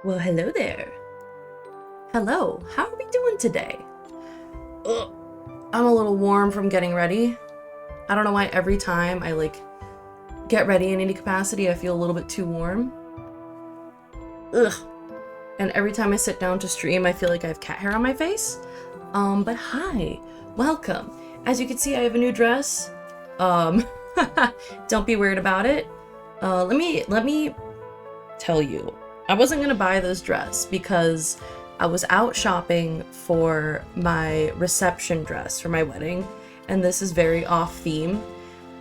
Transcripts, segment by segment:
Well, hello there. Hello, how are we doing today? Ugh, I'm a little warm from getting ready. I don't know why every time I get ready in any capacity, I feel a little bit too warm. Ugh. And every time I sit down to stream, I feel like I have cat hair on my face. But hi, welcome. As you can see, I have a new dress. Don't be weird about it. Let me tell you. I wasn't gonna buy this dress because I was out shopping for my reception dress for my wedding, and this is very off theme,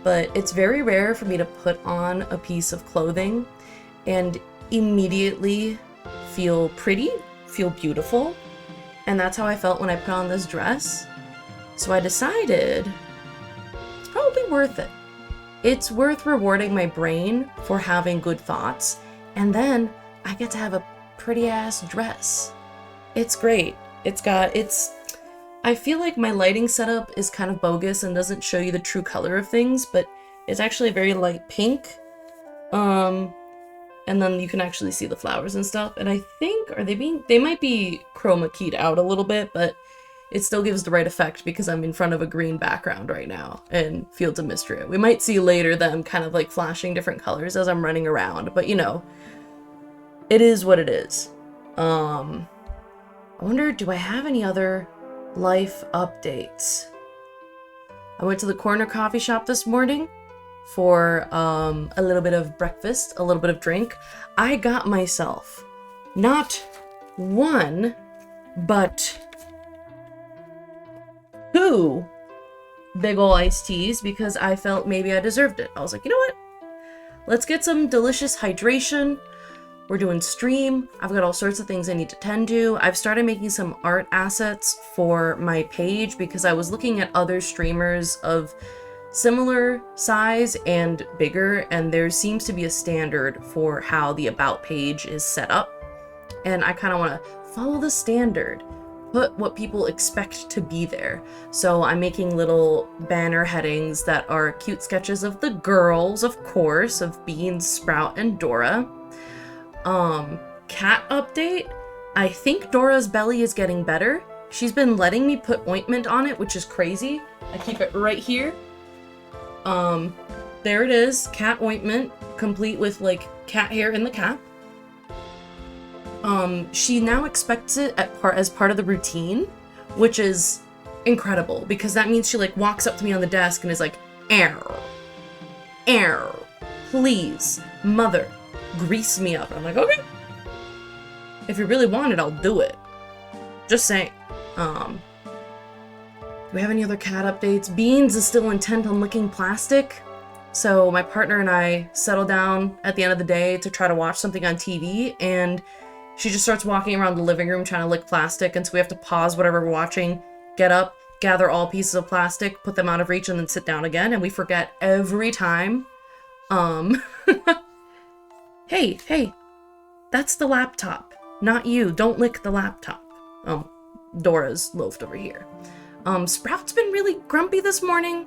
but it's very rare for me to put on a piece of clothing and immediately feel pretty, feel beautiful, and that's how I felt when I put on this dress. So I decided it's probably worth it. It's worth rewarding my brain for having good thoughts, and then I get to have a pretty ass dress. It's great. I feel like my lighting setup is kind of bogus and doesn't show you the true color of things, but it's actually a very light pink. And then you can actually see the flowers and stuff. And I think, they might be chroma keyed out a little bit, but it still gives the right effect because I'm in front of a green background right now in Fields of Mistria. We might see later them kind of like flashing different colors as I'm running around, but you know, it is what it is. I wonder, do I have any other life updates? I went to the corner coffee shop this morning for a little bit of breakfast, a little bit of drink. I got myself not one, but two big ol' iced teas because I felt maybe I deserved it. I was like, you know what? Let's get some delicious hydration. We're doing stream. I've got all sorts of things I need to tend to. I've started making some art assets for my page because I was looking at other streamers of similar size and bigger, and there seems to be a standard for how the about page is set up. And I kind of want to follow the standard, put what people expect to be there. So I'm making little banner headings that are cute sketches of the girls, of course, of Beans, Sprout, and Dora. Cat update. I think Dora's belly is getting better. She's been letting me put ointment on it, which is crazy. I keep it right here. There it is, cat ointment, complete with like cat hair in the cap. She now expects it as part of the routine, which is incredible because that means she like walks up to me on the desk and is like, air, please, mother, grease me up. And I'm like, okay. If you really want it, I'll do it. Just saying. Do we have any other cat updates? Beans is still intent on licking plastic. So my partner and I settle down at the end of the day to try to watch something on TV, and she just starts walking around the living room trying to lick plastic, and so we have to pause whatever we're watching, get up, gather all pieces of plastic, put them out of reach, and then sit down again, and we forget every time. Hey, that's the laptop, not you. Don't lick the laptop. Dora's loafed over here. Sprout's been really grumpy this morning.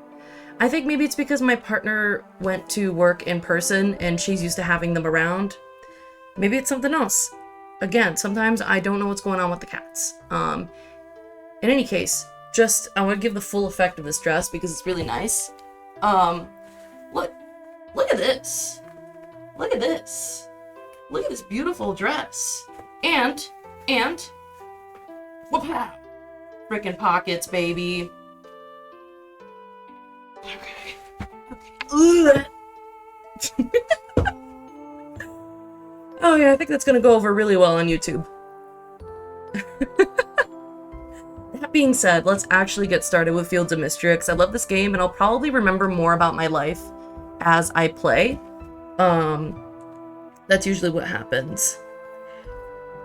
I think maybe it's because my partner went to work in person and she's used to having them around. Maybe it's something else. Again, sometimes I don't know what's going on with the cats. In any case, I want to give the full effect of this dress because it's really nice. Look at this. Look at this. Look at this beautiful dress. And, whoop-ha! Frickin' pockets, baby. Okay. Oh yeah, I think that's gonna go over really well on YouTube. That being said, let's actually get started with Fields of Mistria because I love this game and I'll probably remember more about my life as I play. That's usually what happens.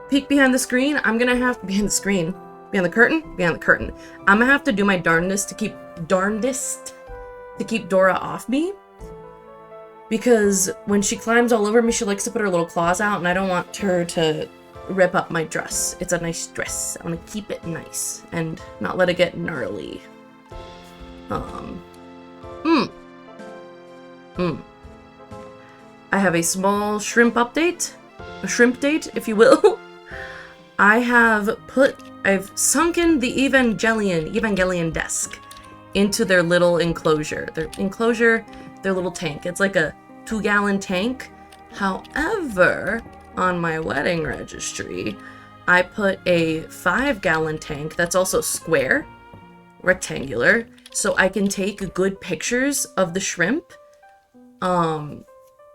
Peek behind the screen. I'm gonna have behind the curtain. I'm gonna have to do my darndest to keep Dora off me, because when she climbs all over me, she likes to put her little claws out, and I don't want her to rip up my dress. It's a nice dress. I want to keep it nice and not let it get gnarly. I have a small shrimp update, a shrimp date, if you will. I've sunken the Evangelion desk into their little enclosure. Their little tank. It's like a 2-gallon tank. However, on my wedding registry, I put a 5-gallon tank that's also square, rectangular, so I can take good pictures of the shrimp.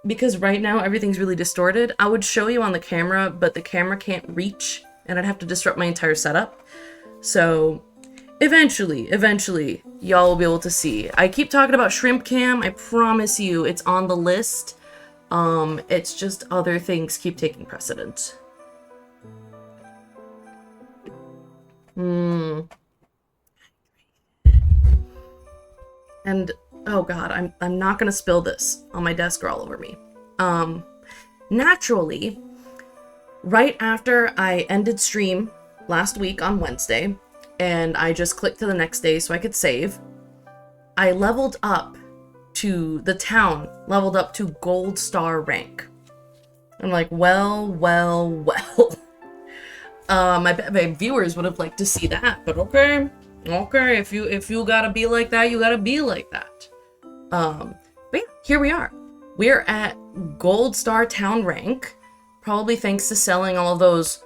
Because right now everything's really distorted. I would show you on the camera, but the camera can't reach, and I'd have to disrupt my entire setup. So eventually, y'all will be able to see. I keep talking about shrimp cam. I promise you it's on the list. It's just other things keep taking precedence. And oh god, I'm not gonna spill this on my desk or all over me. Naturally, right after I ended stream last week on Wednesday, and I just clicked to the next day so I could save, I leveled up to the town, leveled up to gold star rank. I'm like, well. My viewers would have liked to see that, but okay, if you gotta be like that, you gotta be like that. But yeah, here we are. We're at gold star town rank, probably thanks to selling all of those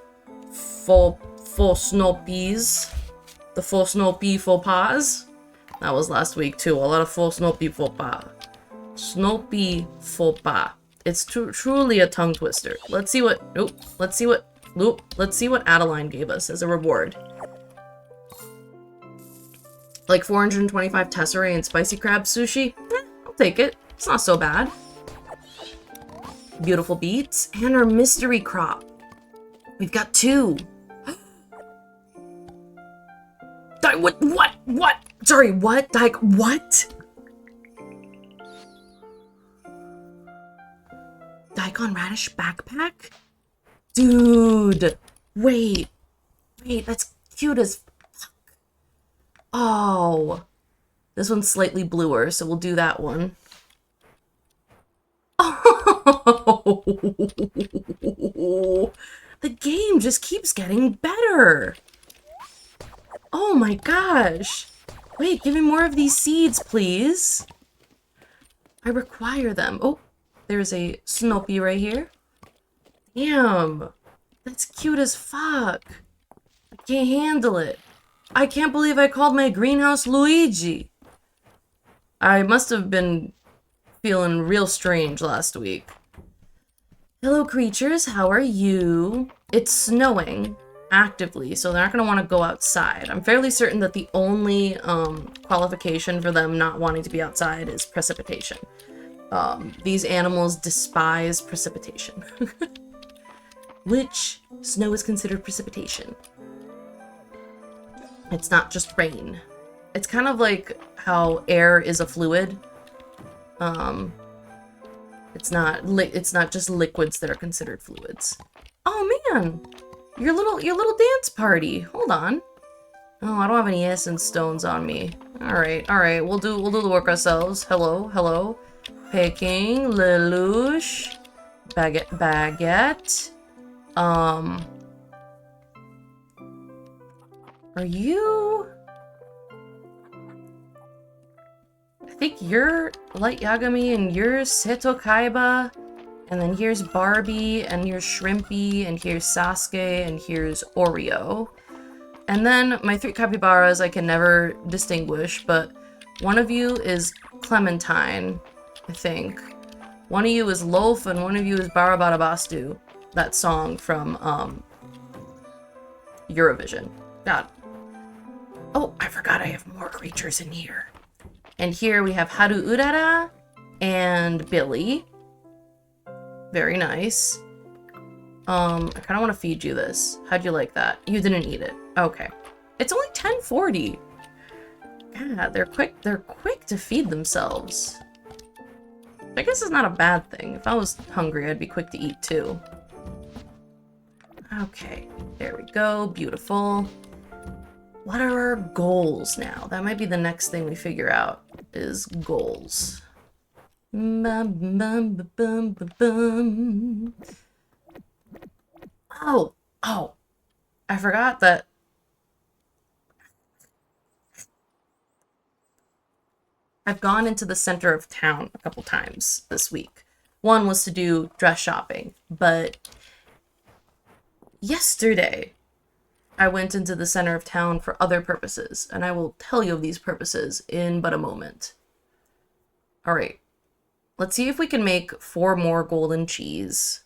full Snoppies, the full Snoopy faux pas. That was last week too. A lot of full Snoopy faux pas. Snoopy faux pas. It's truly a tongue twister. Let's see what Adeline gave us as a reward. Like 425 tesserae and spicy crab sushi? I'll take it. It's not so bad. Beautiful beets and our mystery crop. We've got 2. What? Sorry, what? Like, what? Daikon radish backpack? Dude, wait, that's cute as fuck. Oh, this one's slightly bluer, so we'll do that one. Oh, the game just keeps getting better. Oh my gosh. Wait, give me more of these seeds, please. I require them. Oh, there's a Snoopy right here. Damn, that's cute as fuck. I can't handle it. I can't believe I called my greenhouse Luigi. I must have been feeling real strange last week. Hello, creatures. How are you? It's snowing actively, so they're not going to want to go outside. I'm fairly certain that the only qualification for them not wanting to be outside is precipitation. These animals despise precipitation. Which snow is considered precipitation. It's not just rain. It's kind of like how air is a fluid. It's not just liquids that are considered fluids. Oh man, your little dance party. Hold on. Oh, I don't have any essence stones on me. All right. We'll do the work ourselves. Hello. Picking, Lelouch, baguette. Are you? I think you're Light Yagami and you're Seto Kaiba. And then here's Barbie, and here's Shrimpy, and here's Sasuke, and here's Oreo. And then my 3 capybaras I can never distinguish, but one of you is Clementine, I think. One of you is Loaf, and one of you is Barabarabastu. That song from Eurovision. God. Oh, I forgot I have more creatures in here. And here we have Haru Urara and Billy. Very nice. I kind of want to feed you this. How'd you like that? You didn't eat it. Okay. It's only 10:40. God, they're quick to feed themselves. I guess it's not a bad thing. If I was hungry, I'd be quick to eat too. Okay, there we go. Beautiful. What are our goals now? That might be the next thing we figure out, is goals. Oh, I forgot that I've gone into the center of town a couple times this week. One was to do dress shopping, but yesterday I went into the center of town for other purposes, and I will tell you of these purposes in but a moment. All right, let's see if we can make 4 more golden cheese.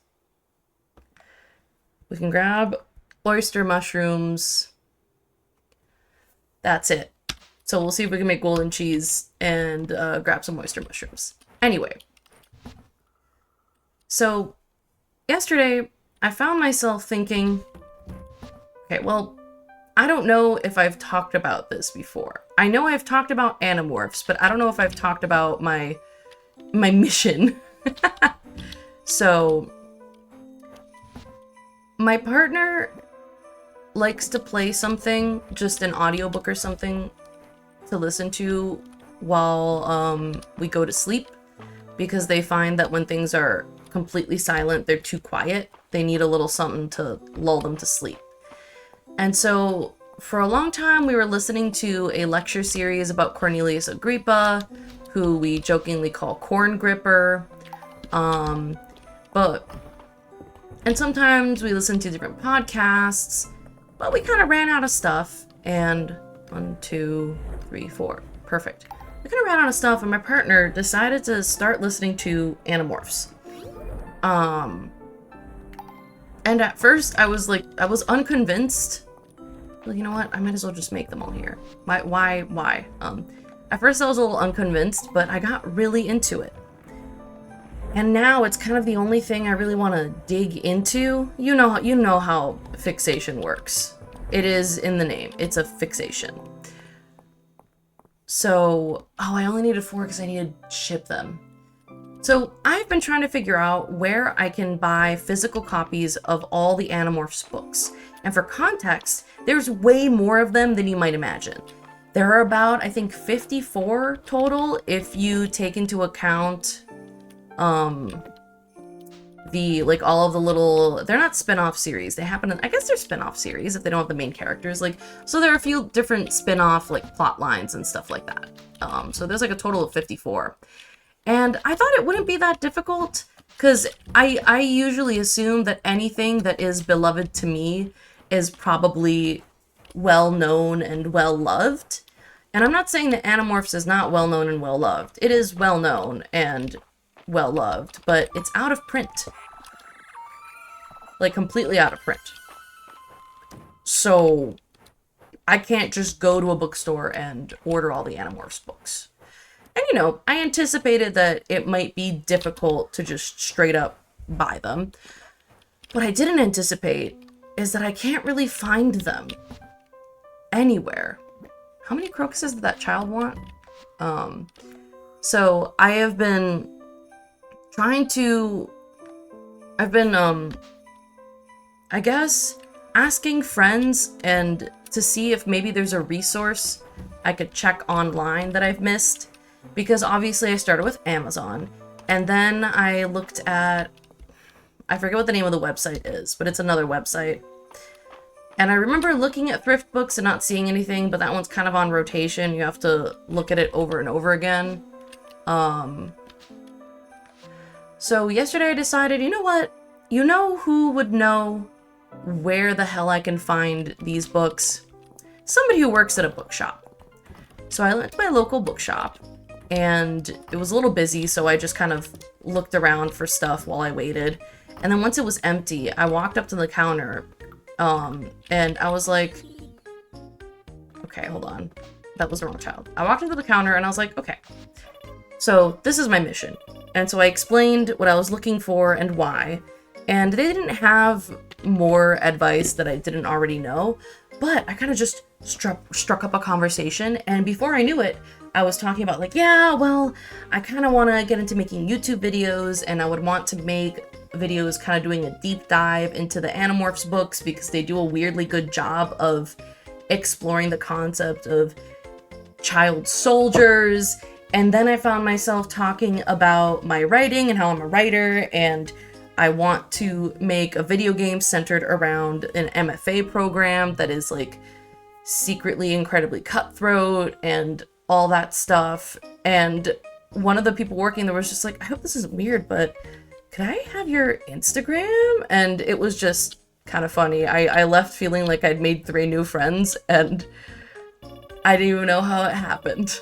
We can grab oyster mushrooms. That's it. So we'll see if we can make golden cheese and grab some oyster mushrooms. Anyway, so yesterday I found myself thinking, okay, well, I don't know if I've talked about this before. I know I've talked about animorphs, but I don't know if I've talked about my mission. So my partner likes to play something, just an audiobook or something, to listen to while we go to sleep, because they find that when things are completely silent, they're too quiet. They need a little something to lull them to sleep. And so for a long time, we were listening to a lecture series about Cornelius Agrippa, who we jokingly call Corn Gripper. And sometimes we listen to different podcasts, but we kind of ran out of stuff. And 1, 2, 3, 4. Perfect. We kind of ran out of stuff, and my partner decided to start listening to Animorphs. And at first I was unconvinced. Well, you know what? I might as well just make them all here. Why? At first I was a little unconvinced, but I got really into it. And now it's kind of the only thing I really want to dig into. You know how fixation works. It is in the name. It's a fixation. So, I only needed 4 because I needed to ship them. So I've been trying to figure out where I can buy physical copies of all the Animorphs books. And for context, there's way more of them than you might imagine. There are about, I think, 54 total if you take into account all of the little, they're not spin-off series. They happen in, I guess they're spin-off series if they don't have the main characters. So there are a few different spin-off plot lines and stuff like that. So there's a total of 54. And I thought it wouldn't be that difficult, because I usually assume that anything that is beloved to me is probably well-known and well-loved. And I'm not saying that Animorphs is not well-known and well-loved. It is well-known and well-loved, but it's out of print. Completely out of print. So I can't just go to a bookstore and order all the Animorphs books. And, I anticipated that it might be difficult to just straight up buy them. What I didn't anticipate is that I can't really find them anywhere. How many crocuses did that child want? So I have been I guess, asking friends and to see if maybe there's a resource I could check online that I've missed. Because obviously I started with Amazon, and then I looked at, I forget what the name of the website is, but it's another website. And I remember looking at thrift books and not seeing anything, but that one's kind of on rotation. You have to look at it over and over again. So yesterday I decided, you know what? You know who would know where the hell I can find these books? Somebody who works at a bookshop. So I went to my local bookshop, and it was a little busy, so I just kind of looked around for stuff while I waited. And then once it was empty, I walked up to the counter, and I was like, okay, hold on. That was the wrong child. I walked into the counter, and I was like, okay, so this is my mission. And so I explained what I was looking for and why. And they didn't have more advice that I didn't already know, but I kind of just struck up a conversation. And before I knew it, I was talking about I kind of want to get into making YouTube videos, and I would want to make videos kind of doing a deep dive into the Animorphs books because they do a weirdly good job of exploring the concept of child soldiers. And then I found myself talking about my writing and how I'm a writer, and I want to make a video game centered around an MFA program that is like secretly incredibly cutthroat and all that stuff. And one of the people working there was just like, I hope this isn't weird, but could I have your Instagram? And it was just kind of funny. I left feeling like I'd made 3 new friends, and I didn't even know how it happened.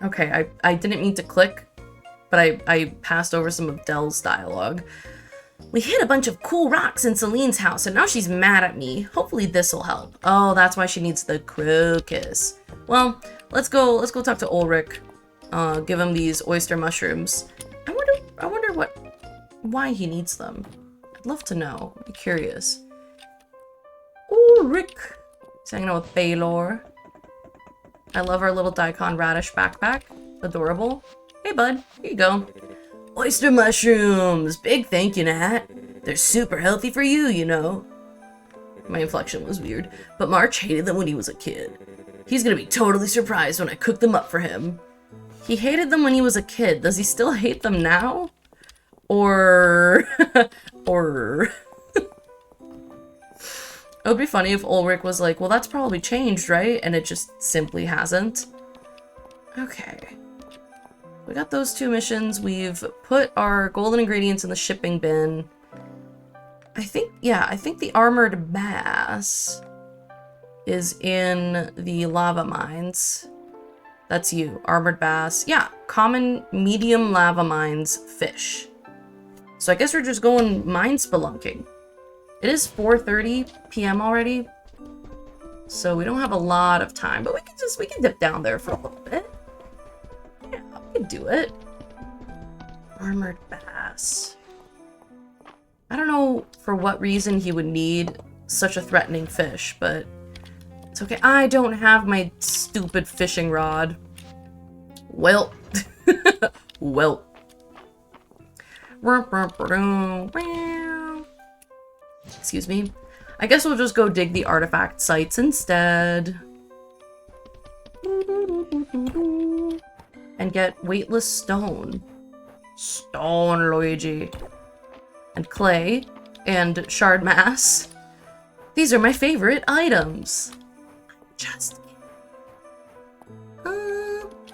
Okay, I didn't mean to click, but I passed over some of Dell's dialogue. We hit a bunch of cool rocks in Celine's house, and now she's mad at me. Hopefully this'll help. Oh, that's why she needs the crocus. Well, let's go talk to Ulrich. Give him these oyster mushrooms. I wonder why he needs them. I'd love to know. I'd be curious. Ulrich. He's hanging out with Baylor. I love our little daikon radish backpack. Adorable. Hey, bud. Here you go. Oyster mushrooms! Big thank you, Nat. They're super healthy for you, you know. My inflection was weird, but March hated them when he was a kid. He's gonna be totally surprised when I cook them up for him. He hated them when he was a kid. Does he still hate them now? Or... or... It would be funny if Ulrich was like, well, that's probably changed, right? And it just simply hasn't. Okay. We got those 2 missions. We've put our golden ingredients in the shipping bin. I think the armored bass is in the lava mines. That's you, armored bass. Yeah, common medium lava mines fish. So I guess we're just going mine spelunking. It is 4:30 p.m. already, so we don't have a lot of time, but we can dip down there for a little bit. Yeah, we can do it. Armored bass. I don't know for what reason he would need such a threatening fish, but it's okay. I don't have my stupid fishing rod. Well. Well. Excuse me. I guess we'll just go dig the artifact sites instead. And get weightless stone. Stone, Luigi. And clay. And shard mass. These are my favorite items. Just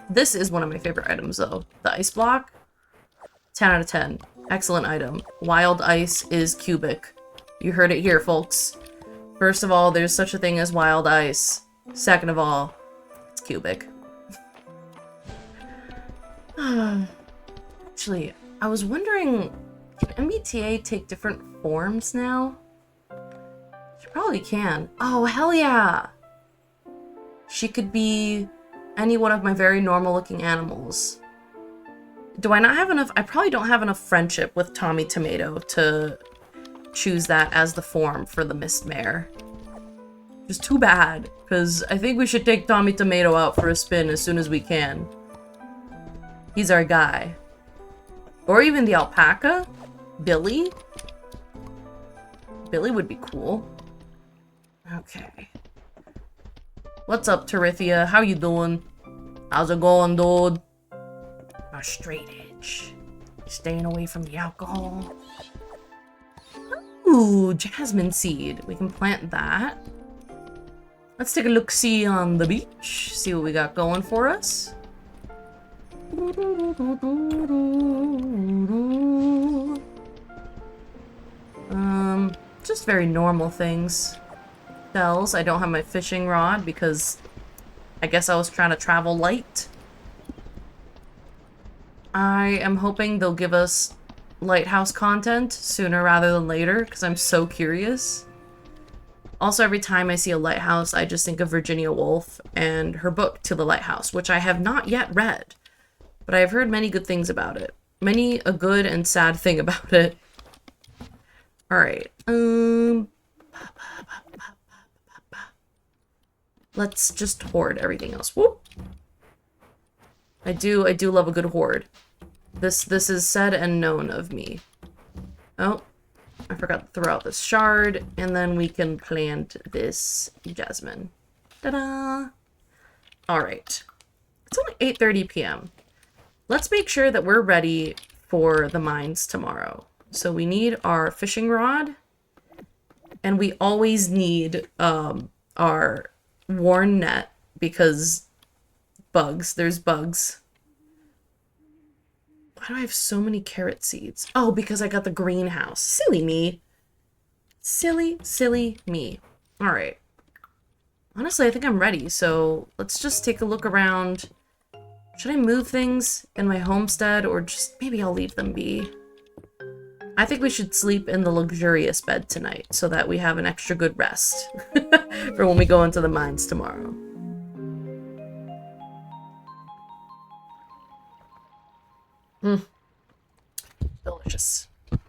this is one of my favorite items, though. The ice block. 10 out of 10. Excellent item. Wild ice is cubic. You heard it here, folks. First of all, there's such a thing as wild ice. Second of all, it's cubic. Actually, I was wondering, can MBTA take different forms now? She probably can. Oh, hell yeah! She could be any one of my very normal-looking animals. Do I not have enough? I probably don't have enough friendship with Tommy Tomato to choose that as the form for the Mist Mare. Just too bad, because I think we should take Tommy Tomato out for a spin as soon as we can. He's our guy. Or even the alpaca? Billy? Billy would be cool. Okay. What's up, Terithia? How you doing? How's it going, dude? A straight edge. Staying away from the alcohol. Ooh, jasmine seed. We can plant that. Let's take a look-see on the beach. See what we got going for us. Just very normal things. Shells. I don't have my fishing rod because I guess I was trying to travel light. I am hoping they'll give us lighthouse content sooner rather than later because I'm so curious. Also, every time I see a lighthouse, I just think of Virginia Woolf and her book To the Lighthouse, which I have not yet read, but I have heard many good things about it. Many a good and sad thing about it. Alright, let's just hoard everything else. Whoop. I do love a good hoard. This is said and known of me. Oh, I forgot to throw out this shard, and then we can plant this jasmine. Ta-da! Alright. It's only 8:30 p.m. Let's make sure that we're ready for the mines tomorrow. So we need our fishing rod, and we always need our worn net because bugs. There's bugs. Why do I have so many carrot seeds? Oh, because I got the greenhouse. Silly me. Silly, silly me. All right. Honestly, I think I'm ready, so let's just take a look around. Should I move things in my homestead, or just maybe I'll leave them be? I think we should sleep in the luxurious bed tonight so that we have an extra good rest for when we go into the mines tomorrow. Delicious. If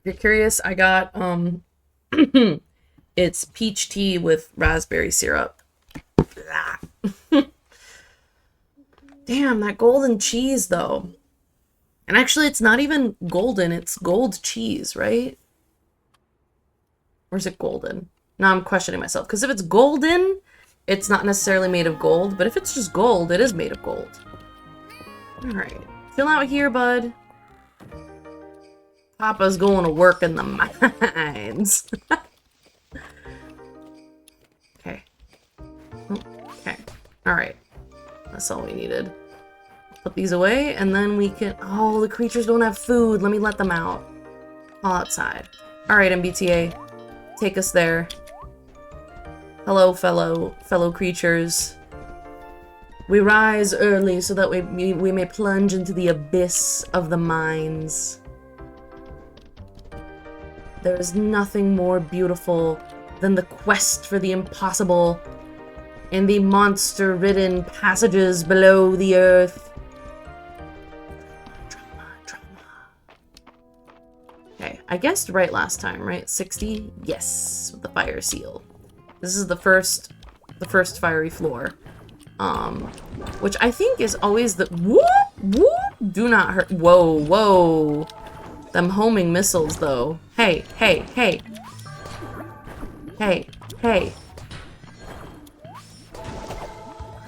you're curious, I got it's peach tea with raspberry syrup. Damn, that golden cheese though. And actually it's not even golden, it's gold cheese, right? Or is it golden? Now I'm questioning myself, because if it's golden, it's not necessarily made of gold, but if it's just gold, it is made of gold. Alright. Chill out here, bud. Papa's going to work in the mines. Okay. Okay. Alright. That's all we needed. Put these away, and then we can... Oh, the creatures don't have food. Let me let them out. All outside. Alright, MBTA. Take us there. Hello, fellow creatures. We rise early so that we may plunge into the abyss of the mines. There is nothing more beautiful than the quest for the impossible in the monster-ridden passages below the earth. Okay, I guessed right last time, right? 60? Yes, with the fire seal. This is the first fiery floor. Which I think is always the whoop, whoop, do not hurt. Whoa, whoa. Them homing missiles though. Hey, hey, hey. Hey, hey.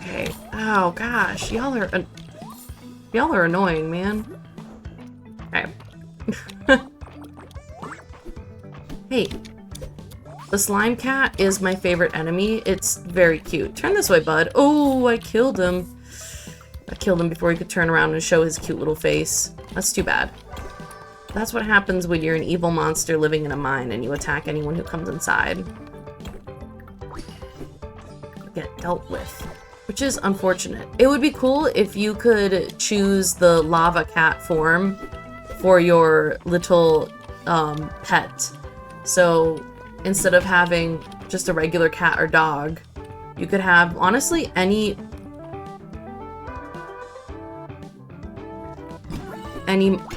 Okay. Oh gosh, y'all are annoying, man. Okay. Hey. The slime cat is my favorite enemy. It's very cute. Turn this way, bud. Oh, I killed him. I killed him before he could turn around and show his cute little face. That's too bad. That's what happens when you're an evil monster living in a mine and you attack anyone who comes inside. You get dealt with. Which is unfortunate. It would be cool if you could choose the lava cat form for your little pet. So instead of having just a regular cat or dog, you could have, honestly, any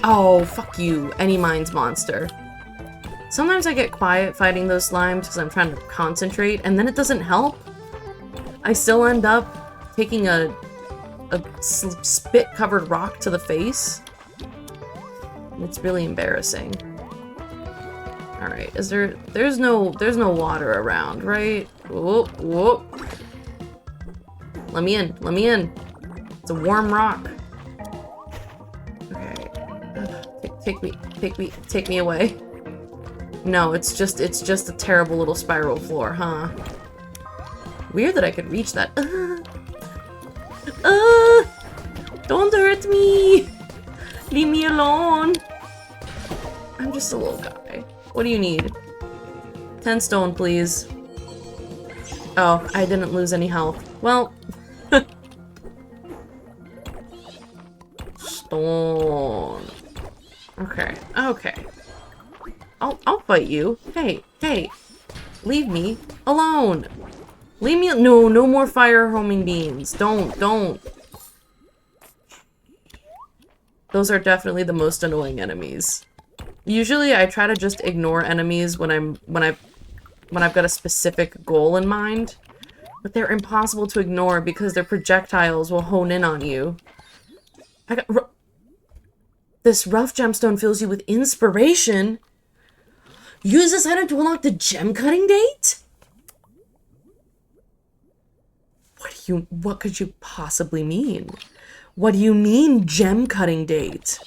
oh, fuck you, any mines monster. Sometimes I get quiet fighting those slimes because I'm trying to concentrate, and then it doesn't help. I still end up taking a spit-covered rock to the face. It's really embarrassing. Alright, there's no water around, right? Whoop, whoop. Let me in, let me in. It's a warm rock. Okay. Take me away. No, it's just a terrible little spiral floor, huh? Weird that I could reach that. Don't hurt me! Leave me alone! I'm just a little guy. What do you need? 10 stone, please. Oh, I didn't lose any health. Well... Stone. Okay, okay. I'll fight you. Hey, hey. Leave me alone. Leave me... No more fire homing beans. Don't. Those are definitely the most annoying enemies. Usually I try to just ignore enemies when I've got a specific goal in mind, but they're impossible to ignore because their projectiles will hone in on you. This rough gemstone fills you with inspiration. Use this item to unlock the gem cutting date? What could you possibly mean? What do you mean, gem cutting date?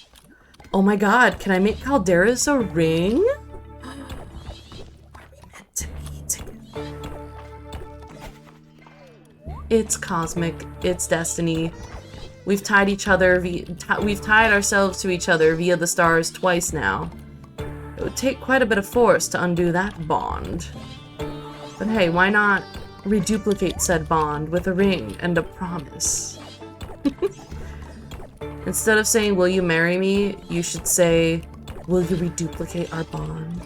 Oh my god, can I make Caldarus a ring? It's cosmic. It's destiny. We've tied each other. We've tied ourselves to each other via the stars twice now. It would take quite a bit of force to undo that bond. But hey, why not reduplicate said bond with a ring and a promise? Instead of saying, will you marry me, you should say, will you reduplicate our bond?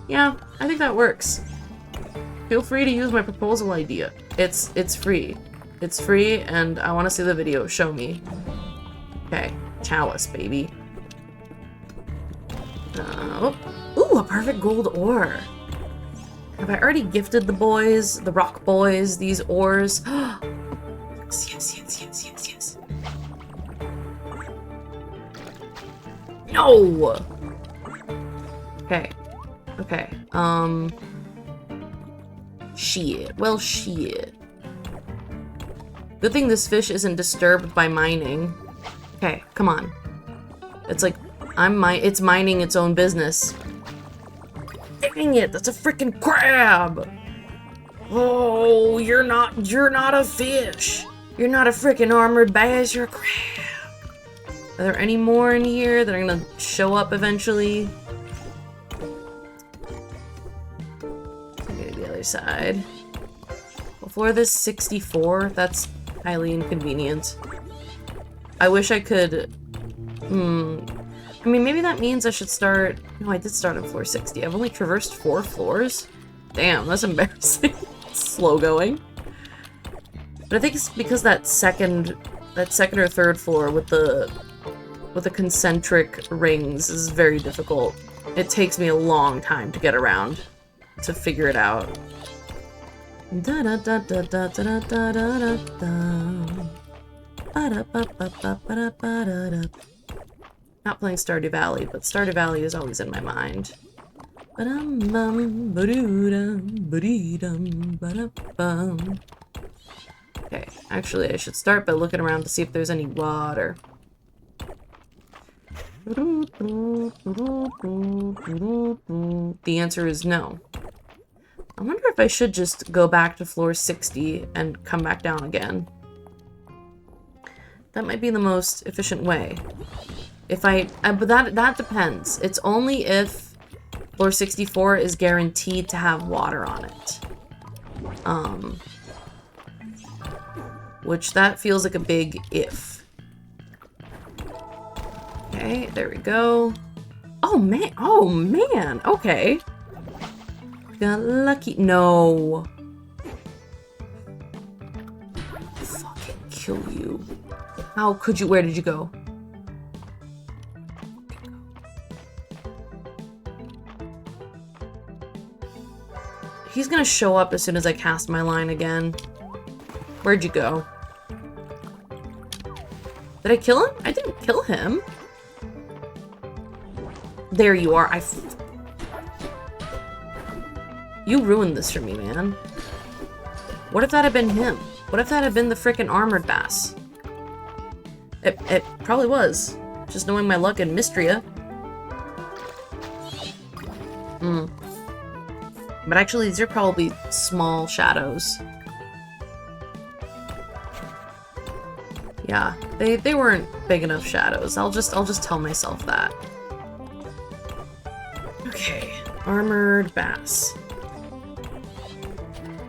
Yeah, I think that works. Feel free to use my proposal idea. It's free. It's free, and I want to see the video. Show me. Okay, chalice, baby. Ooh, a perfect gold ore. Have I already gifted the boys, the rock boys, these ores? Yes. No! Okay. Shit. Well, shit. Good thing this fish isn't disturbed by mining. Okay, come on. It's like, it's minding its own business. Dang it, that's a freaking crab! Oh, you're not a fish! You're not a freaking armored bass, you're a crab! Are there any more in here that are gonna show up eventually? Okay, the other side. Before this 64, that's highly inconvenient. I wish I could... I mean, maybe that means I should start... No, I did start on floor 60. I've only traversed 4 floors? Damn, that's embarrassing. Slow going. But I think it's because that second or third floor with the concentric rings is very difficult. It takes me a long time to get around to figure it out. Da da da da da da da da da da. Not playing Stardew Valley, but Stardew Valley is always in my mind. Okay, actually I should start by looking around to see if there's any water. The answer is no. I wonder if I should just go back to floor 60 and come back down again. That might be the most efficient way. If but that depends. It's only if floor 64 is guaranteed to have water on it. Which that feels like a big if. Okay, there we go. Oh man, okay. Got lucky. No. Fucking kill you. How could you? Where did you go? He's gonna show up as soon as I cast my line again. Where'd you go? Did I kill him? I didn't kill him. There you are. You ruined this for me, man. What if that had been him? What if that had been the frickin' armored bass? It probably was. Just knowing my luck in Mistria. But actually, these are probably small shadows. Yeah, they weren't big enough shadows. I'll just tell myself that. Okay, armored bass.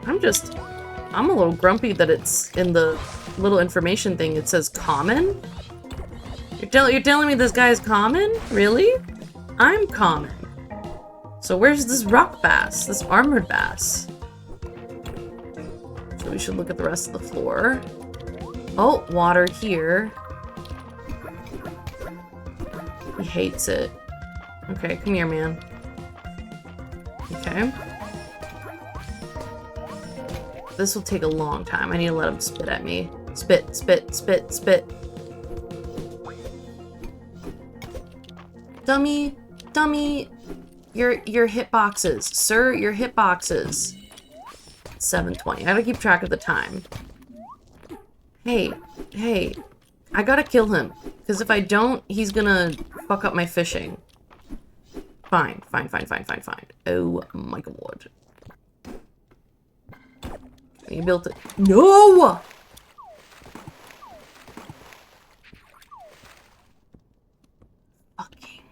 I'm a little grumpy that it's in the little information thing. It says common. You're telling me this guy's common? Really? I'm common. So where's this rock bass? This armored bass? So we should look at the rest of the floor. Oh, water here. He hates it. Okay, come here, man. Okay. This will take a long time. I need to let him spit at me. Spit, spit, spit, spit. Dummy, dummy. Your hitboxes. Sir, your hitboxes. 7:20. I gotta keep track of the time. Hey. I gotta kill him. Because if I don't, he's gonna fuck up my fishing. Fine. Oh my god. You built it. No! Fucking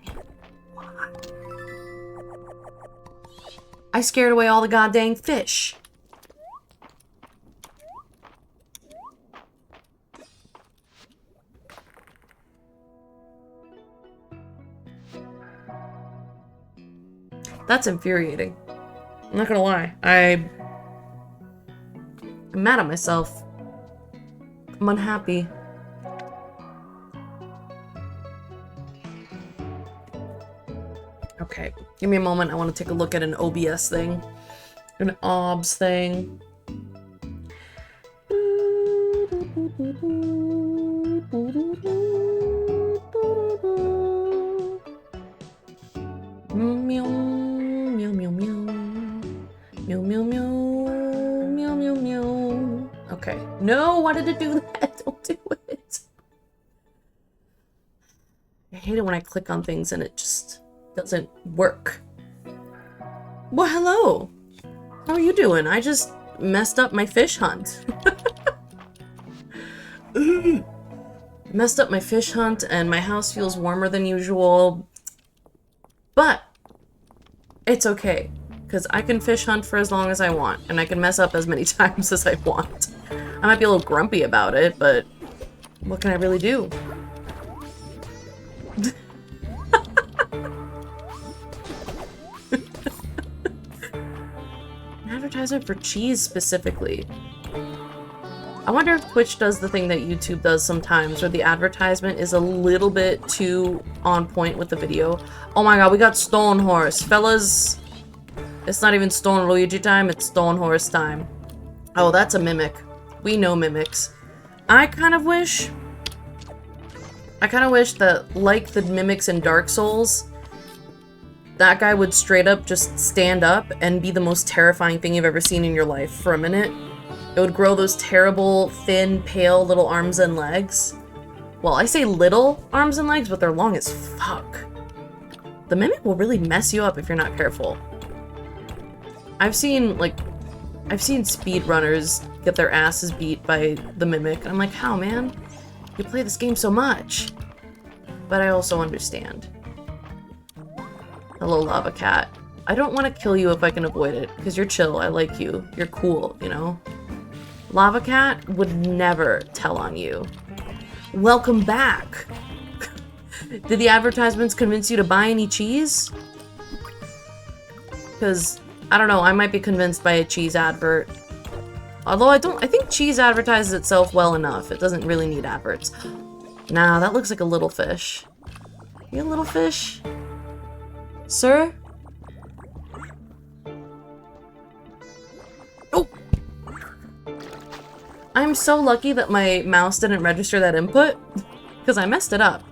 what? I scared away all the goddamn fish. That's infuriating. I'm not gonna lie. I'm mad at myself. I'm unhappy. Okay, give me a moment. I want to take a look at an OBS thing. An OBS thing. Meow, meow, meow, meow. Meow, meow, meow. Meow, meow, meow. Okay. No, why did it do that? Don't do it. I hate it when I click on things and it just doesn't work. Well, hello. How are you doing? I just messed up my fish hunt. Messed up my fish hunt and my house feels warmer than usual. But it's okay, because I can fish hunt for as long as I want, and I can mess up as many times as I want. I might be a little grumpy about it, but what can I really do? An advertisement for cheese specifically. I wonder if Twitch does the thing that YouTube does sometimes, where the advertisement is a little bit too on point with the video. Oh my god, we got Stone Horse. Fellas, it's not even Stone Luigi time, it's Stone Horse time. Oh, that's a mimic. We know mimics. I kind of wish that, like the mimics in Dark Souls, that guy would straight up just stand up and be the most terrifying thing you've ever seen in your life for a minute. It would grow those terrible, thin, pale little arms and legs. Well, I say little arms and legs, but they're long as fuck. The mimic will really mess you up if you're not careful. I've seen speedrunners get their asses beat by the mimic. I'm like, how, man? You play this game so much. But I also understand. Hello, Lava Cat. I don't want to kill you if I can avoid it, because you're chill, I like you. You're cool, you know? Lava Cat would never tell on you. Welcome back! Did the advertisements convince you to buy any cheese? Because, I don't know, I might be convinced by a cheese advert. Although I think cheese advertises itself well enough. It doesn't really need adverts. Nah, that looks like a little fish. You a little fish? Sir? Oh! I'm so lucky that my mouse didn't register that input, because I messed it up.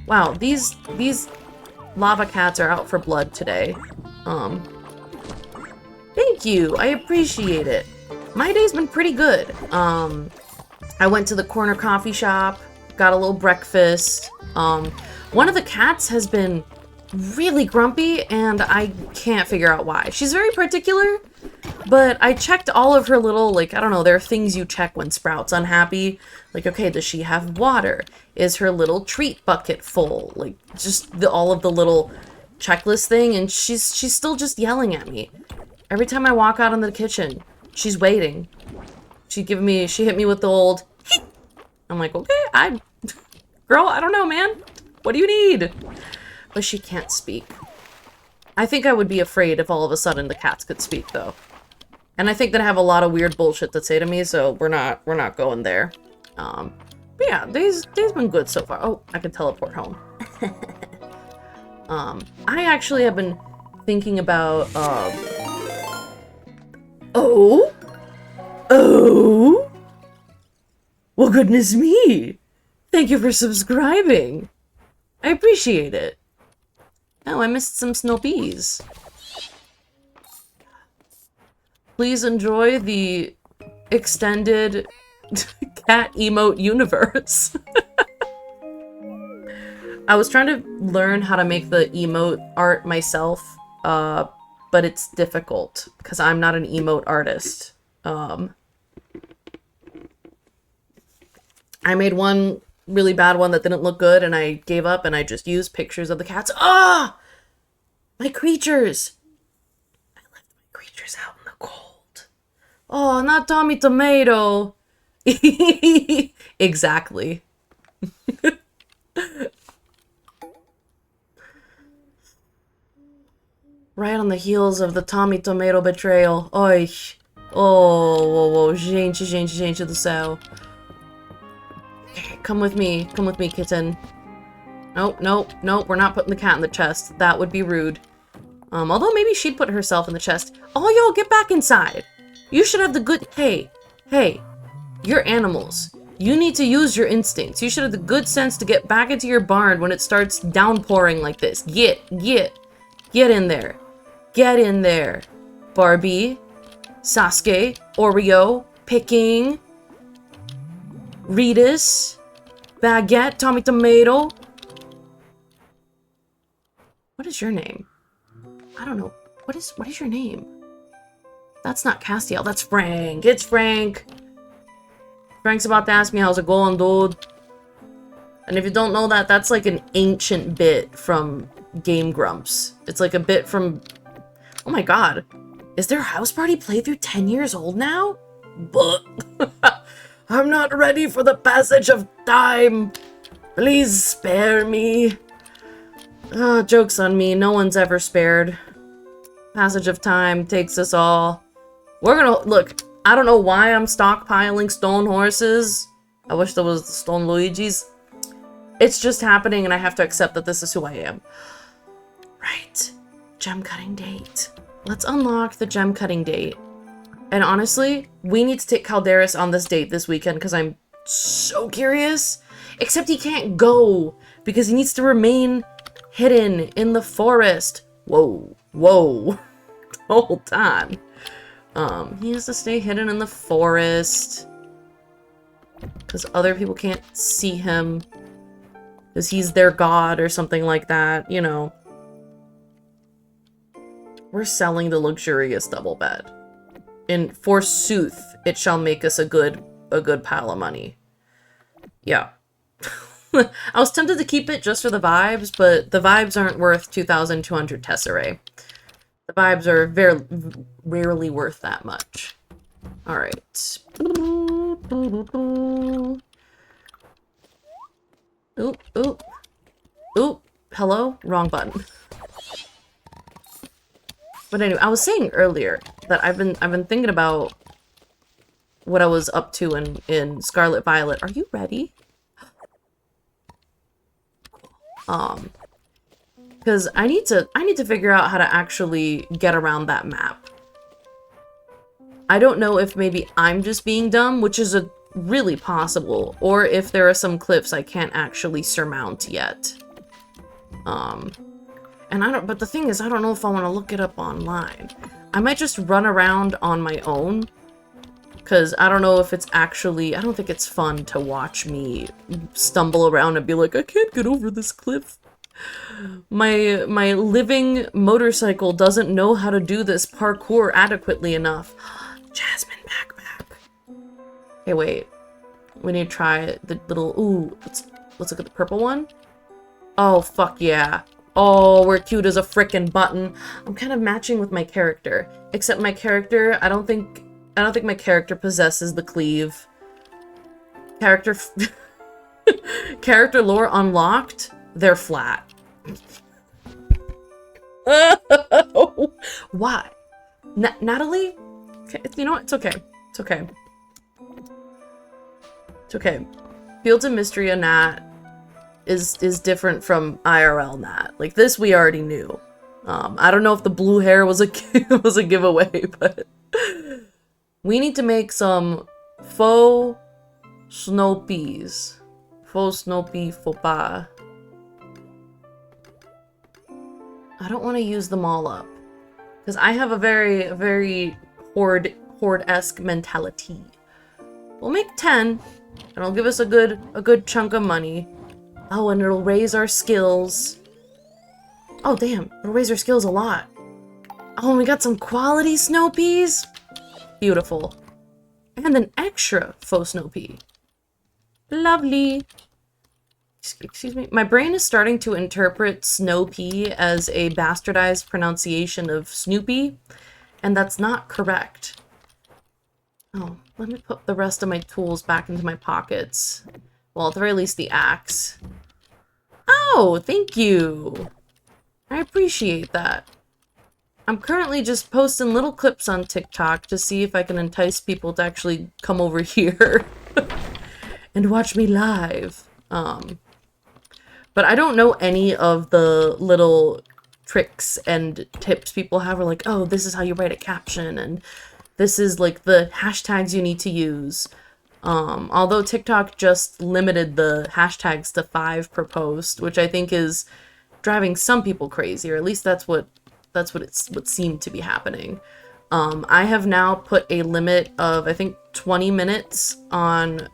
Wow, these lava cats are out for blood today. Thank you, I appreciate it. My day's been pretty good. I went to the corner coffee shop, got a little breakfast. One of the cats has been really grumpy, and I can't figure out why. She's very particular, but I checked all of her little, like, I don't know, there are things you check when Sprout's unhappy. Like, okay, does she have water? Is her little treat bucket full? Like, just all of the little checklist thing, and she's still just yelling at me. Every time I walk out into the kitchen, she's waiting. She hit me with the old, hey. I'm like, okay, girl, I don't know, man. What do you need? But she can't speak. I think I would be afraid if all of a sudden the cats could speak, though. And I think that I have a lot of weird bullshit to say to me, so we're not going there. But yeah, day's been good so far. Oh, I can teleport home. I actually have been thinking about, Oh? Well, goodness me! Thank you for subscribing! I appreciate it. Oh, I missed some snow peas. Please enjoy the extended cat emote universe. I was trying to learn how to make the emote art myself, but it's difficult because I'm not an emote artist. I made one really bad one that didn't look good, and I gave up, and I just used pictures of the cats. Ah! My creatures! I left my creatures out in the cold. Oh, not Tommy Tomato! Exactly. Right on the heels of the Tommy Tomato betrayal. Oi. Oh, gente do céu. Come with me, kitten. Nope, we're not putting the cat in the chest. That would be rude. Although maybe she'd put herself in the chest. Oh, y'all, get back inside. You should have the good... Hey, you're animals. You need to use your instincts. You should have the good sense to get back into your barn when it starts downpouring like this. Get in there. Get in there. Barbie, Sasuke, Oreo, Picking, Ritas, Baguette, Tommy Tomato. What is your name? I don't know. What is your name? That's not Castiel, that's Frank. It's Frank. Frank's about to ask me how's it going, dude. And if you don't know that, that's like an ancient bit from Game Grumps. It's like a bit from... Oh my god. Is their house party playthrough 10 years old now? But I'm not ready for the passage of time. Please spare me. Joke's on me. No one's ever spared. Passage of time takes us all. We're gonna... Look, I don't know why I'm stockpiling stone horses. I wish there was the stone Luigis. It's just happening, and I have to accept that this is who I am. Right. Gem cutting date. Let's unlock the gem cutting date. And honestly, we need to take Caldarus on this date this weekend because I'm so curious. Except he can't go because he needs to remain hidden in the forest. Whoa. Hold on. He has to stay hidden in the forest because other people can't see him because he's their god or something like that, you know. We're selling the luxurious double bed. And forsooth, it shall make us a good pile of money. Yeah. I was tempted to keep it just for the vibes, but the vibes aren't worth 2,200 tesserae. The vibes are very rarely worth that much. Alright. Oop. Hello? Wrong button. But anyway, I was saying earlier that I've been thinking about what I was up to in Scarlet Violet. Are you ready? Because I need to figure out how to actually get around that map. I don't know if maybe I'm just being dumb, which is really possible, or if there are some cliffs I can't actually surmount yet. But the thing is, I don't know if I want to look it up online. I might just run around on my own, because I don't know if it's actually, I don't think it's fun to watch me stumble around and be like, I can't get over this cliff. My living motorcycle doesn't know how to do this parkour adequately enough. Jasmine backpack. Okay, wait. We need to try the little, ooh, let's look at the purple one. Oh, fuck yeah. Oh, we're cute as a frickin' button. I'm kind of matching with my character. Except my character, I don't think my character possesses the cleave. Character lore unlocked, they're flat. Why? Natalie? You know what? It's okay. It's okay. It's okay. Fields of Mistria Nat is different from IRL Nat. Like, this we already knew. I don't know if the blue hair was a was a giveaway, but we need to make some faux snow peas. Faux snow pea faux pas. I don't want to use them all up because I have a very horde-esque mentality. We'll make 10, and it'll give us a good chunk of money. Oh, and it'll raise our skills. Oh, damn. It'll raise our skills a lot. Oh, and we got some quality snow peas. Beautiful. And an extra faux snow pea. Lovely. Excuse me. My brain is starting to interpret snow pea as a bastardized pronunciation of Snoopy, and that's not correct. Oh, let me put the rest of my tools back into my pockets. Well, at the very least, the axe. Oh, thank you. I appreciate that. I'm currently just posting little clips on TikTok to see if I can entice people to actually come over here and watch me live. But I don't know any of the little tricks and tips people have. Are like, oh, this is how you write a caption, and this is like the hashtags you need to use. Although TikTok just limited the hashtags to 5 per post, which I think is driving some people crazy, or at least that's what seemed to be happening. I have now put a limit of, I think, 20 minutes on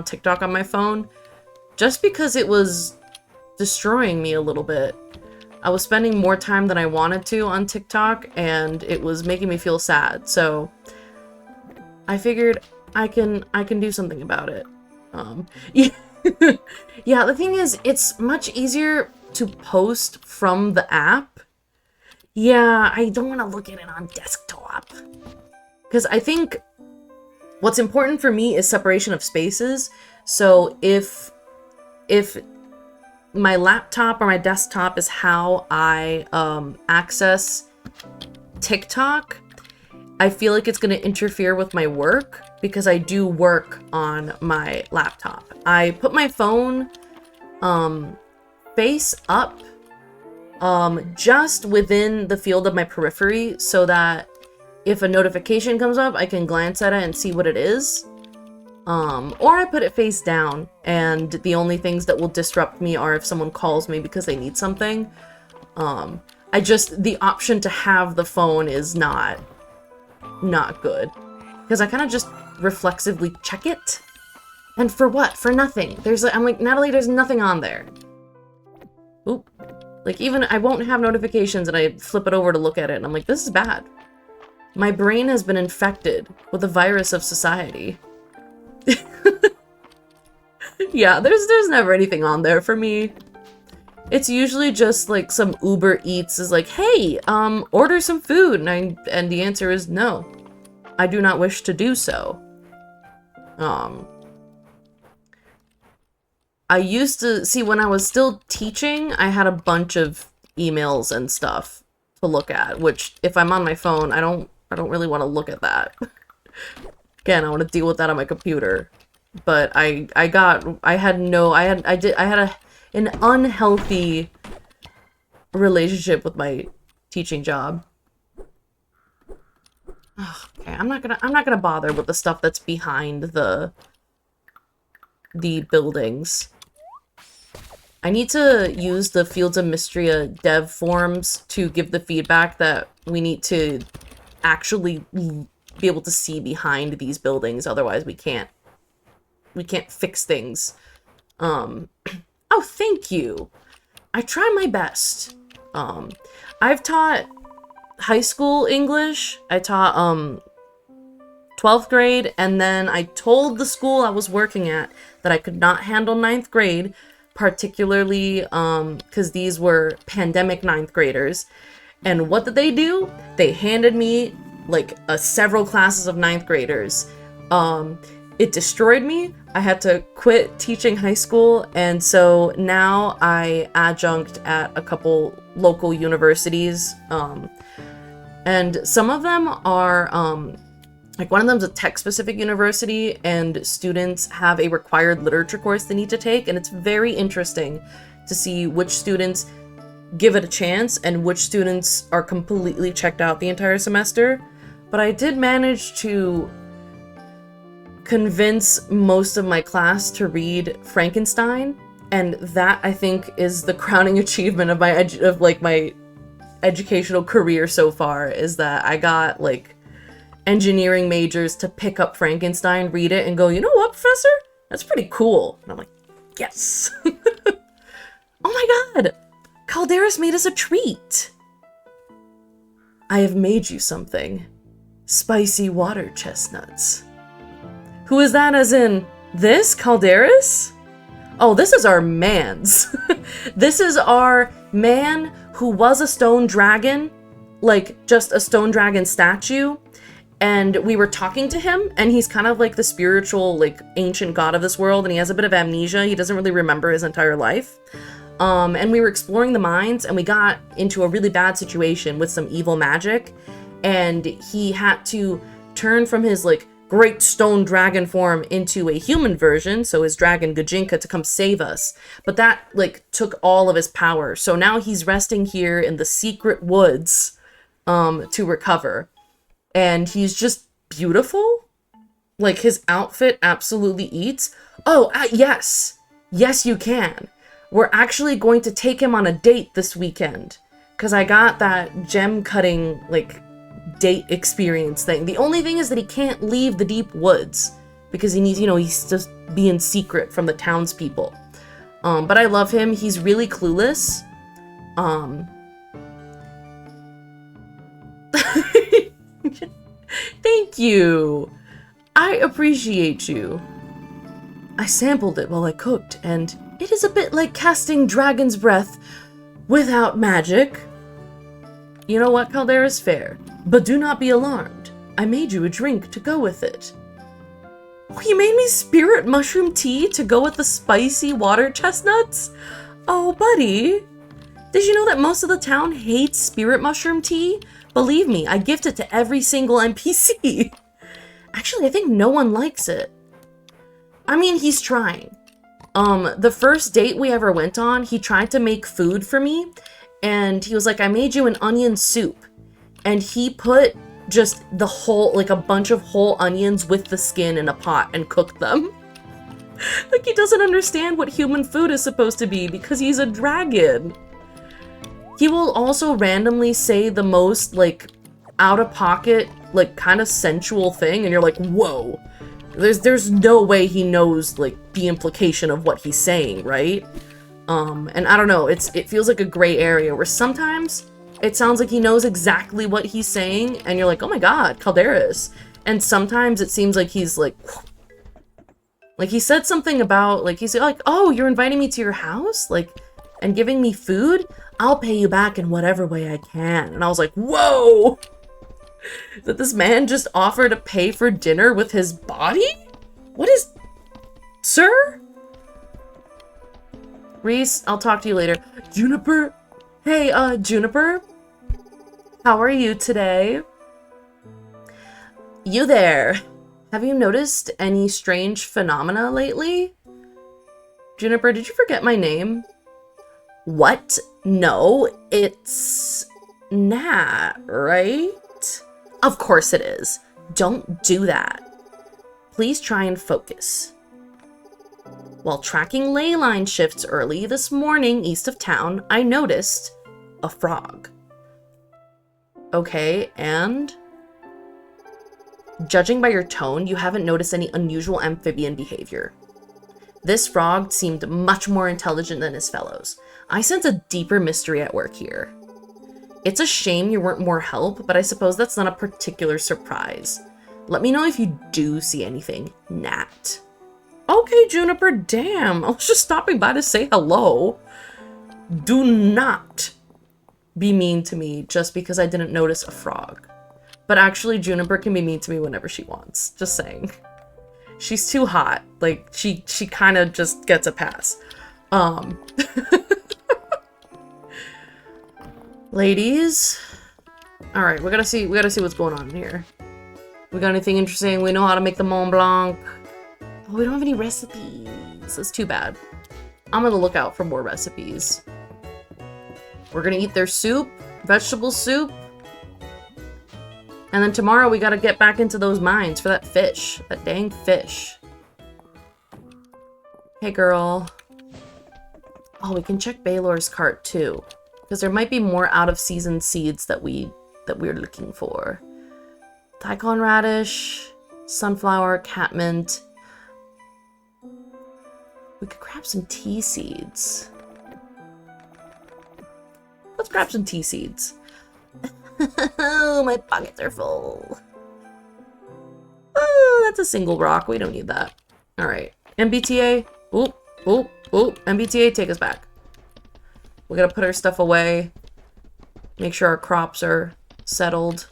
TikTok on my phone, just because it was destroying me a little bit. I was spending more time than I wanted to on TikTok, and it was making me feel sad. So I figured I can do something about it. Yeah, the thing is, it's much easier to post from the app. Yeah, I don't want to look at it on desktop. Because I think what's important for me is separation of spaces. So if my laptop or my desktop is how I access TikTok, I feel like it's going to interfere with my work, because I do work on my laptop. I put my phone face up just within the field of my periphery, so that if a notification comes up, I can glance at it and see what it is. Or I put it face down, and the only things that will disrupt me are if someone calls me because they need something. The option to have the phone is not good, because I kind of just reflexively check it. And for what? For nothing. I'm like, Natalie, there's nothing on there. Oop. Like, even I won't have notifications, and I flip it over to look at it, and I'm like, this is bad. My brain has been infected with the virus of society. Yeah, there's never anything on there for me. It's usually just like some Uber Eats is like, hey, order some food, and the answer is no. I do not wish to do so. I used to see, when I was still teaching, I had a bunch of emails and stuff to look at, which if I'm on my phone, I don't really want to look at that. Again, I want to deal with that on my computer. But I had an unhealthy relationship with my teaching job. Okay, I'm not gonna bother with the stuff that's behind the buildings. I need to use the Fields of Mistria dev forms to give the feedback that we need to actually be able to see behind these buildings, otherwise we can't fix things. Oh, thank you. I try my best. I've taught high school English. I taught 12th grade, and then I told the school I was working at that I could not handle 9th grade, particularly because these were pandemic 9th graders. And what did they do? They handed me like several classes of 9th graders. It destroyed me. I had to quit teaching high school, and so now I adjunct at a couple local universities. And some of them are, like one of them is a tech-specific university, and students have a required literature course they need to take, and it's very interesting to see which students give it a chance and which students are completely checked out the entire semester. But I did manage to convince most of my class to read Frankenstein, and that, I think, is the crowning achievement of my educational career so far, is that I got like engineering majors to pick up Frankenstein, read it, and go, you know what, Professor? That's pretty cool. And I'm like, yes. Oh my god! Caldarus made us a treat! I have made you something. Spicy water chestnuts. Who is that as in this? Caldarus? Oh, this is our man's. This is our man who was a stone dragon, like just a stone dragon statue. And we were talking to him, and he's kind of like the spiritual, like ancient god of this world, and he has a bit of amnesia. He doesn't really remember his entire life. And we were exploring the mines, and we got into a really bad situation with some evil magic, and he had to turn from his like great stone dragon form into a human version, so his dragon Gijinka, to come save us. But that like took all of his power. So now he's resting here in the secret woods to recover. And he's just beautiful. Like his outfit absolutely eats. Oh, yes. Yes, you can. We're actually going to take him on a date this weekend. Because I got that gem cutting, like, date experience thing. The only thing is that he can't leave the deep woods. Because he needs, you know, he's just being secret from the townspeople. But I love him. He's really clueless. Thank you. I appreciate you. I sampled it while I cooked, and it is a bit like casting dragon's breath without magic. You know what, Caldarus? Fair. But do not be alarmed. I made you a drink to go with it. Oh, you made me spirit mushroom tea to go with the spicy water chestnuts? Oh, buddy. Did you know that most of the town hates spirit mushroom tea? Believe me, I gift it to every single NPC. Actually, I think no one likes it. I mean, he's trying. The first date we ever went on, he tried to make food for me, and he was like, I made you an onion soup. And he put just the whole, like a bunch of whole onions with the skin in a pot and cooked them. Like, he doesn't understand what human food is supposed to be because he's a dragon. He will also randomly say the most, like, out-of-pocket, like, kind of sensual thing, and you're like, whoa. There's no way he knows, like, the implication of what he's saying, right? And I don't know, it feels like a gray area where sometimes it sounds like he knows exactly what he's saying, and you're like, oh my god, Caldarus. And sometimes it seems like he's like he said something about, like, he's like, oh, you're inviting me to your house? Like, and giving me food? I'll pay you back in whatever way I can. And I was like, whoa! Did this man just offer to pay for dinner with his body? What is... Sir? Reese, I'll talk to you later. Juniper? Hey, Juniper? How are you today? You there. Have you noticed any strange phenomena lately? Juniper, did you forget my name? What? No, it's Nat, right? Of course it is. Don't do that. Please try and focus. While tracking ley line shifts early this morning east of town, I noticed a frog. Okay, and? Judging by your tone, you haven't noticed any unusual amphibian behavior. This frog seemed much more intelligent than his fellows. I sense a deeper mystery at work here. It's a shame you weren't more help, but I suppose that's not a particular surprise. Let me know if you do see anything, Nat. Okay, Juniper, damn. I was just stopping by to say hello. Do not be mean to me just because I didn't notice a frog. But actually, Juniper can be mean to me whenever she wants. Just saying. She's too hot. Like, she kind of just gets a pass. Ladies. Alright, we gotta see what's going on here. We got anything interesting? We know how to make the Mont Blanc. Oh, we don't have any recipes. That's too bad. I'm gonna look out for more recipes. We're gonna eat their soup, vegetable soup. And then tomorrow we gotta get back into those mines for that fish. That dang fish. Hey, girl. Oh, we can check Baylor's cart too. Because there might be more out-of-season seeds that we're looking for. daikon radish, sunflower, catmint. We could grab some tea seeds. Let's grab some tea seeds. Oh, my pockets are full. Oh, that's a single rock. We don't need that. All right. MBTA. Oop, oop, oop. MBTA, take us back. We gotta put our stuff away. Make sure our crops are settled.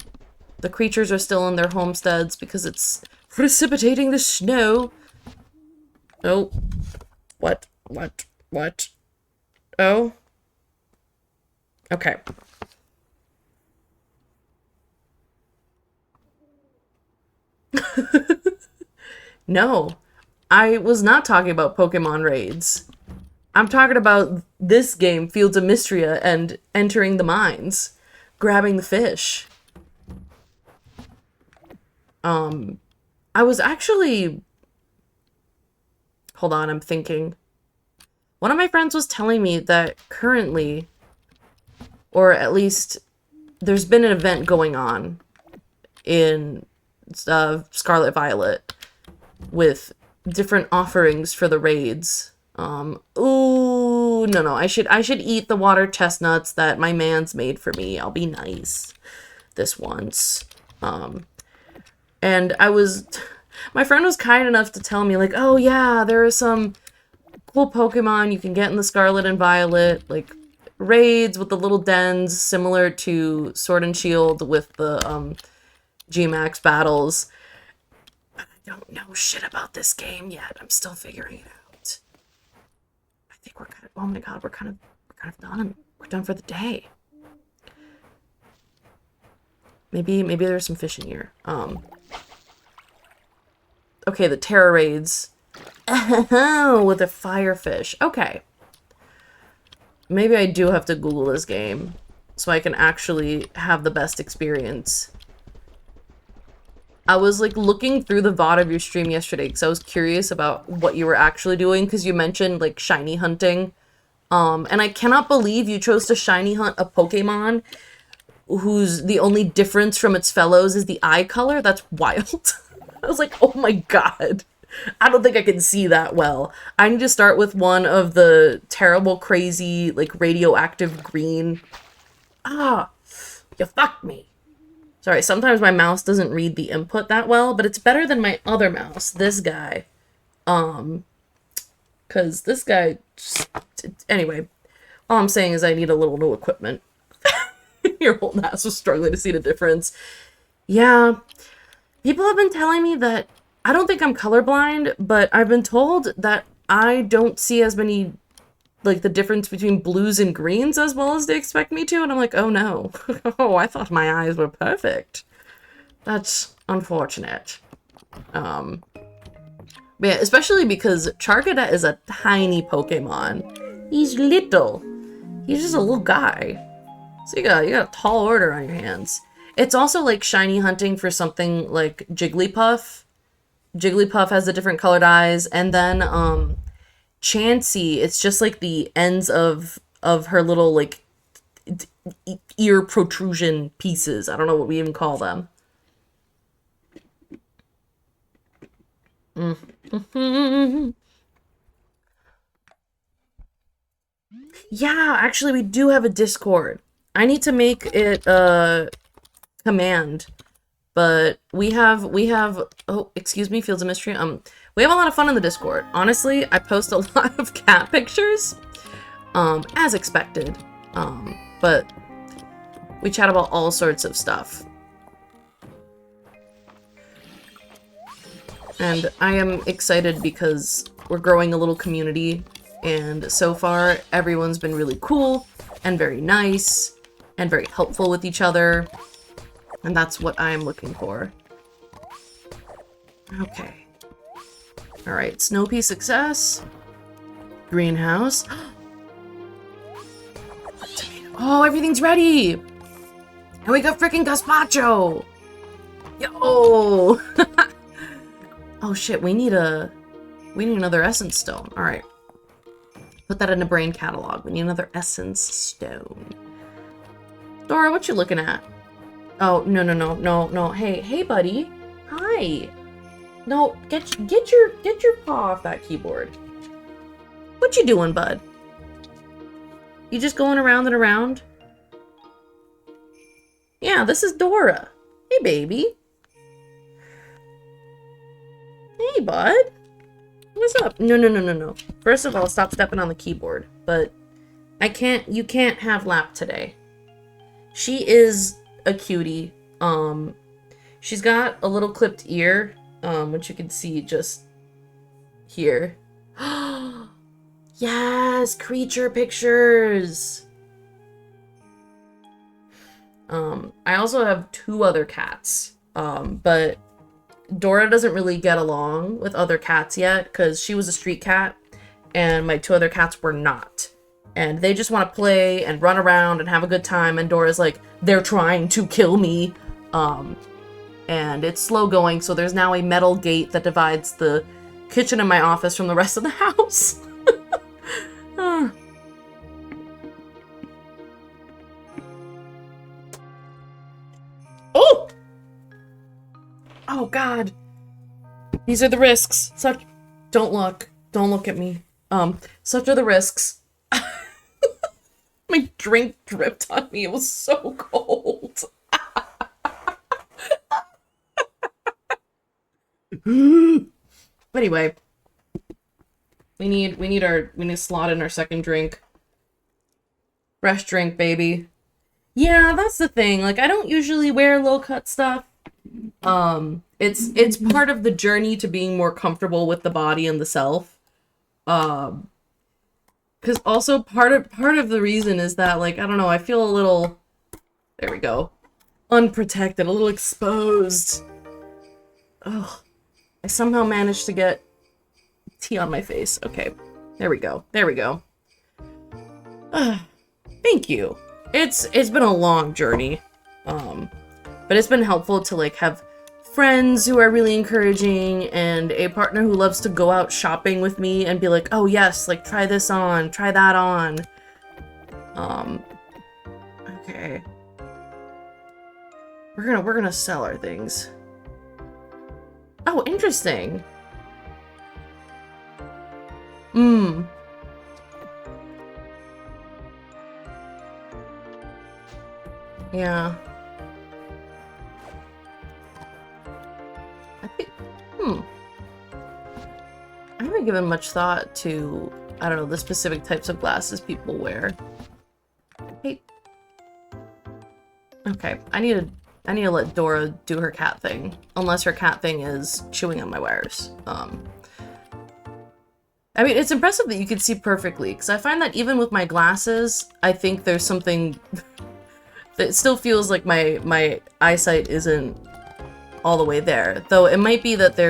The creatures are still in their homesteads because it's precipitating the snow. Oh. What? Oh. Okay. No, I was not talking about Pokemon raids. I'm talking about this game, Fields of Mistria, and entering the mines, grabbing the fish. I was actually... Hold on, I'm thinking. One of my friends was telling me that currently, or at least there's been an event going on in Scarlet Violet with different offerings for the raids. Ooh, no, I should eat the water chestnuts that my man's made for me. I'll be nice this once. And my friend was kind enough to tell me, like, oh yeah, there are some cool Pokemon you can get in the Scarlet and Violet, like raids with the little dens similar to Sword and Shield with the G-Max battles. I don't know shit about this game yet. I'm still figuring it out. I think we're kind of, oh my god, we're kind of done. We're done for the day. Maybe there's some fish in here. Okay, the Terra raids. With a firefish. Okay. Maybe I do have to Google this game so I can actually have the best experience. I was like looking through the VOD of your stream yesterday because I was curious about what you were actually doing because you mentioned like shiny hunting. And I cannot believe you chose to shiny hunt a Pokemon whose the only difference from its fellows is the eye color. That's wild. I was like, oh my god. I don't think I can see that well. I need to start with one of the terrible, crazy, like, radioactive green. Ah, you fucked me. Sorry, sometimes my mouse doesn't read the input that well, but it's better than my other mouse, this guy. Because this guy... Anyway, all I'm saying is I need a little new equipment. Your whole ass was struggling to see the difference. Yeah. People have been telling me that I don't think I'm colorblind, but I've been told that I don't see as many, like, the difference between blues and greens as well as they expect me to, and I'm like, oh no. Oh, I thought my eyes were perfect. That's unfortunate. But yeah, especially because Charcadet is a tiny Pokemon. He's little. He's just a little guy. So you got a tall order on your hands. It's also like shiny hunting for something like Jigglypuff. Jigglypuff has the different colored eyes, and then Chansey, it's just like the ends of her little like ear protrusion pieces. I don't know what we even call them. Yeah, actually we do have a Discord. I need to make it command. But we have, oh, excuse me, Fields of Mystery. We have a lot of fun in the Discord. Honestly, I post a lot of cat pictures, as expected. But we chat about all sorts of stuff. And I am excited because we're growing a little community, and so far, everyone's been really cool, and very nice, and very helpful with each other. And that's what I'm looking for. Okay. Alright, Snow Pea success. Greenhouse. Oh, everything's ready! And we got freaking gazpacho! Yo! Oh shit, we need another essence stone. Alright. Put that in a brain catalog. We need another essence stone. Dora, what you looking at? Oh, no, no, no, no, no. Hey, hey, buddy. Hi. No, get your paw off that keyboard. What you doing, bud? You just going around and around? Yeah, this is Dora. Hey, baby. Hey, bud. What's up? No, no, no, no, no. First of all, stop stepping on the keyboard. But you can't have Lap today. She is a cutie. She's got a little clipped ear, which you can see just here. Yes, creature pictures. I also have 2 other cats. But Dora doesn't really get along with other cats yet because she was a street cat and my 2 other cats were not. And they just want to play and run around and have a good time, and Dora's like, they're trying to kill me. And it's slow going, so there's now a metal gate that divides the kitchen and my office from the rest of the house. Oh! Oh god. These are the risks. Don't look. Don't look at me. Such are the risks. My drink dripped on me. It was so cold. Anyway, we need to slot in our second drink. Fresh drink, baby. Yeah, that's the thing. Like, I don't usually wear low cut stuff. It's part of the journey to being more comfortable with the body and the self. Because also part of the reason is that, like, I don't know, I feel a little, there we go, unprotected, a little exposed. Ugh. I somehow managed to get tea on my face. Okay, there we go. There we go. Thank you. It's been a long journey, but it's been helpful to, like, have friends who are really encouraging and a partner who loves to go out shopping with me and be like, oh yes, like, try this on, try that on. Okay. We're gonna sell our things. Oh, interesting. Yeah. I think, I haven't given much thought to, I don't know, the specific types of glasses people wear. Hey. Okay, I need to let Dora do her cat thing. Unless her cat thing is chewing on my wires. I mean, it's impressive that you can see perfectly, because I find that even with my glasses, I think there's something that still feels like my eyesight isn't all the way there. Though it might be that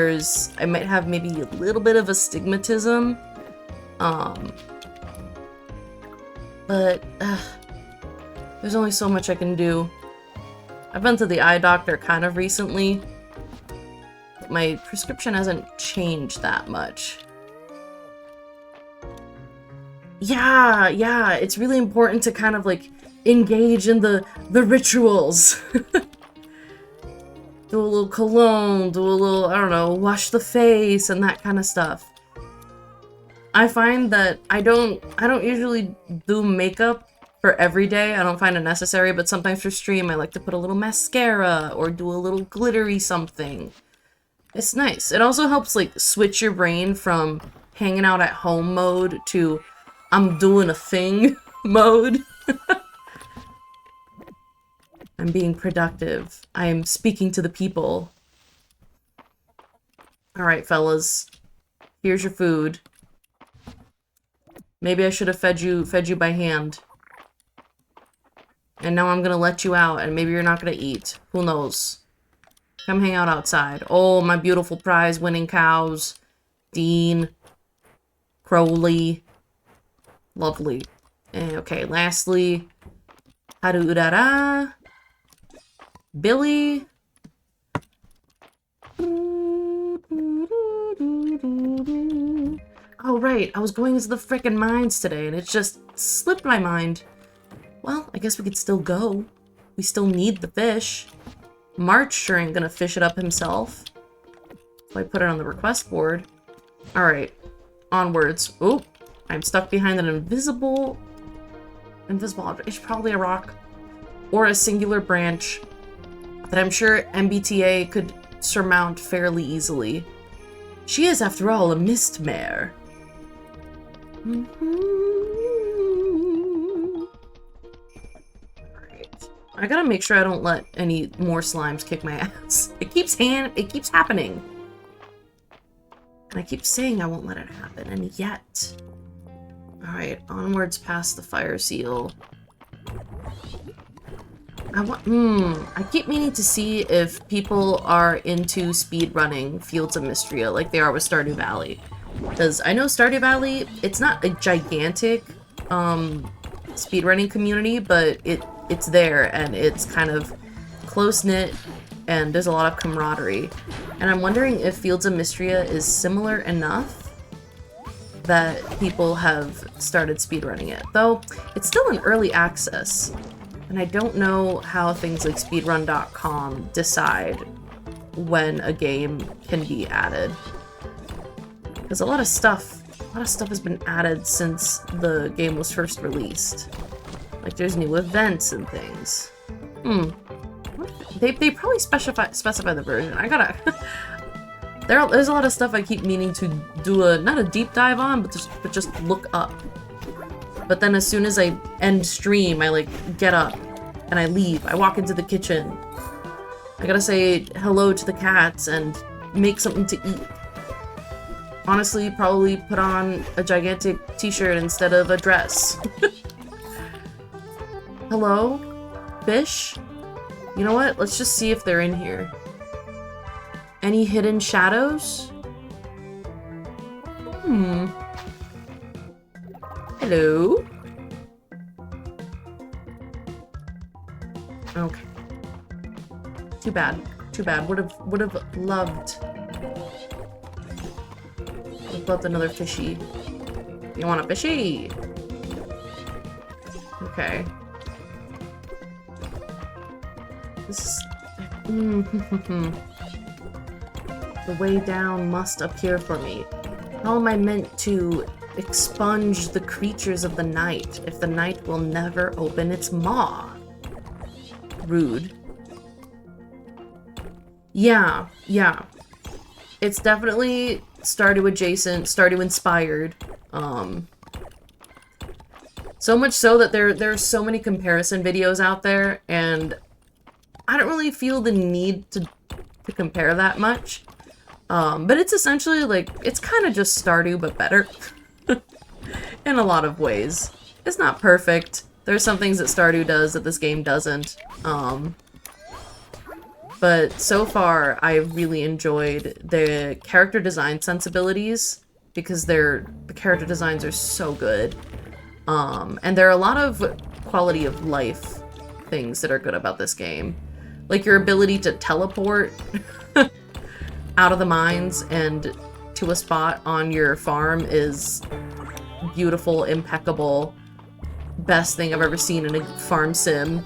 I might have maybe a little bit of astigmatism. But there's only so much I can do. I've been to the eye doctor kind of recently. My prescription hasn't changed that much. Yeah, it's really important to kind of, like, engage in the rituals. Do a little cologne, do a little, I don't know, wash the face and that kind of stuff. I find that I don't usually do makeup for every day. I don't find it necessary, but sometimes for stream I like to put a little mascara or do a little glittery something. It's nice. It also helps, like, switch your brain from hanging out at home mode to I'm doing a thing mode. I'm being productive. I am speaking to the people. Alright, fellas. Here's your food. Maybe I should have fed you by hand. And now I'm gonna let you out, and maybe you're not gonna eat. Who knows? Come hang out outside. Oh, my beautiful prize-winning cows. Dean. Crowley. Lovely. Okay, lastly. Haru-urara. Billy. Oh, right. I was going into the frickin' mines today, and it just slipped my mind. Well, I guess we could still go. We still need the fish. March sure ain't gonna fish it up himself. So I put it on the request board. Alright. Onwards. Oop. I'm stuck behind an invisible object. It's probably a rock. Or a singular branch that I'm sure MBTA could surmount fairly easily. She is, after all, a mist mare. Alright. I gotta make sure I don't let any more slimes kick my ass. It keeps happening. And I keep saying I won't let it happen, and yet. Alright, onwards past the fire seal. I keep meaning to see if people are into speedrunning Fields of Mistria like they are with Stardew Valley. Because I know Stardew Valley, it's not a gigantic speedrunning community, but it's there and it's kind of close-knit and there's a lot of camaraderie. And I'm wondering if Fields of Mistria is similar enough that people have started speedrunning it. Though, it's still in early access. And I don't know how things like speedrun.com decide when a game can be added. Because a lot of stuff has been added since the game was first released. Like there's new events and things. They probably specify the version. I gotta there's a lot of stuff I keep meaning to do not a deep dive on, but just look up. But then as soon as I end stream, I like get up and I leave. I walk into the kitchen. I gotta say hello to the cats and make something to eat. Honestly, probably put on a gigantic t-shirt instead of a dress. Hello? Fish? You know what? Let's just see if they're in here. Any hidden shadows? Hello? Okay. Too bad. Too bad. Would have loved another fishy. You want a fishy? Okay. This is... The way down must appear for me. How am I meant to expunge the creatures of the night if the night will never open its maw? Rude. Yeah. It's definitely Stardew adjacent, Stardew inspired. So much so that there are so many comparison videos out there, and I don't really feel the need to compare that much. But it's essentially like, it's kind of just Stardew, but better. In a lot of ways. It's not perfect. There's some things that Stardew does that this game doesn't. But so far, I really enjoyed the character design sensibilities, because the character designs are so good. And there are a lot of quality of life things that are good about this game. Like your ability to teleport out of the mines and to a spot on your farm is beautiful, impeccable, best thing I've ever seen in a farm sim.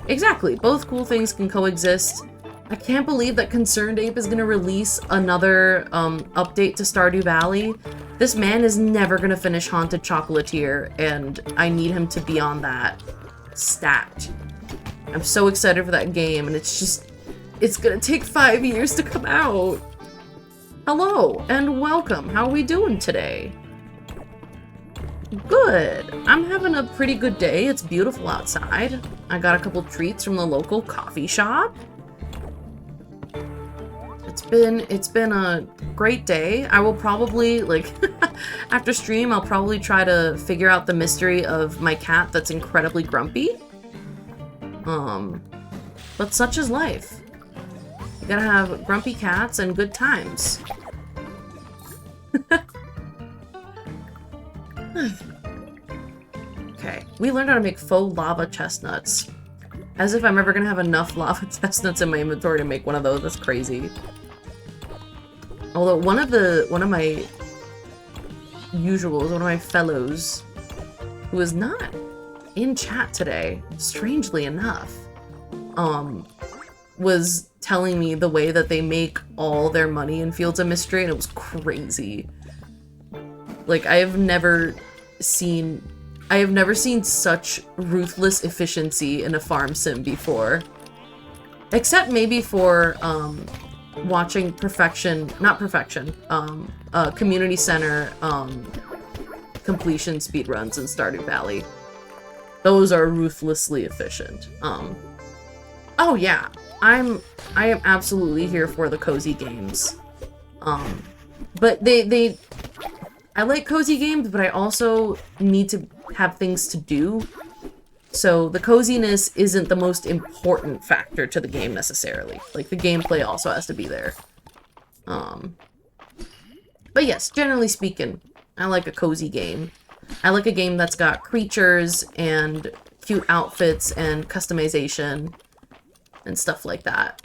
Exactly, both cool things can coexist. I can't believe that Concerned Ape is gonna release another update to Stardew Valley. This man is never gonna finish Haunted Chocolatier, and I need him to be on that stat. I'm so excited for that game, and it's gonna take 5 years to come out. Hello, and welcome. How are we doing today? Good. I'm having a pretty good day. It's beautiful outside. I got a couple treats from the local coffee shop. It's been a great day. I will probably, like, after stream, I'll probably try to figure out the mystery of my cat that's incredibly grumpy. But such is life. You gotta have grumpy cats and good times. Okay, we learned how to make faux lava chestnuts. As if I'm ever gonna have enough lava chestnuts in my inventory to make one of those. That's crazy. Although one of my usuals, one of my fellows, who is not in chat today, strangely enough, was telling me the way that they make all their money in Fields of Mistria, and it was crazy. Like, I have never seen such ruthless efficiency in a farm sim before. Except maybe for, watching community center, completion speedruns in Stardew Valley. Those are ruthlessly efficient. Oh yeah, I am absolutely here for the cozy games. But I like cozy games, but I also need to have things to do. So the coziness isn't the most important factor to the game necessarily. Like, the gameplay also has to be there. But yes, generally speaking, I like a cozy game. I like a game that's got creatures and cute outfits and customization and stuff like that.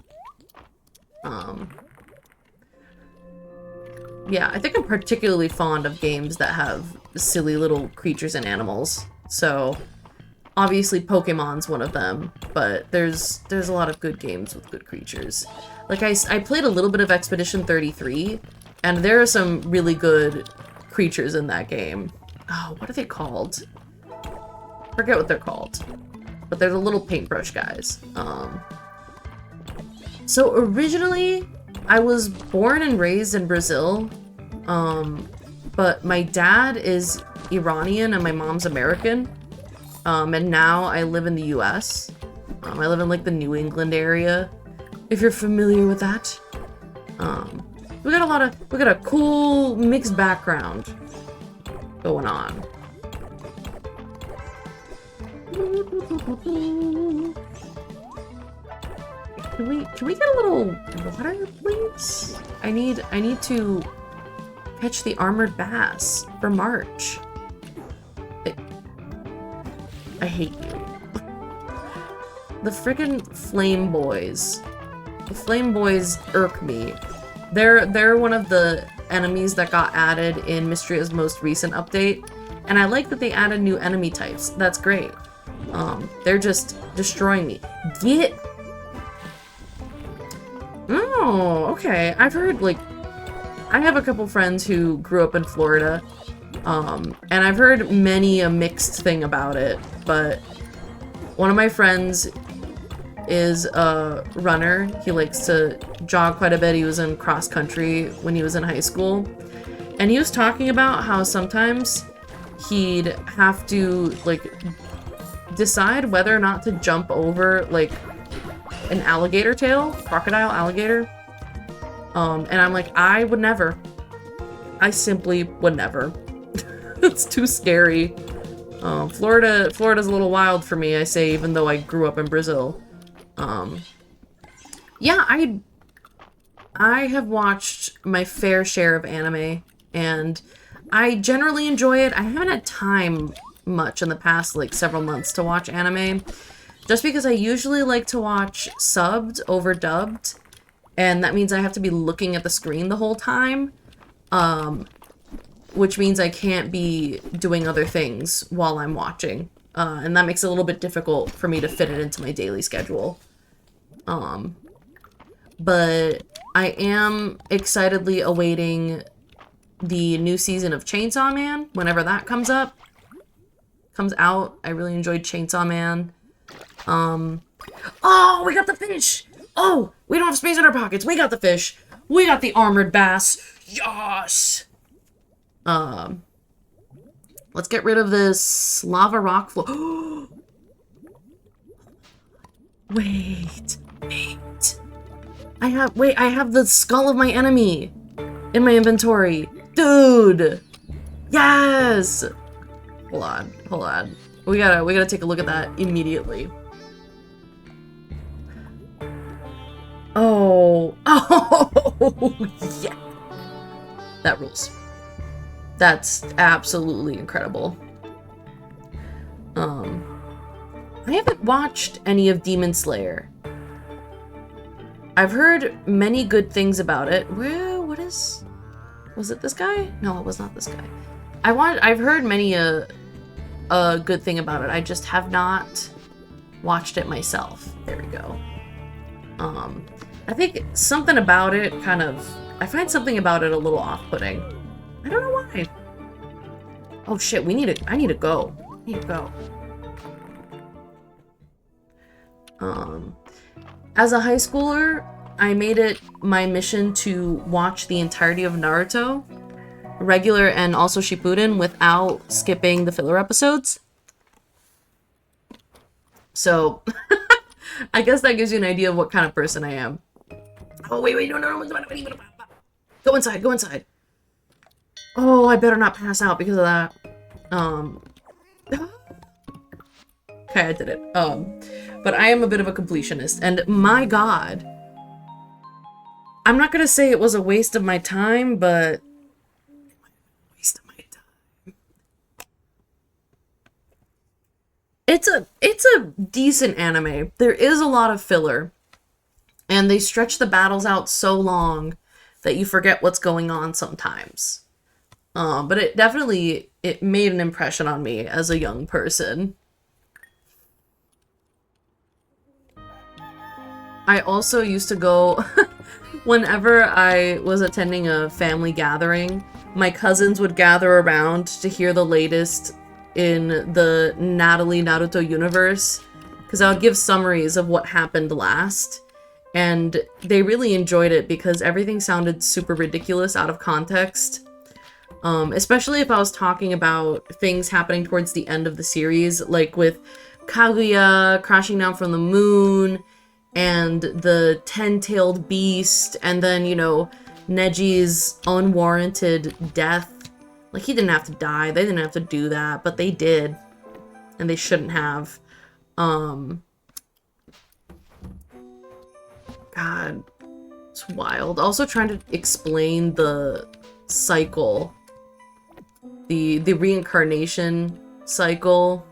Yeah, I think I'm particularly fond of games that have silly little creatures and animals. So, obviously Pokemon's one of them, but there's a lot of good games with good creatures. Like, I played a little bit of Expedition 33, and there are some really good creatures in that game. Oh, what are they called? Forget what they're called. But they're the little paintbrush guys. So originally, I was born and raised in Brazil, but my dad is Iranian and my mom's American, and now I live in the US. I live in, like, the New England area, if you're familiar with that. We got a cool mixed background going on. Can we get a little water, please? I need to catch the armored bass for March. I hate you. The friggin' flame boys. The flame boys irk me. They're one of the enemies that got added in Mistria's most recent update, and I like that they added new enemy types. That's great. They're just destroying me. Get... Oh, okay. I've heard, like, I have a couple friends who grew up in Florida, and I've heard many a mixed thing about it, but one of my friends is a runner. He likes to jog quite a bit. He was in cross country when he was in high school, and he was talking about how sometimes he'd have to, like, decide whether or not to jump over, like, an alligator tail, crocodile alligator. And I'm like, I would never. I simply would never. It's too scary. Florida's a little wild for me, I say, even though I grew up in Brazil. Yeah, I have watched my fair share of anime, and I generally enjoy it. I haven't had time much in the past, like, several months to watch anime, just because I usually like to watch subbed over dubbed, and that means I have to be looking at the screen the whole time, which means I can't be doing other things while I'm watching, and that makes it a little bit difficult for me to fit it into my daily schedule. But I am excitedly awaiting the new season of Chainsaw Man, whenever that comes out. I really enjoyed Chainsaw Man. Oh, we got the fish! Oh, we don't have space in our pockets. We got the fish. We got the armored bass. Yes! Let's get rid of this lava rock floor. Wait. I have the skull of my enemy in my inventory. Dude! Yes! Hold on. We gotta take a look at that immediately. Oh, yeah. That rules. That's absolutely incredible. I haven't watched any of Demon Slayer. I've heard many good things about it. Was it this guy? No, it was not this guy. I've heard many a good thing about it. I just have not watched it myself. There we go. I think something about it I find something about it a little off-putting. I don't know why. Oh shit, I need to go. I need to go. As a high schooler, I made it my mission to watch the entirety of Naruto, regular and also Shippuden, without skipping the filler episodes. So, I guess that gives you an idea of what kind of person I am. Oh, wait, no. Go inside, go inside. Oh, I better not pass out because of that. Okay, I did it. But I am a bit of a completionist, and my god. I'm not gonna say it was a waste of my time, but... waste of my time. It's a decent anime. There is a lot of filler. And they stretch the battles out so long that you forget what's going on sometimes. But it definitely, it made an impression on me as a young person. I also used to go, whenever I was attending a family gathering, my cousins would gather around to hear the latest in the Natalie Naruto universe, because I would give summaries of what happened last, and they really enjoyed it because everything sounded super ridiculous out of context. Especially if I was talking about things happening towards the end of the series, like with Kaguya crashing down from the moon, and the 10-tailed beast, and then, you know, Neji's unwarranted death. Like, he didn't have to die, they didn't have to do that, but they did. And they shouldn't have. God. It's wild. Also trying to explain the cycle. The reincarnation cycle.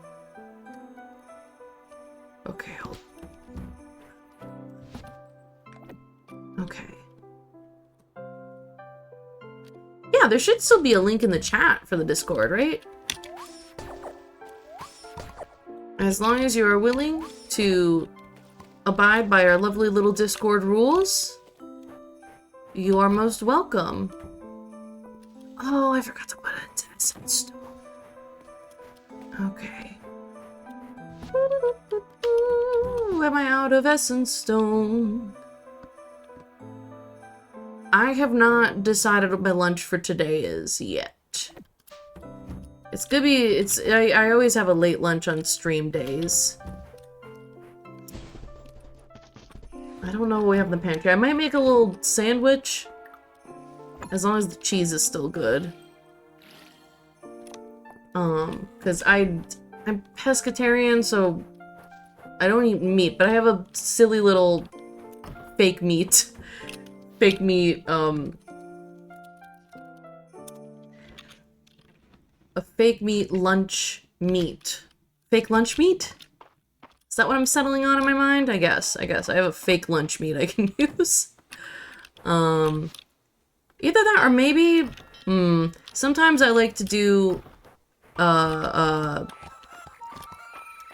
Okay, hold on. Okay. Yeah, there should still be a link in the chat for the Discord, right? As long as you are willing to abide by our lovely little Discord rules, you are most welcome. Oh, I forgot to put a essence stone. Okay. Am I out of essence stone? I have not decided what my lunch for today is yet. It's gonna be, I always have a late lunch on stream days. I don't know what we have in the pantry. I might make a little sandwich. As long as the cheese is still good. Because I'm pescatarian, so I don't eat meat, but I have a silly little fake meat. Fake meat, a fake meat lunch meat. Fake lunch meat? Is that what I'm settling on in my mind? I guess. I have a fake lunch meat I can use. Either that or maybe, sometimes I like to do,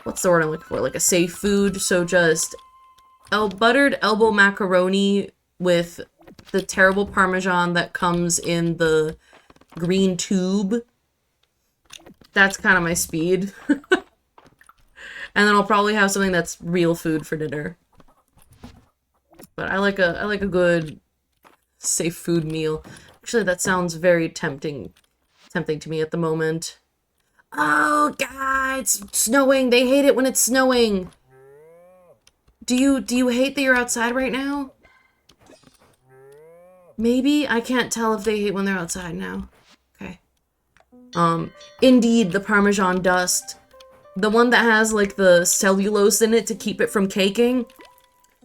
what's the word I'm looking for? Like a safe food, so just buttered elbow macaroni with the terrible Parmesan that comes in the green tube. That's kind of my speed. And then I'll probably have something that's real food for dinner. But I like a good safe food meal. Actually, that sounds very tempting to me at the moment. Oh god, it's snowing. They hate it when it's snowing. Do you hate that you're outside right now? Maybe? I can't tell if they hate when they're outside now. Okay. Indeed, the Parmesan dust. The one that has, like, the cellulose in it to keep it from caking.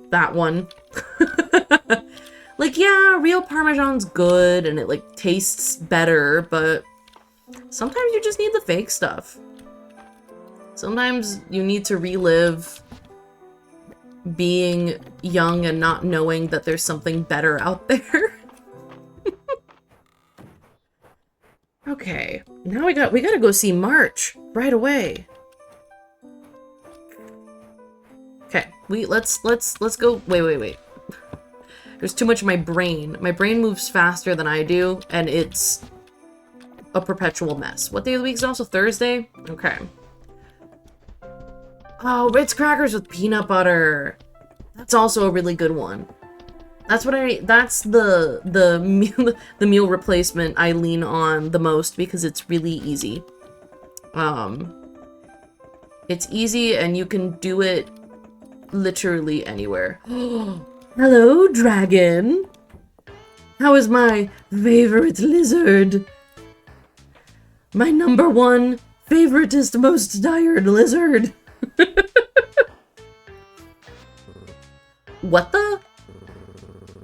That one. Like, yeah, real Parmesan's good, and it, like, tastes better, but sometimes you just need the fake stuff. Sometimes you need to relive being young and not knowing that there's something better out there. Okay, now we gotta go see March right away. Okay, let's go. Wait. There's too much in my brain. My brain moves faster than I do, and it's a perpetual mess. What day of the week is it? Also Thursday? Okay. Oh, Ritz crackers with peanut butter. That's also a really good one. That's the meal, the meal replacement I lean on the most because it's really easy. It's easy and you can do it literally anywhere. Hello, dragon. How is my favorite lizard? My #1 favoriteest, most tired lizard. What the?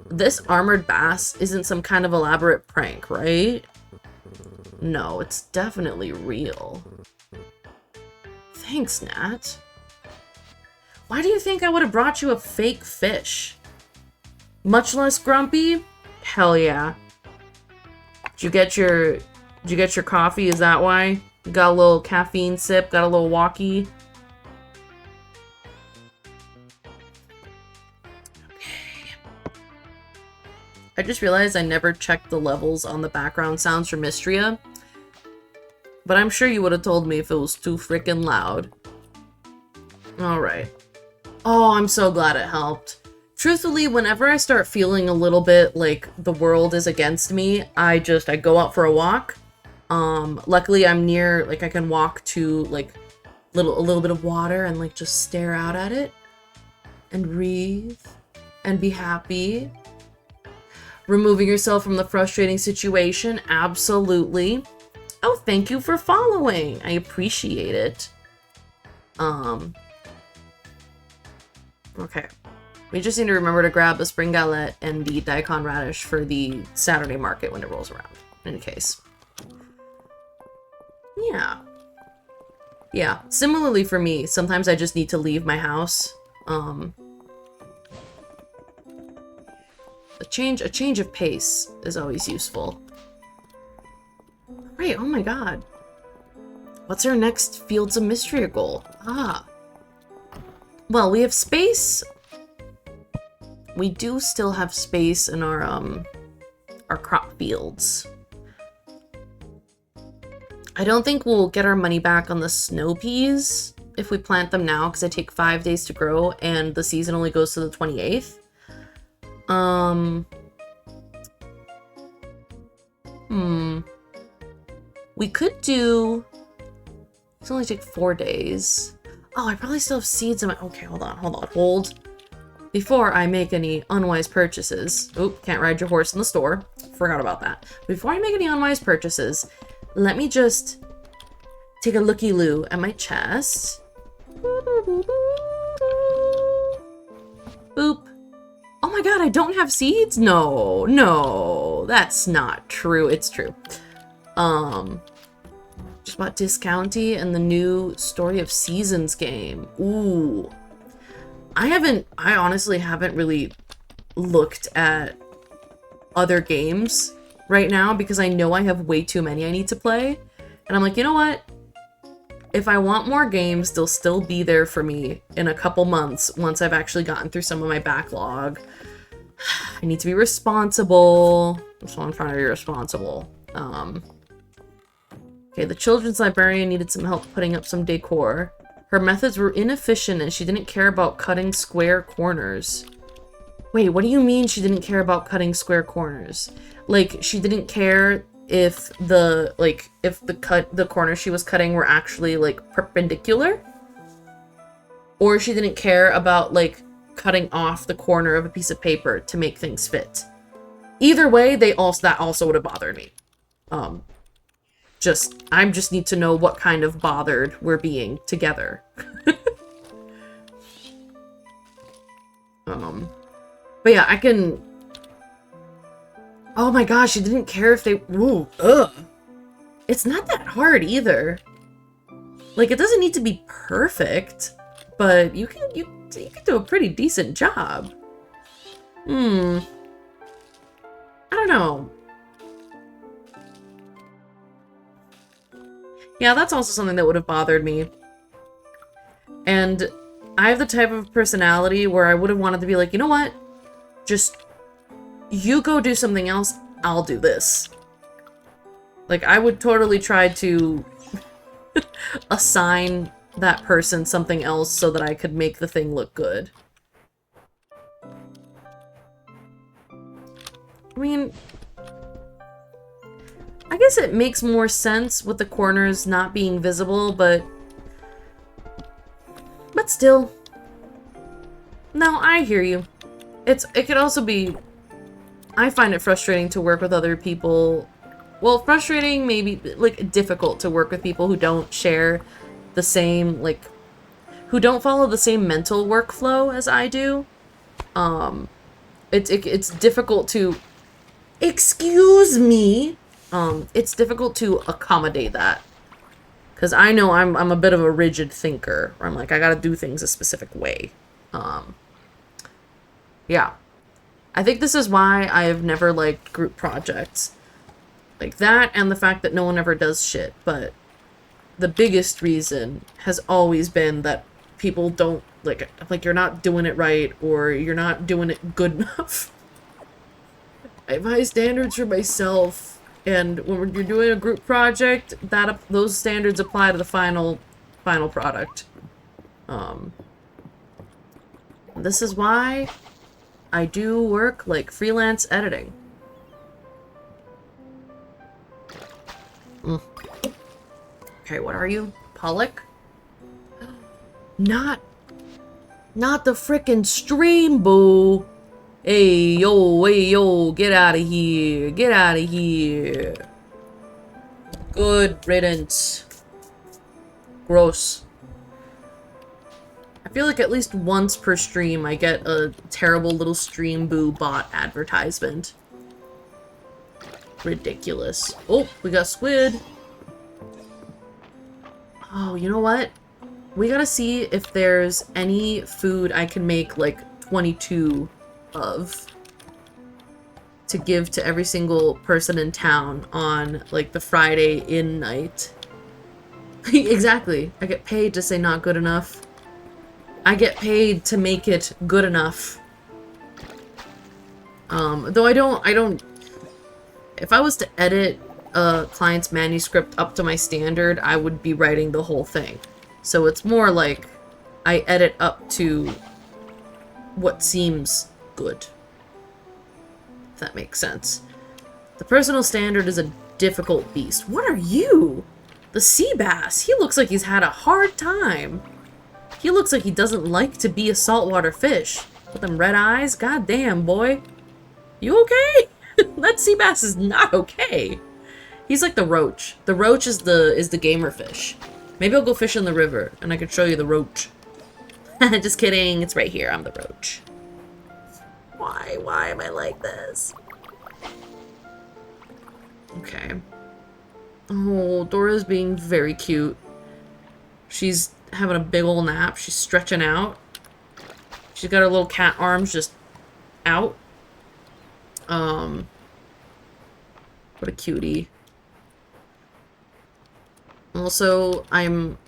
This armored bass isn't some kind of elaborate prank, right? No, it's definitely real. Thanks, Nat. Why do you think I would have brought you a fake fish? Much less grumpy? Hell yeah. Did you get your coffee? Is that why? Got a little caffeine sip, got a little walkie. I just realized I never checked the levels on the background sounds for Mistria. But I'm sure you would have told me if it was too freaking loud. Alright. Oh, I'm so glad it helped. Truthfully, whenever I start feeling a little bit like the world is against me, I go out for a walk. Luckily I'm near, like I can walk to like a little bit of water and like just stare out at it. And breathe. And be happy. Removing yourself from the frustrating situation, absolutely. Oh, thank you for following. I appreciate it. Okay. We just need to remember to grab the spring galette and the daikon radish for the Saturday market when it rolls around, in any case. Yeah. Yeah, similarly for me, sometimes I just need to leave my house. A change of pace is always useful. Right, oh my god. What's our next Fields of Mistria goal? Ah. Well, we have space. We do still have space in our crop fields. I don't think we'll get our money back on the snow peas if we plant them now, because they take 5 days to grow, and the season only goes to the 28th. We could do... It's only take 4 days. Oh, I probably still have seeds in my... Okay, hold on. Before I make any unwise purchases... Oop, can't ride your horse in the store. Forgot about that. Before I make any unwise purchases, let me just take a looky-loo at my chest. Boop. Oh my god, I don't have seeds? No, that's not true. It's true. Just bought Discounty and the new Story of Seasons game. Ooh. I honestly haven't really looked at other games right now because I know I have way too many I need to play. And I'm like, you know what? If I want more games, they'll still be there for me in a couple months once I've actually gotten through some of my backlog. I need to be responsible. So I'm trying to be responsible. Okay, the children's librarian needed some help putting up some decor. Her methods were inefficient and she didn't care about cutting square corners. Wait, what do you mean she didn't care about cutting square corners? Like, she didn't care if the corners she was cutting were actually, like, perpendicular? Or she didn't care about, like, cutting off the corner of a piece of paper to make things fit. Either way, that also would have bothered me. I just need to know what kind of bothered we're being together. But yeah, I can... Oh my gosh, she didn't care if they... Ooh, ugh. It's not that hard either. Like, it doesn't need to be perfect, but you can do a pretty decent job. I don't know. Yeah, that's also something that would have bothered me. And I have the type of personality where I would have wanted to be like, you know what? Just, you go do something else, I'll do this. Like, I would totally try to assign that person something else so that I could make the thing look good. I mean, I guess it makes more sense with the corners not being visible, but still. No, I hear you. It could also be, I find it frustrating to work with other people. Well, frustrating, maybe, like, difficult to work with people who don't share the same, like, who don't follow the same mental workflow as I do. It's difficult to, excuse me, it's difficult to accommodate that. Because I know I'm a bit of a rigid thinker, where I'm like, I gotta do things a specific way. Yeah. I think this is why I have never liked group projects. Like that, and the fact that no one ever does shit, but the biggest reason has always been that people don't, like you're not doing it right, or you're not doing it good enough. I have high standards for myself, and when you're doing a group project, those standards apply to the final product. This is why I do work like freelance editing. Okay, what are you? Pollock? Not the frickin' stream, boo! Hey, yo, get out of here. Get out of here. Good riddance. Gross. I feel like at least once per stream I get a terrible little stream boo bot advertisement. Ridiculous. Oh, we got squid. Oh, you know what? We gotta see if there's any food I can make like 22 of to give to every single person in town on like the Friday in night. Exactly. I get paid to say not good enough. I get paid to make it good enough. Though I don't if I was to edit a client's manuscript up to my standard, I would be writing the whole thing. So it's more like I edit up to what seems good. If that makes sense. The personal standard is a difficult beast. What are you? The sea bass. He looks like he's had a hard time. He looks like he doesn't like to be a saltwater fish. With them red eyes? God damn, boy. You okay? That sea bass is not okay. He's like the roach. The roach is the gamer fish. Maybe I'll go fish in the river, and I can show you the roach. Just kidding. It's right here. I'm the roach. Why? Why am I like this? Okay. Oh, Dora's being very cute. She's having a big ol' nap. She's stretching out. She's got her little cat arms just out. What a cutie. Also, I'm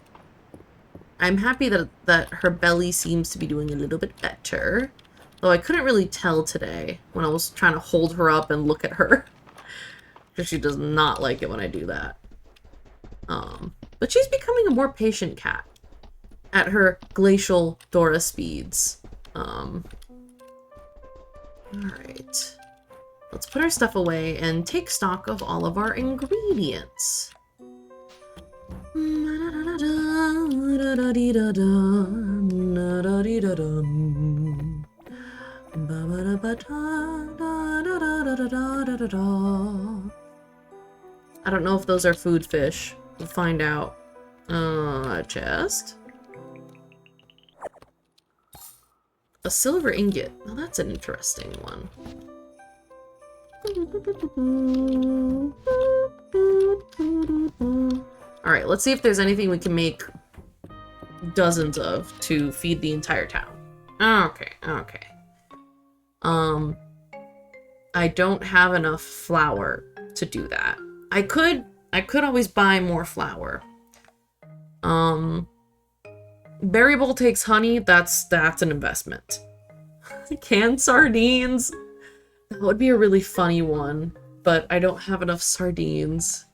happy that her belly seems to be doing a little bit better. Though I couldn't really tell today when I was trying to hold her up and look at her. Because she does not like it when I do that. But she's becoming a more patient cat at her glacial Dora speeds. Alright. Let's put our stuff away and take stock of all of our ingredients. I don't know if those are food fish. We'll find out. Chest. A silver ingot. Well, that's an interesting one. Alright, let's see if there's anything we can make dozens of to feed the entire town. Okay, okay. I don't have enough flour to do that. I could always buy more flour. Berry Bowl takes honey. That's an investment. Canned sardines. That would be a really funny one, but I don't have enough sardines.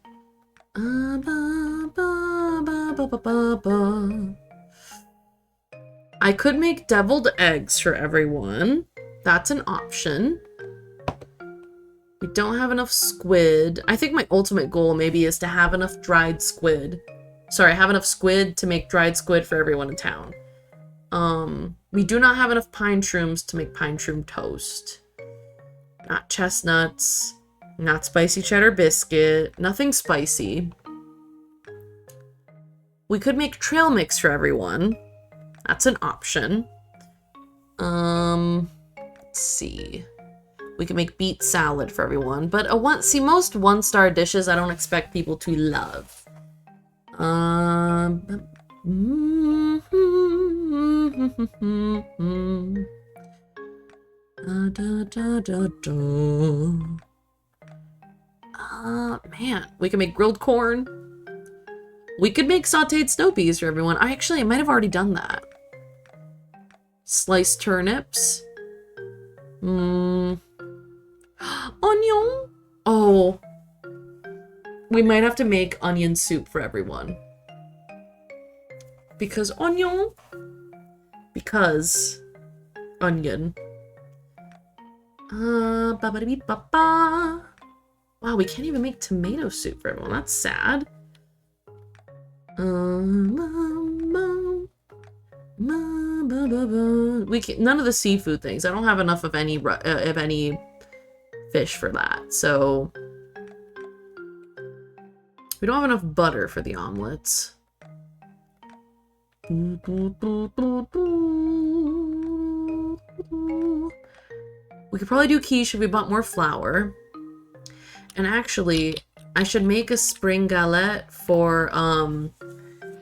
I could make deviled eggs for everyone. That's an option. We don't have enough squid. I think my ultimate goal maybe is to have enough dried squid. Sorry, have enough squid to make dried squid for everyone in town. We do not have enough pine shrooms to make pine shroom toast. Not chestnuts. Not spicy cheddar biscuit. Nothing spicy. We could make trail mix for everyone. That's an option. Let's see. We can make beet salad for everyone, but most one-star dishes I don't expect people to love. Man, we can make grilled corn. We could make sauteed snow peas for everyone. I might have already done that. Sliced turnips. Onion? Oh. We might have to make onion soup for everyone. Because onion. Because onion. Ba-ba-da-bee-ba-ba. Wow, we can't even make tomato soup for everyone. That's sad. We can, none of the seafood things. I don't have enough of any fish for that. So we don't have enough butter for the omelets. We could probably do quiche if we bought more flour. And actually, I should make a spring galette for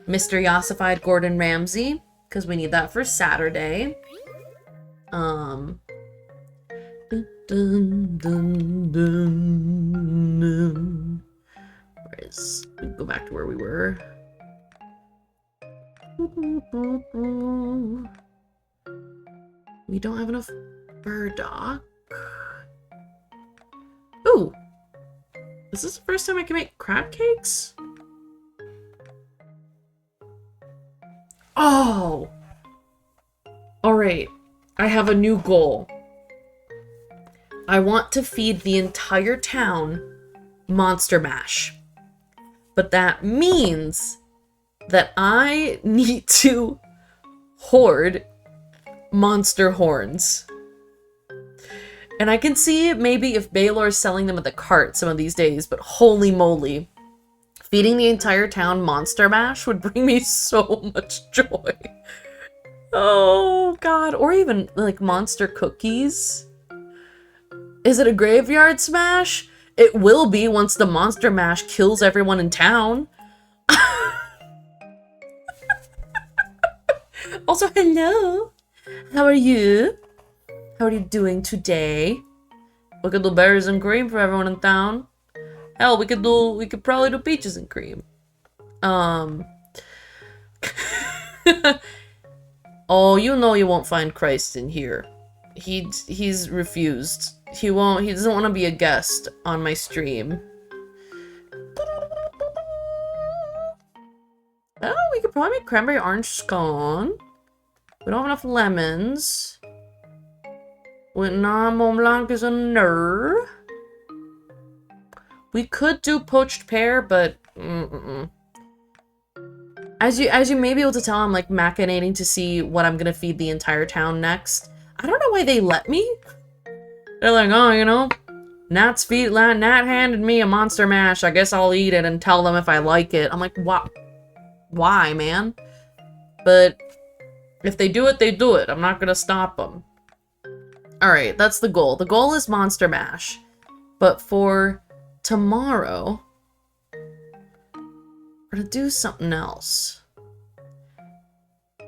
Mr. Yassified Gordon Ramsay, because we need that for Saturday. Where is... We can go back to where we were. We don't have enough burdock. Ooh! Is this the first time I can make crab cakes? Oh! Alright. I have a new goal. I want to feed the entire town Monster Mash. But that means that I need to hoard monster horns. And I can see maybe if Baylor is selling them at the cart some of these days, but holy moly. Feeding the entire town Monster Mash would bring me so much joy. Oh, God. Or even, like, monster cookies. Is it a graveyard smash? It will be once the Monster Mash kills everyone in town. Also, hello. How are you? How are you doing today? We could do berries and cream for everyone in town. Hell, we could probably do peaches and cream. Oh, you know you won't find Christ in here. He's refused. He doesn't want to be a guest on my stream. Oh, we could probably make cranberry orange scone. We don't have enough lemons. Mont Blanc is a no. We could do poached pear, but as you may be able to tell, I'm like machinating to see what I'm gonna feed the entire town next. I don't know why they let me. They're like, oh, you know, Nat handed me a Monster Mash. I guess I'll eat it and tell them if I like it. I'm like, what? Why, man? But if they do it, they do it. I'm not gonna stop them. Alright, that's the goal. The goal is Monster Mash. But for tomorrow, we're gonna do something else.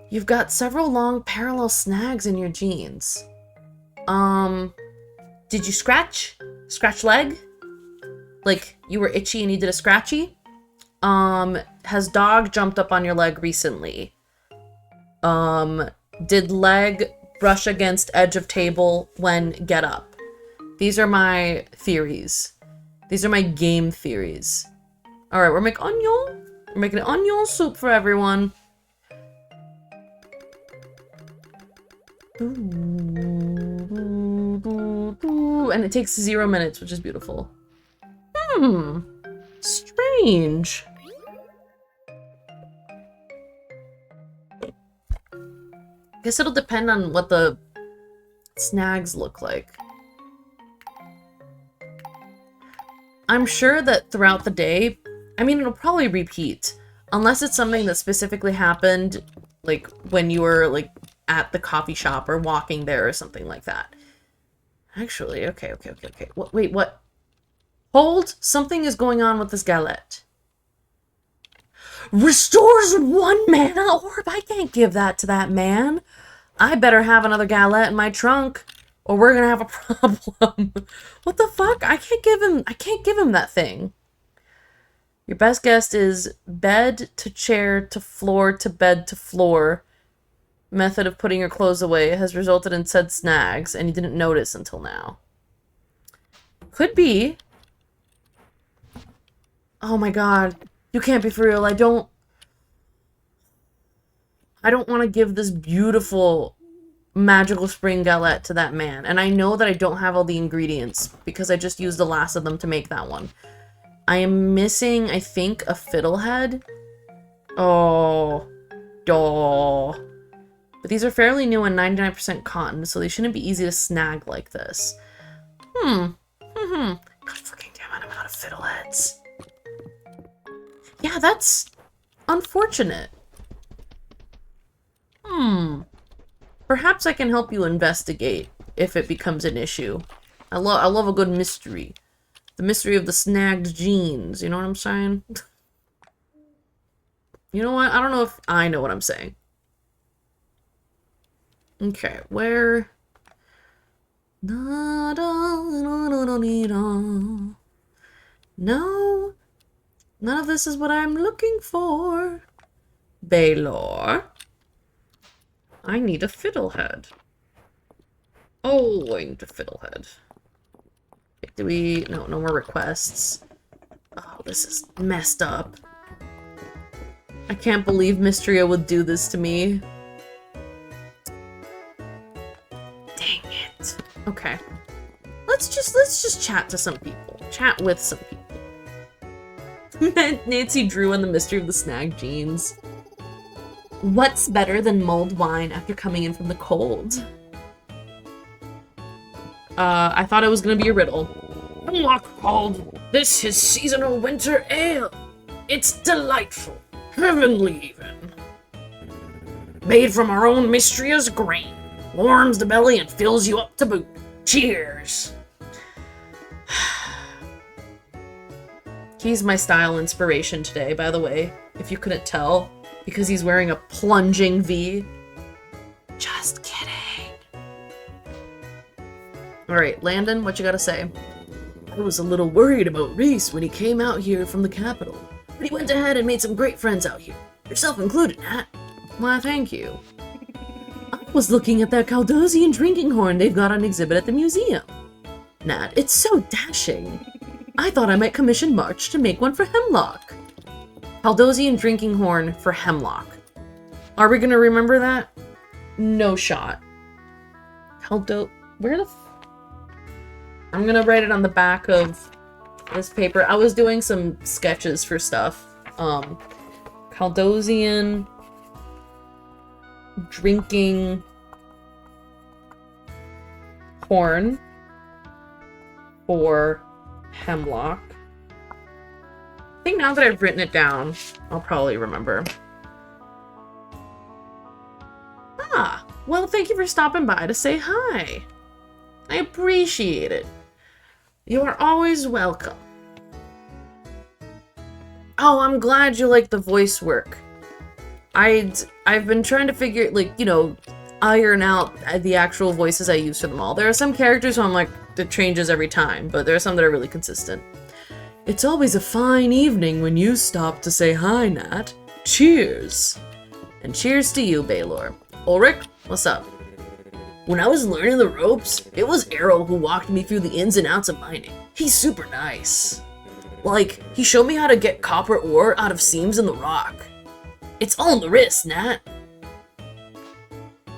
You've got several long parallel snags in your jeans. Did you scratch? Scratch leg? Like, you were itchy and you did a scratchy? Has dog jumped up on your leg recently? Did leg brush against edge of table when get up? These are my theories. These are my game theories. Alright, we're making onion. We're making an onion soup for everyone. And it takes 0 minutes, which is beautiful. Strange. Guess it'll depend on what the snags look like. I'm sure that throughout the day, I mean, it'll probably repeat. Unless it's something that specifically happened, like, when you were, like, at the coffee shop or walking there or something like that. Actually, okay. Wait, what? Hold! Something is going on with this galette. Restores 1 mana orb? I can't give that to that man. I better have another galette in my trunk, or we're gonna have a problem. What the fuck? I can't give him that thing. Your best guess is bed to chair to floor to bed to floor. Method of putting your clothes away has resulted in said snags, and you didn't notice until now. Could be. Oh my god. You can't be for real. I don't want to give this beautiful magical spring galette to that man. And I know that I don't have all the ingredients because I just used the last of them to make that one. I am missing, I think, a fiddlehead. Oh. Duh. But these are fairly new and 99% cotton, so they shouldn't be easy to snag like this. God freaking damn it, I'm out of fiddleheads. Yeah, that's unfortunate. Perhaps I can help you investigate if it becomes an issue. I love a good mystery. The mystery of the snagged jeans, you know what I'm saying? You know what? I don't know if I know what I'm saying. Okay, where... No, none of this is what I'm looking for. Baylor. I need a fiddlehead. Oh, I need a fiddlehead. Do we... No more requests. Oh, this is messed up. I can't believe Mistria would do this to me. Dang it. Okay. Let's just chat to some people. Chat with some people. Nancy Drew and the Mystery of the Snag Jeans. What's better than mulled wine after coming in from the cold? I thought it was gonna be a riddle. Hemlock called this his seasonal winter ale. It's delightful, heavenly even. Made from our own Mistria's grain. Warms the belly and fills you up to boot. Cheers! He's my style inspiration today, by the way, if you couldn't tell, because he's wearing a plunging V. Just kidding. Alright, Landon, what you gotta say? I was a little worried about Reese when he came out here from the capital, but he went ahead and made some great friends out here, yourself included, Nat. Why, thank you. I was looking at that Caldarus drinking horn they've got on exhibit at the museum. Nat, it's so dashing. I thought I might commission March to make one for Hemlock. Caldarus drinking horn for Hemlock. Are we gonna remember that? No shot. Where the I'm gonna write it on the back of this paper. I was doing some sketches for stuff. Caldarus drinking horn for Hemlock. I think now that I've written it down, I'll probably remember. Ah, well, thank you for stopping by to say hi. I appreciate it. You are always welcome. Oh, I'm glad you like the voice work. I've been trying to figure, like, you know, iron out the actual voices I use for them all. There are some characters who I'm like, it changes every time, but there are some that are really consistent. It's always a fine evening when you stop to say hi, Nat. Cheers! And cheers to you, Baylor. Ulrich, what's up? When I was learning the ropes, it was Errol who walked me through the ins and outs of mining. He's super nice. Like, he showed me how to get copper ore out of seams in the rock. It's all in the wrist, Nat.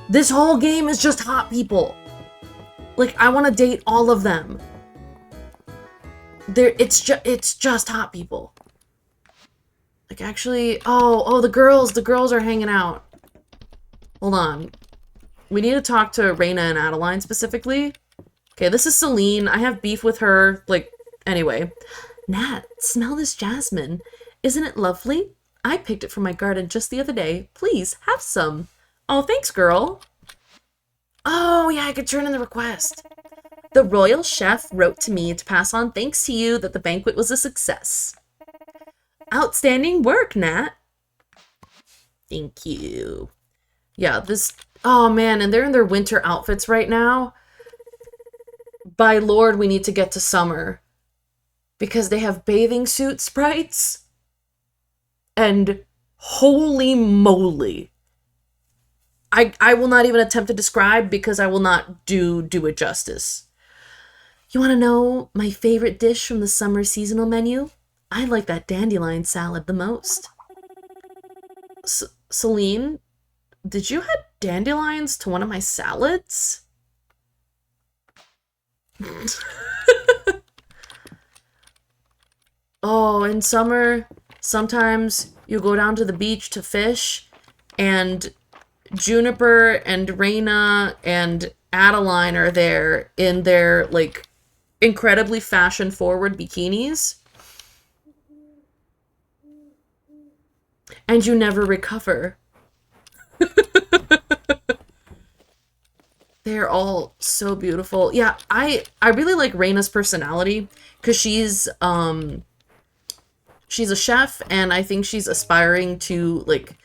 This whole game is just hot people. Like, I want to date all of them. It's just hot people. Like, actually, oh, the girls are hanging out. Hold on. We need to talk to Reyna and Adeline specifically. Okay, this is Celine. I have beef with her. Like, anyway. Nat, smell this jasmine. Isn't it lovely? I picked it from my garden just the other day. Please, have some. Oh, thanks, girl. Oh, yeah, I could turn in the request. The royal chef wrote to me to pass on thanks to you that the banquet was a success. Outstanding work, Nat. Thank you. Yeah, this... Oh, man, and they're in their winter outfits right now. By Lord, we need to get to summer. Because they have bathing suit sprites. And holy moly. I will not even attempt to describe because I will not do it justice. You want to know my favorite dish from the summer seasonal menu? I like that dandelion salad the most. Celine, did you add dandelions to one of my salads? Oh, in summer, sometimes you go down to the beach to fish, and Juniper and Reyna and Adeline are there in their, like, incredibly fashion-forward bikinis. And you never recover. They're all so beautiful. Yeah, I really like Reyna's personality, because she's a chef, and I think she's aspiring to, like,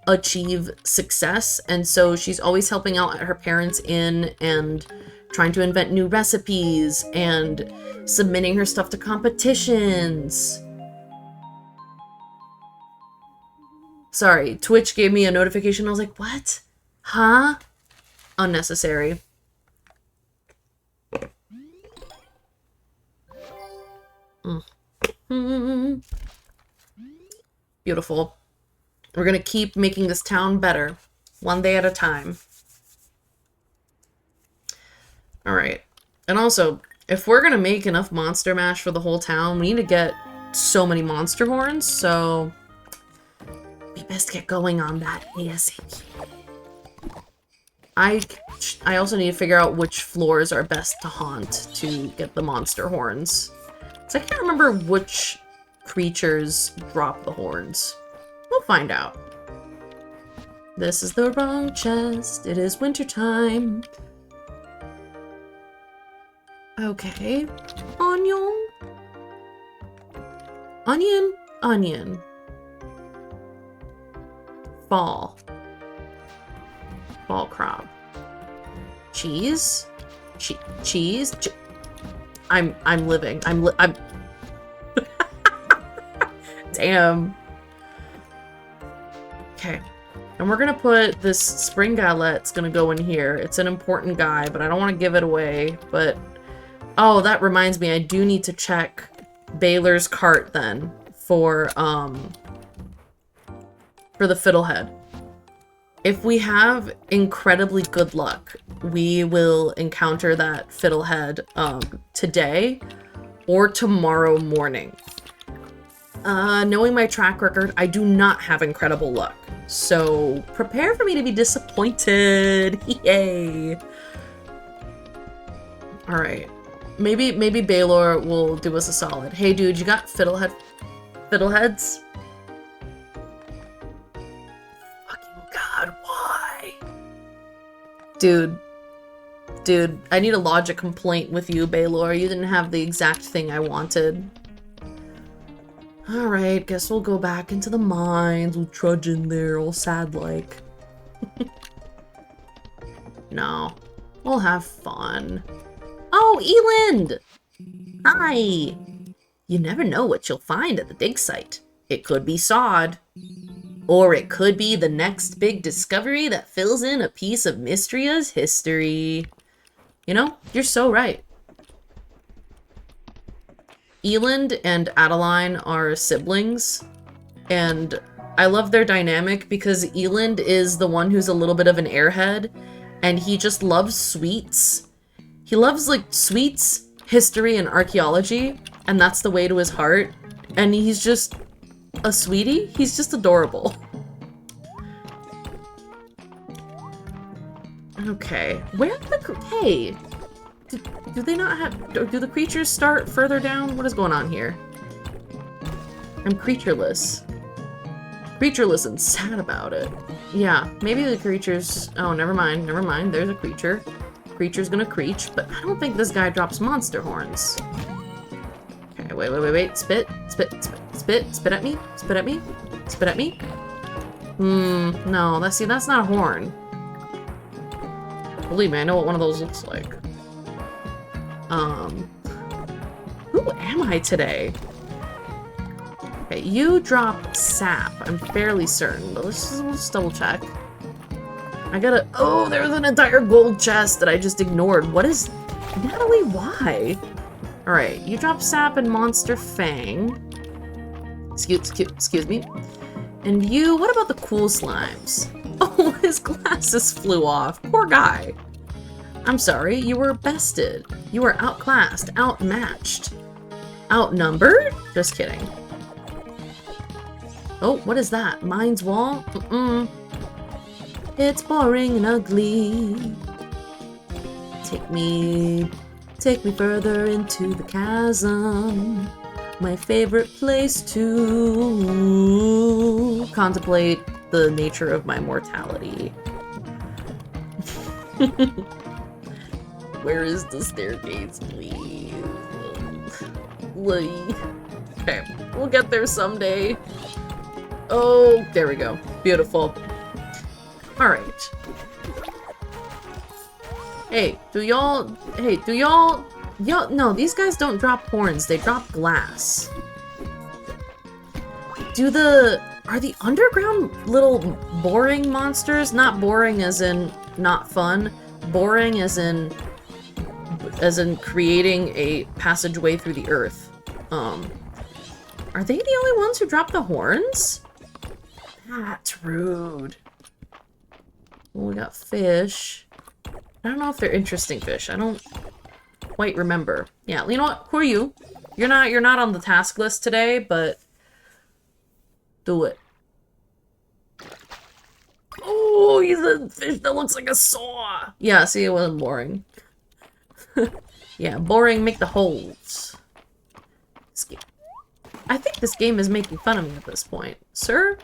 achieve success, and so she's always helping out her parents in and trying to invent new recipes and submitting her stuff to competitions. Sorry, Twitch gave me a notification. I was like, what? Huh? Unnecessary. Beautiful. We're gonna keep making this town better, one day at a time. Alright. And also, if we're gonna make enough monster mash for the whole town, we need to get so many monster horns, so we best get going on that ASAP. I also need to figure out which floors are best to haunt to get the monster horns. So I can't remember which creatures drop the horns. We'll find out. This is the wrong chest. It is wintertime. Okay. Onion. Onion. Onion. Fall. Fall crab. Cheese. Cheese. I'm living. I'm Damn. Okay. And we're gonna put this spring gallette's gonna go in here. It's an important guy, but I don't want to give it away. But oh, that reminds me, I do need to check Baylor's cart then for the fiddlehead. If we have incredibly good luck, we will encounter that fiddlehead today or tomorrow morning. Knowing my track record, I do not have incredible luck. So prepare for me to be disappointed. Yay. Alright. Maybe Baylor will do us a solid. Hey dude, you got fiddleheads? Fucking god, why? Dude, I need a logic complaint with you, Baylor. You didn't have the exact thing I wanted. Alright, guess we'll go back into the mines. We'll trudge in there all sad-like. No. We'll have fun. Oh, Eland! Hi! You never know what you'll find at the dig site. It could be sod. Or it could be the next big discovery that fills in a piece of Mistria's history. You know, you're so right. Eland and Adeline are siblings, and I love their dynamic because Eland is the one who's a little bit of an airhead, and he just loves sweets. He loves, like, sweets, history, and archaeology, and that's the way to his heart. And he's just a sweetie. He's just adorable. Okay, where are the... Hey! Do they not have... Do the creatures start further down? What is going on here? I'm creatureless. Creatureless and sad about it. Yeah, maybe the creatures... Oh, never mind, never mind. There's a creature. Creature's gonna creech, but I don't think this guy drops monster horns. Okay, wait. Spit at me. Spit at me. No, that's not a horn. Believe me, I know what one of those looks like. Who am I today? Okay, you drop sap, I'm fairly certain, but let's just double check. I gotta... Oh, there's an entire gold chest that I just ignored. What is... Natalie, why? Alright, you drop sap and Monster Fang. Excuse me. And you, what about the cool slimes? Oh, his glasses flew off. Poor guy. I'm sorry, you were bested. You were outclassed, outmatched. Outnumbered? Just kidding. Oh, what is that? Mine's wall? It's boring and ugly. Take me further into the chasm. My favorite place to contemplate the nature of my mortality. Where is the staircase, please? Okay, we'll get there someday. Oh, there we go. Beautiful. Alright. No, these guys don't drop horns, they drop glass. Are the underground little boring monsters, not boring as in not fun, boring as in creating a passageway through the earth? Are they the only ones who drop the horns? That's rude. Well, we got fish. I don't know if they're interesting fish. I don't quite remember. Yeah, you know what? Who are you? You're not on the task list today, but do it. Oh, he's a fish that looks like a saw. Yeah, see, it wasn't boring. Yeah, boring, make the holes. I think this game is making fun of me at this point. Sir?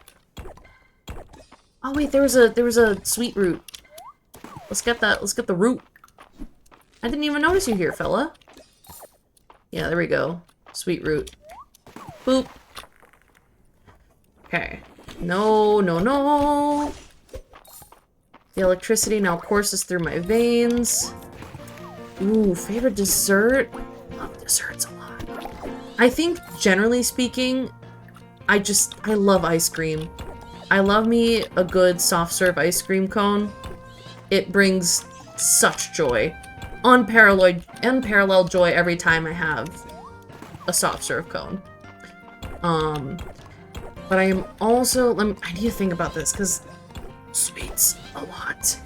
Oh wait, there was a sweet root. Let's get the root. I didn't even notice you here, fella. Yeah, there we go. Sweet root. Boop. Okay. No. The electricity now courses through my veins. Ooh, favorite dessert? Love desserts a lot. I think, generally speaking, I love ice cream. I love me a good soft serve ice cream cone. It brings such joy. Unparalleled joy every time I have a soft serve cone. But I am also... I need to think about this, because sweets a lot.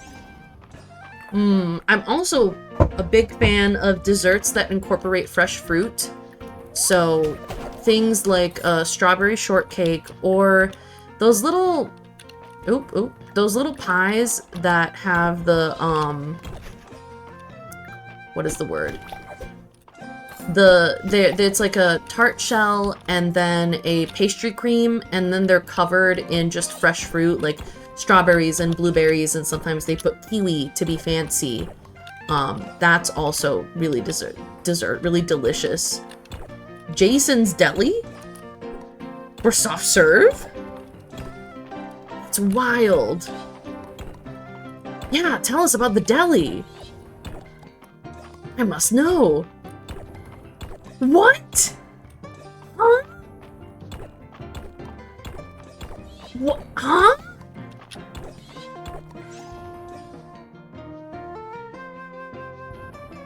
I'm also a big fan of desserts that incorporate fresh fruit. So, things like strawberry shortcake, or those little... those little pies that have the, what is the word? It's like a tart shell and then a pastry cream, and then they're covered in just fresh fruit, like strawberries and blueberries, and sometimes they put kiwi to be fancy. That's also really dessert, really delicious. Jason's Deli? For soft serve? That's wild. Yeah, tell us about the deli. I must know. What? Huh? What? Huh?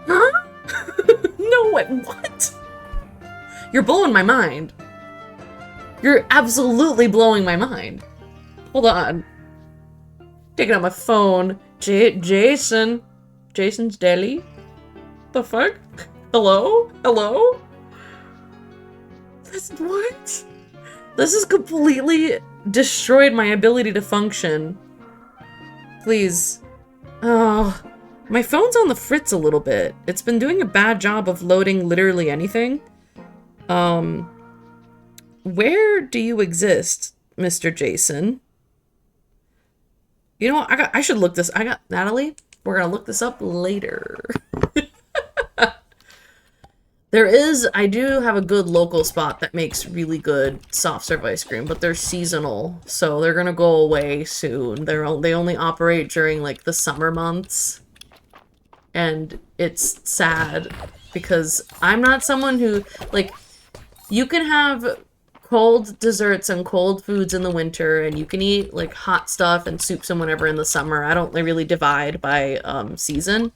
Huh? No, wait, what? You're blowing my mind. You're absolutely blowing my mind. Hold on. Taking out my phone. Jason. Jason's Deli? The fuck? Hello? Hello? What? This has completely destroyed my ability to function. Please. Oh. My phone's on the fritz a little bit. It's been doing a bad job of loading literally anything. Where do you exist, Mr. Jason? You know what? I should look this. Natalie, we're gonna look this up later. I do have a good local spot that makes really good soft serve ice cream, but they're seasonal, so they're gonna go away soon. They only operate during, like, the summer months. And it's sad, because I'm not someone who, like, you can have cold desserts and cold foods in the winter, and you can eat, like, hot stuff and soups and whatever in the summer. I don't really divide by, season.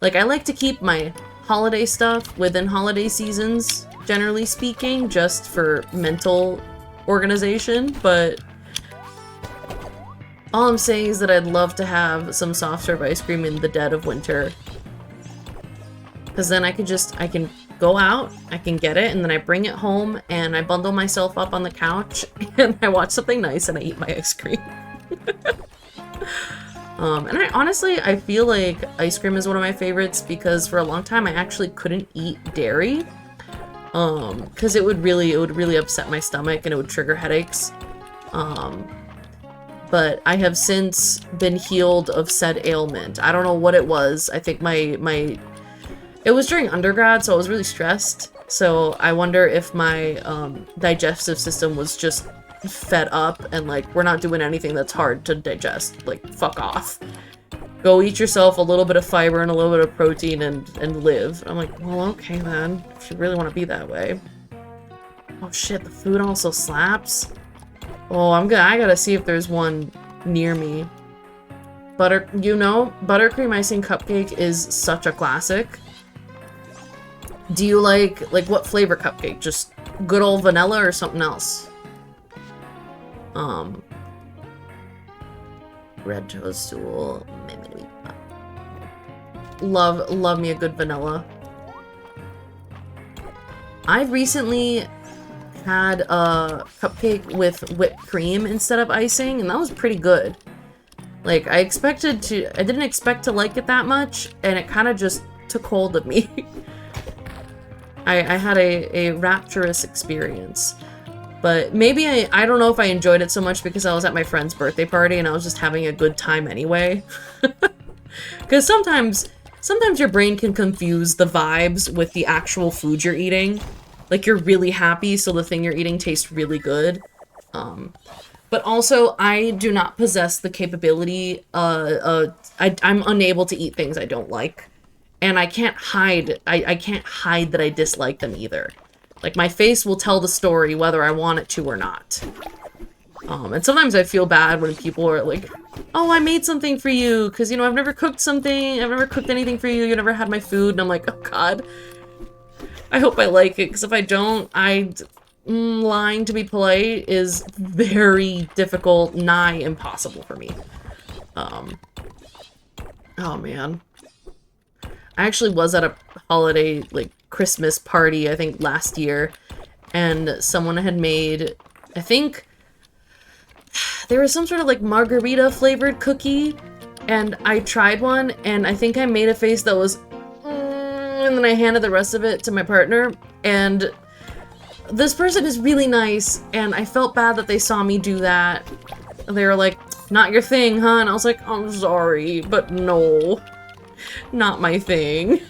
Like, I like to keep my holiday stuff within holiday seasons, generally speaking, just for mental organization, but all I'm saying is that I'd love to have some soft serve ice cream in the dead of winter. Because then I can go out, I can get it, and then I bring it home, and I bundle myself up on the couch, and I watch something nice, and I eat my ice cream. And I feel like ice cream is one of my favorites, because for a long time I actually couldn't eat dairy. Because it would really upset my stomach, and it would trigger headaches. But I have since been healed of said ailment. I don't know what it was. I think it was during undergrad, so I was really stressed. So I wonder if my digestive system was just fed up and, like, we're not doing anything that's hard to digest. Like, fuck off. Go eat yourself a little bit of fiber and a little bit of protein and live. I'm like, well, okay then, if you really want to be that way. Oh shit, the food also slaps. Oh, I gotta see if there's one near me. Buttercream icing cupcake is such a classic. Do you like, what flavor cupcake? Just good old vanilla or something else? Red toadstool. Love me a good vanilla. I've recently had a cupcake with whipped cream instead of icing, and that was pretty good. Like, I didn't expect to like it that much, and it kind of just took hold of me. I had a rapturous experience. But maybe I don't know if I enjoyed it so much because I was at my friend's birthday party and I was just having a good time anyway. Because sometimes your brain can confuse the vibes with the actual food you're eating. Like, you're really happy, so the thing you're eating tastes really good. But also, I do not possess the capability, I'm unable to eat things I don't like. And I can't hide, I can't hide that I dislike them either. Like, my face will tell the story whether I want it to or not. And sometimes I feel bad when people are like, oh, I made something for you, because, you know, I've never cooked anything for you, you never had my food, and I'm like, oh god. I hope I like it, because if I don't, lying to be polite is very difficult, nigh impossible for me. Oh man. I actually was at a holiday, like, Christmas party, I think, last year, and someone had made, I think, there was some sort of, like, margarita flavored cookie, and I tried one, and I think I made a face that was, and then I handed the rest of it to my partner, and this person is really nice, and I felt bad that they saw me do that. They were like, not your thing, huh? And I was like, I'm sorry, but no, not my thing.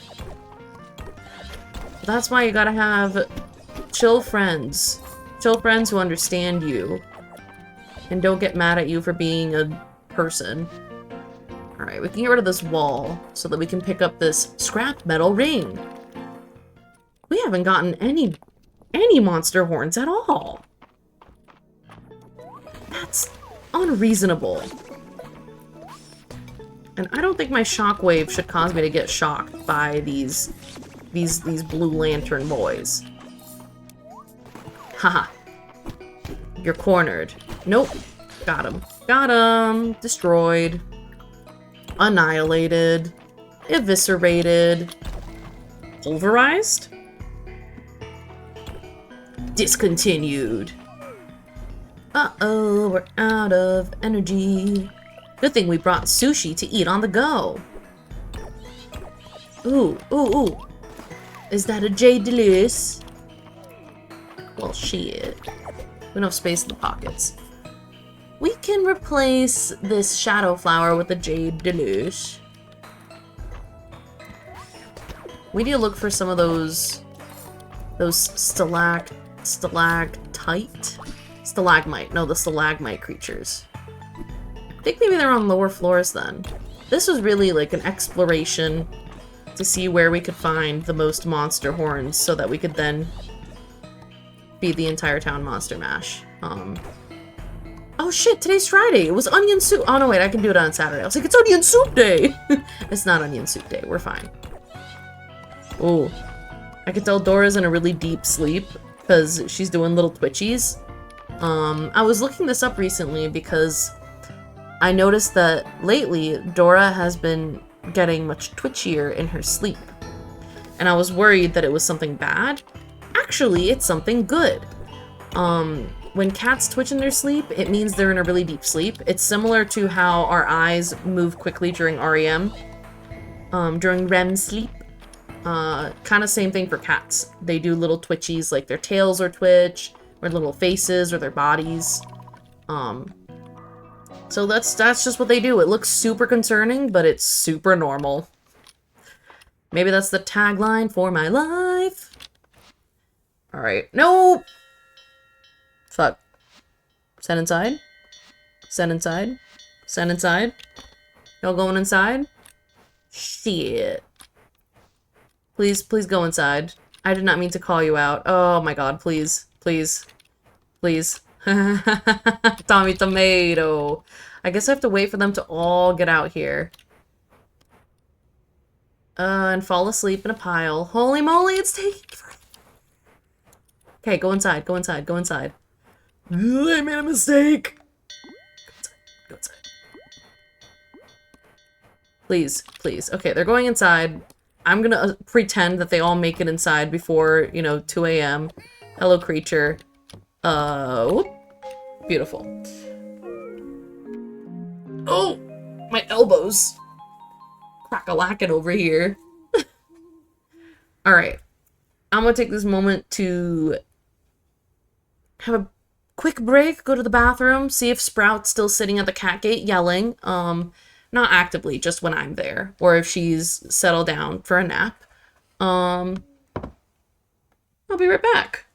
That's why you gotta have chill friends. Chill friends who understand you. And don't get mad at you for being a person. Alright, we can get rid of this wall so that we can pick up this scrap metal ring. We haven't gotten any any monster horns at all. That's unreasonable. And I don't think my shockwave should cause me to get shocked by these blue lantern boys. Haha. You're cornered. Nope. Got him. Got him. Destroyed. Annihilated. Eviscerated. Pulverized? Discontinued. Uh-oh, we're out of energy. Good thing we brought sushi to eat on the go. Ooh, ooh, ooh. Is that a Jade Deleuze? Well, shit. We don't have space in the pockets. We can replace this shadow flower with a Jade Deleuze. We need to look for some of those stalagmite? Stalagmite. No, the stalagmite creatures. I think maybe they're on lower floors then. This was really like an exploration to see where we could find the most monster horns so that we could then feed the entire town monster mash. Oh shit, today's Friday. It was onion soup. Oh no, wait, I can do it on Saturday. I was like, it's onion soup day. It's not onion soup day. We're fine. Oh, I can tell Dora's in a really deep sleep because she's doing little twitchies. I was looking this up recently because I noticed that lately Dora has been getting much twitchier in her sleep. And I was worried that it was something bad. Actually, it's something good. When cats twitch in their sleep, it means they're in a really deep sleep. It's similar to how our eyes move quickly during REM, during REM sleep. Kind of same thing for cats. They do little twitchies, like their tails or twitch, or little faces, or their bodies. So that's just what they do. It looks super concerning, but it's super normal. Maybe that's the tagline for my life. Alright. Nope! Fuck. Send inside? Send inside? Send inside? Y'all going inside? Shit. Please, please go inside. I did not mean to call you out. Oh my god, please. Please. Please. Tommy Tomato. I guess I have to wait for them to all get out here. And fall asleep in a pile. Holy moly, it's taking forever. Okay, go inside, go inside, go inside. I made a mistake. Go inside, go inside. Please, please. Okay, they're going inside. I'm gonna pretend that they all make it inside before, you know, 2 a.m. Hello, creature. Whoop. Beautiful. Oh! My elbows. Crack-a-lackin' over here. Alright. I'm gonna take this moment to have a quick break, go to the bathroom, see if Sprout's still sitting at the cat gate yelling. Not actively, just when I'm there. Or if she's settled down for a nap. I'll be right back.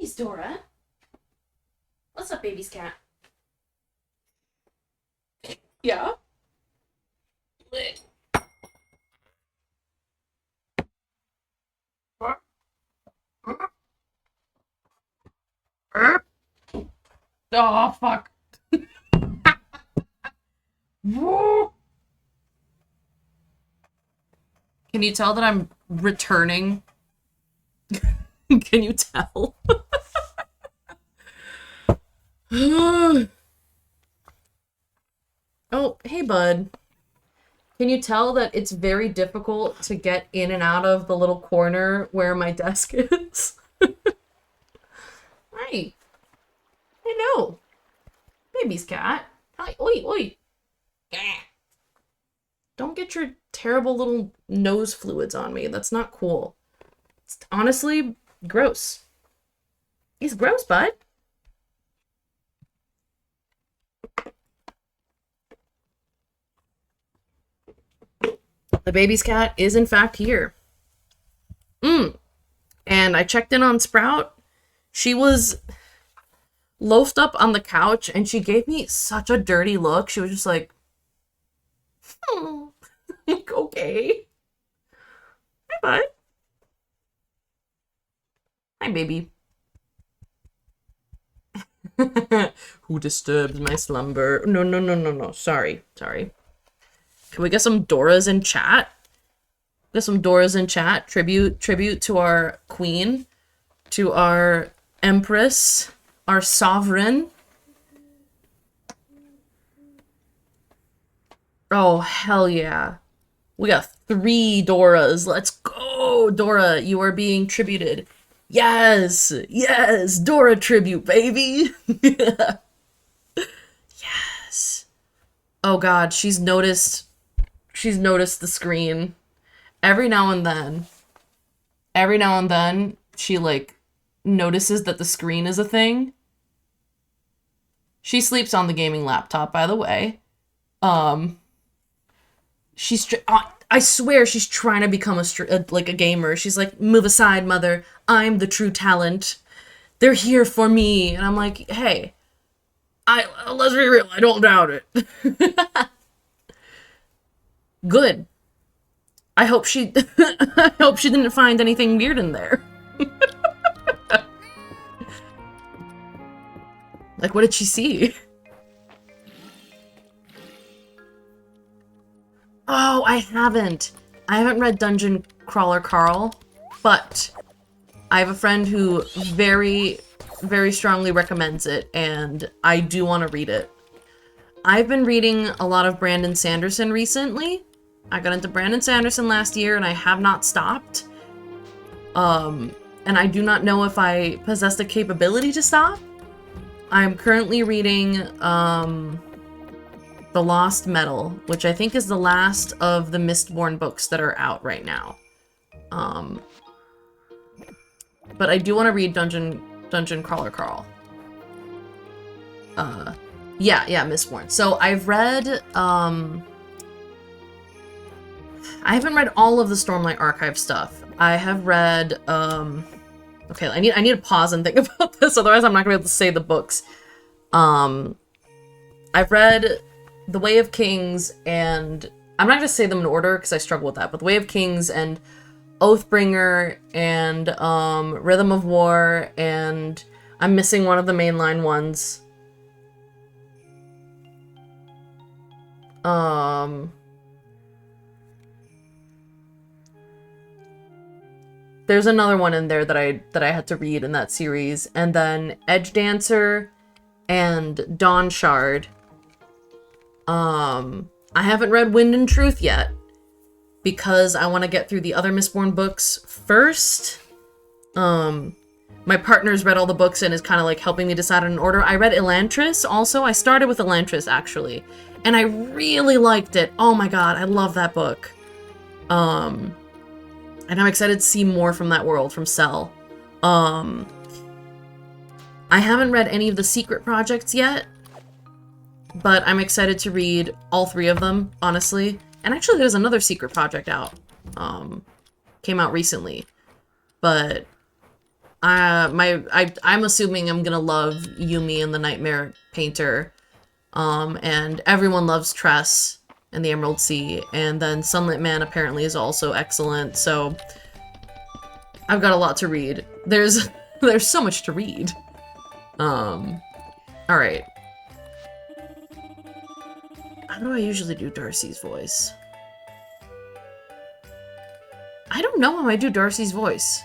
Baby's Dora. What's up, baby's cat? Yeah? Oh, fuck. Can you tell that I'm returning? Can you tell? Oh, hey, bud. Can you tell that it's very difficult to get in and out of the little corner where my desk is? Hi. Hello. Baby's cat. Hi. Oi, oi. Don't get your terrible little nose fluids on me. That's not cool. It's honestly gross. He's gross, bud. The baby's cat is in fact here. And I checked in on Sprout. She was loafed up on the couch and she gave me such a dirty look. She was just like, like, okay. Hi, bud. Hi, baby. Who disturbs my slumber? No. Sorry. Can we get some Doras in chat? Get some Doras in chat. Tribute to our queen, to our empress, our sovereign. Oh, hell yeah. We got 3 Doras. Let's go, Dora. You are being tributed. Yes, Dora tribute, baby. Yes. Oh God, she's noticed the screen. Every now and then, she like notices that the screen is a thing. She sleeps on the gaming laptop, by the way. I swear she's trying to become a gamer. She's like, move aside, mother. I'm the true talent. They're here for me. And I'm like, hey, let's be real. I don't doubt it. Good. I hope she didn't find anything weird in there. Like, what did she see? Oh, I haven't read Dungeon Crawler Carl, but I have a friend who very, very strongly recommends it, and I do want to read it. I've been reading a lot of Brandon Sanderson recently. I got into Brandon Sanderson last year, and I have not stopped. And I do not know if I possess the capability to stop. I'm currently reading, The Lost Metal, which I think is the last of the Mistborn books that are out right now. But I do want to read Dungeon Crawler Carl. Yeah, Mistborn. So I've read, I haven't read all of the Stormlight Archive stuff. I have read, okay, I need to pause and think about this, otherwise I'm not gonna be able to say the books. I've read The Way of Kings, and I'm not gonna say them in order because I struggle with that, but The Way of Kings and Oathbringer and Rhythm of War, and I'm missing one of the mainline ones. There's another one in there that I had to read in that series, and then Edge Dancer and Dawn Shard. I haven't read Wind and Truth yet because I want to get through the other Mistborn books first. My partner's read all the books and is kind of like helping me decide on an order. I read Elantris also. I started with Elantris actually, and I really liked it. Oh my god, I love that book. And I'm excited to see more from that world, from Cell. I haven't read any of the secret projects yet, but I'm excited to read all 3 of them, honestly. And actually, there's another secret project out. Came out recently. But I'm assuming I'm gonna love Yumi and the Nightmare Painter. And everyone loves Tress and the Emerald Sea, and then Sunlit Man apparently is also excellent, so I've got a lot to read. There's so much to read. Alright. How do I usually do Darcy's voice? I don't know how I do Darcy's voice.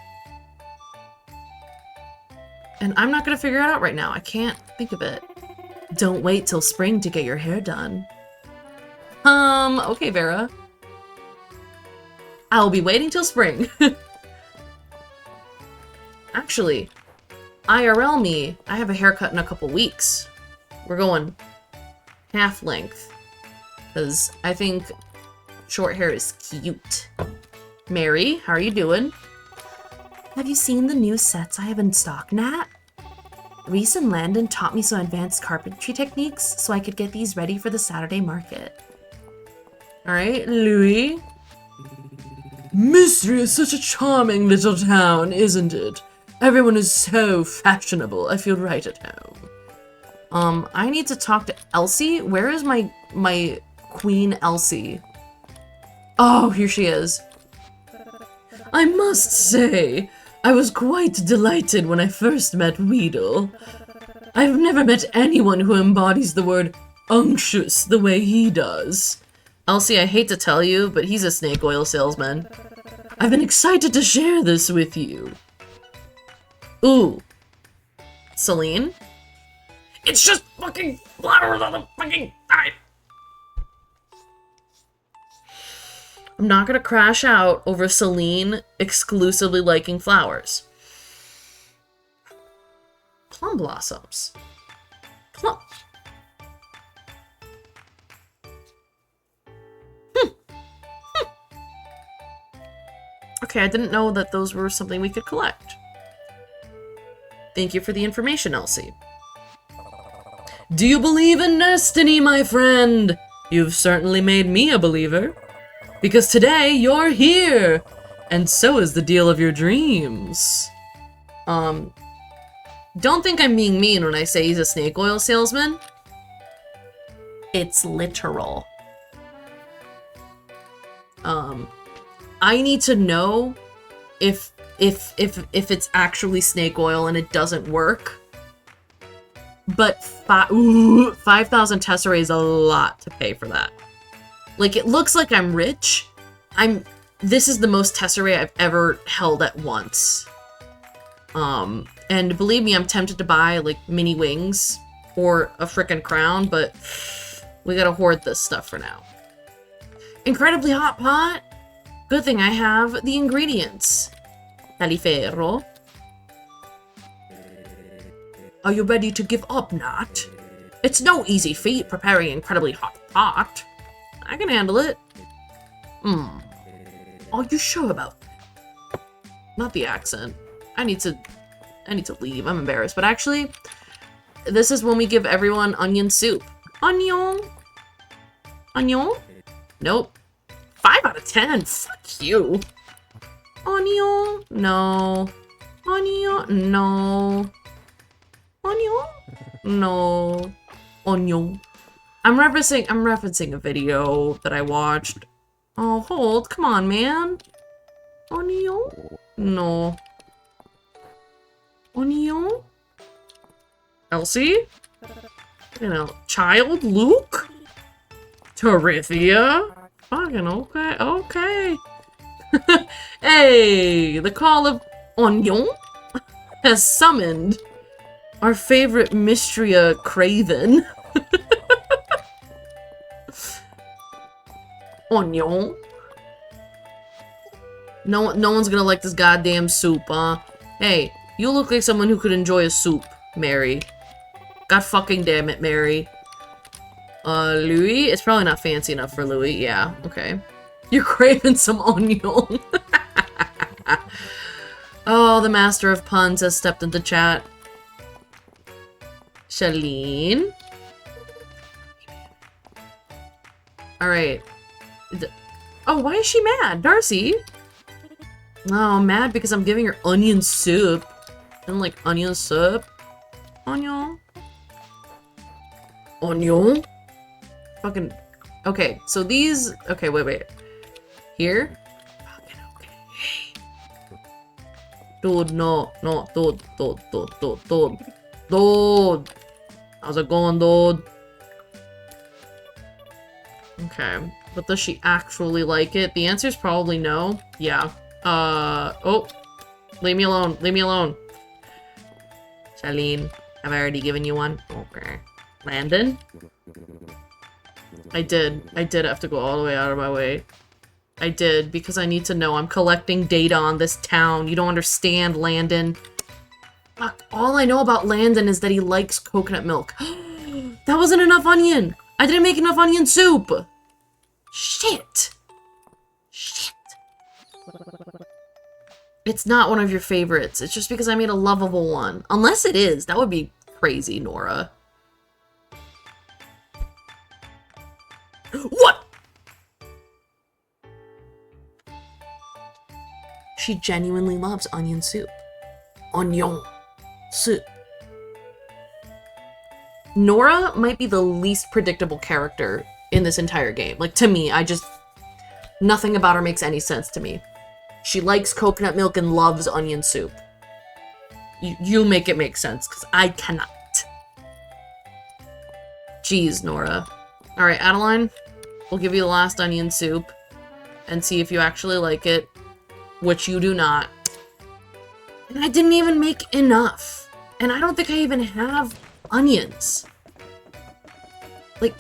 And I'm not gonna figure it out right now. I can't think of it. Don't wait till spring to get your hair done. Okay, Vera. I'll be waiting till spring. Actually, IRL me, I have a haircut in a couple weeks. We're going half length. Because I think short hair is cute. Mary, how are you doing? Have you seen the new sets I have in stock, Nat? Reese and Landon taught me some advanced carpentry techniques so I could get these ready for the Saturday market. Alright, Louis. Mistria is such a charming little town, isn't it? Everyone is so fashionable. I feel right at home. I need to talk to Elsie. Where is my Queen Elsie? Oh, here she is. I must say, I was quite delighted when I first met Weedle. I've never met anyone who embodies the word unctuous the way he does. Elsie, I hate to tell you, but he's a snake oil salesman. I've been excited to share this with you. Ooh. Celine? It's just fucking flowers on the fucking side. I'm not gonna crash out over Celine exclusively liking flowers. Plum blossoms. Plum. Okay, I didn't know that those were something we could collect. Thank you for the information, Elsie. Do you believe in destiny, my friend? You've certainly made me a believer. Because today, you're here! And so is the deal of your dreams. Don't think I'm being mean when I say he's a snake oil salesman. It's literal. I need to know if it's actually snake oil and it doesn't work. But 5,000 tesserae is a lot to pay for that. Like, it looks like I'm rich. This is the most tesserae I've ever held at once. And believe me, I'm tempted to buy, like, mini wings or a frickin' crown, but we gotta hoard this stuff for now. Incredibly hot pot? Good thing I have the ingredients. Taliferro. Are you ready to give up, Nat? It's no easy feat preparing incredibly hot pot. I can handle it. Are you sure about that? Not the accent. I need to leave. I'm embarrassed. But actually, this is when we give everyone onion soup. Onion? Onion? Nope. 5 out of 10. Fuck you. Onion? No. Onion? No. Onion? No. Onion. I'm referencing a video that I watched. Oh, hold. Come on, man. Onion? No. Onion? Elsie? You know, child? Luke? Terithia? Fucking okay, okay. Hey, the call of Onion has summoned our favorite Mistria Craven. Onion. No one's gonna like this goddamn soup, huh? Hey, you look like someone who could enjoy a soup, Mary. God fucking damn it, Mary. Louis? It's probably not fancy enough for Louis. Yeah, okay. You're craving some onion. Oh, the master of puns has stepped into chat. Shalene? Alright. Oh, why is she mad? Darcy? Oh, mad because I'm giving her onion soup. And like onion soup. Onion. Onion. Fucking. Okay, so these. Okay, wait. Here. Fucking okay. Dude, no, dude. Dude. How's it going, dude? Okay, but does she actually like it? The answer is probably no. Yeah. Oh. Leave me alone. Leave me alone. Charlene, have I already given you one? Okay. Landon? I did have to go all the way out of my way. I did, because I need to know. I'm collecting data on this town. You don't understand, Landon. Fuck, all I know about Landon is that he likes coconut milk. That wasn't enough onion! I didn't make enough onion soup! Shit! Shit. It's not one of your favorites. It's just because I made a lovable one. Unless it is. That would be crazy, Nora. What? She genuinely loves onion soup. Onion soup. Nora might be the least predictable character in this entire game. Like, to me, nothing about her makes any sense to me. She likes coconut milk and loves onion soup. You make it make sense, because I cannot. Jeez, Nora. Alright, Adeline, we'll give you the last onion soup and see if you actually like it, which you do not. And I didn't even make enough. And I don't think I even have onions. Like,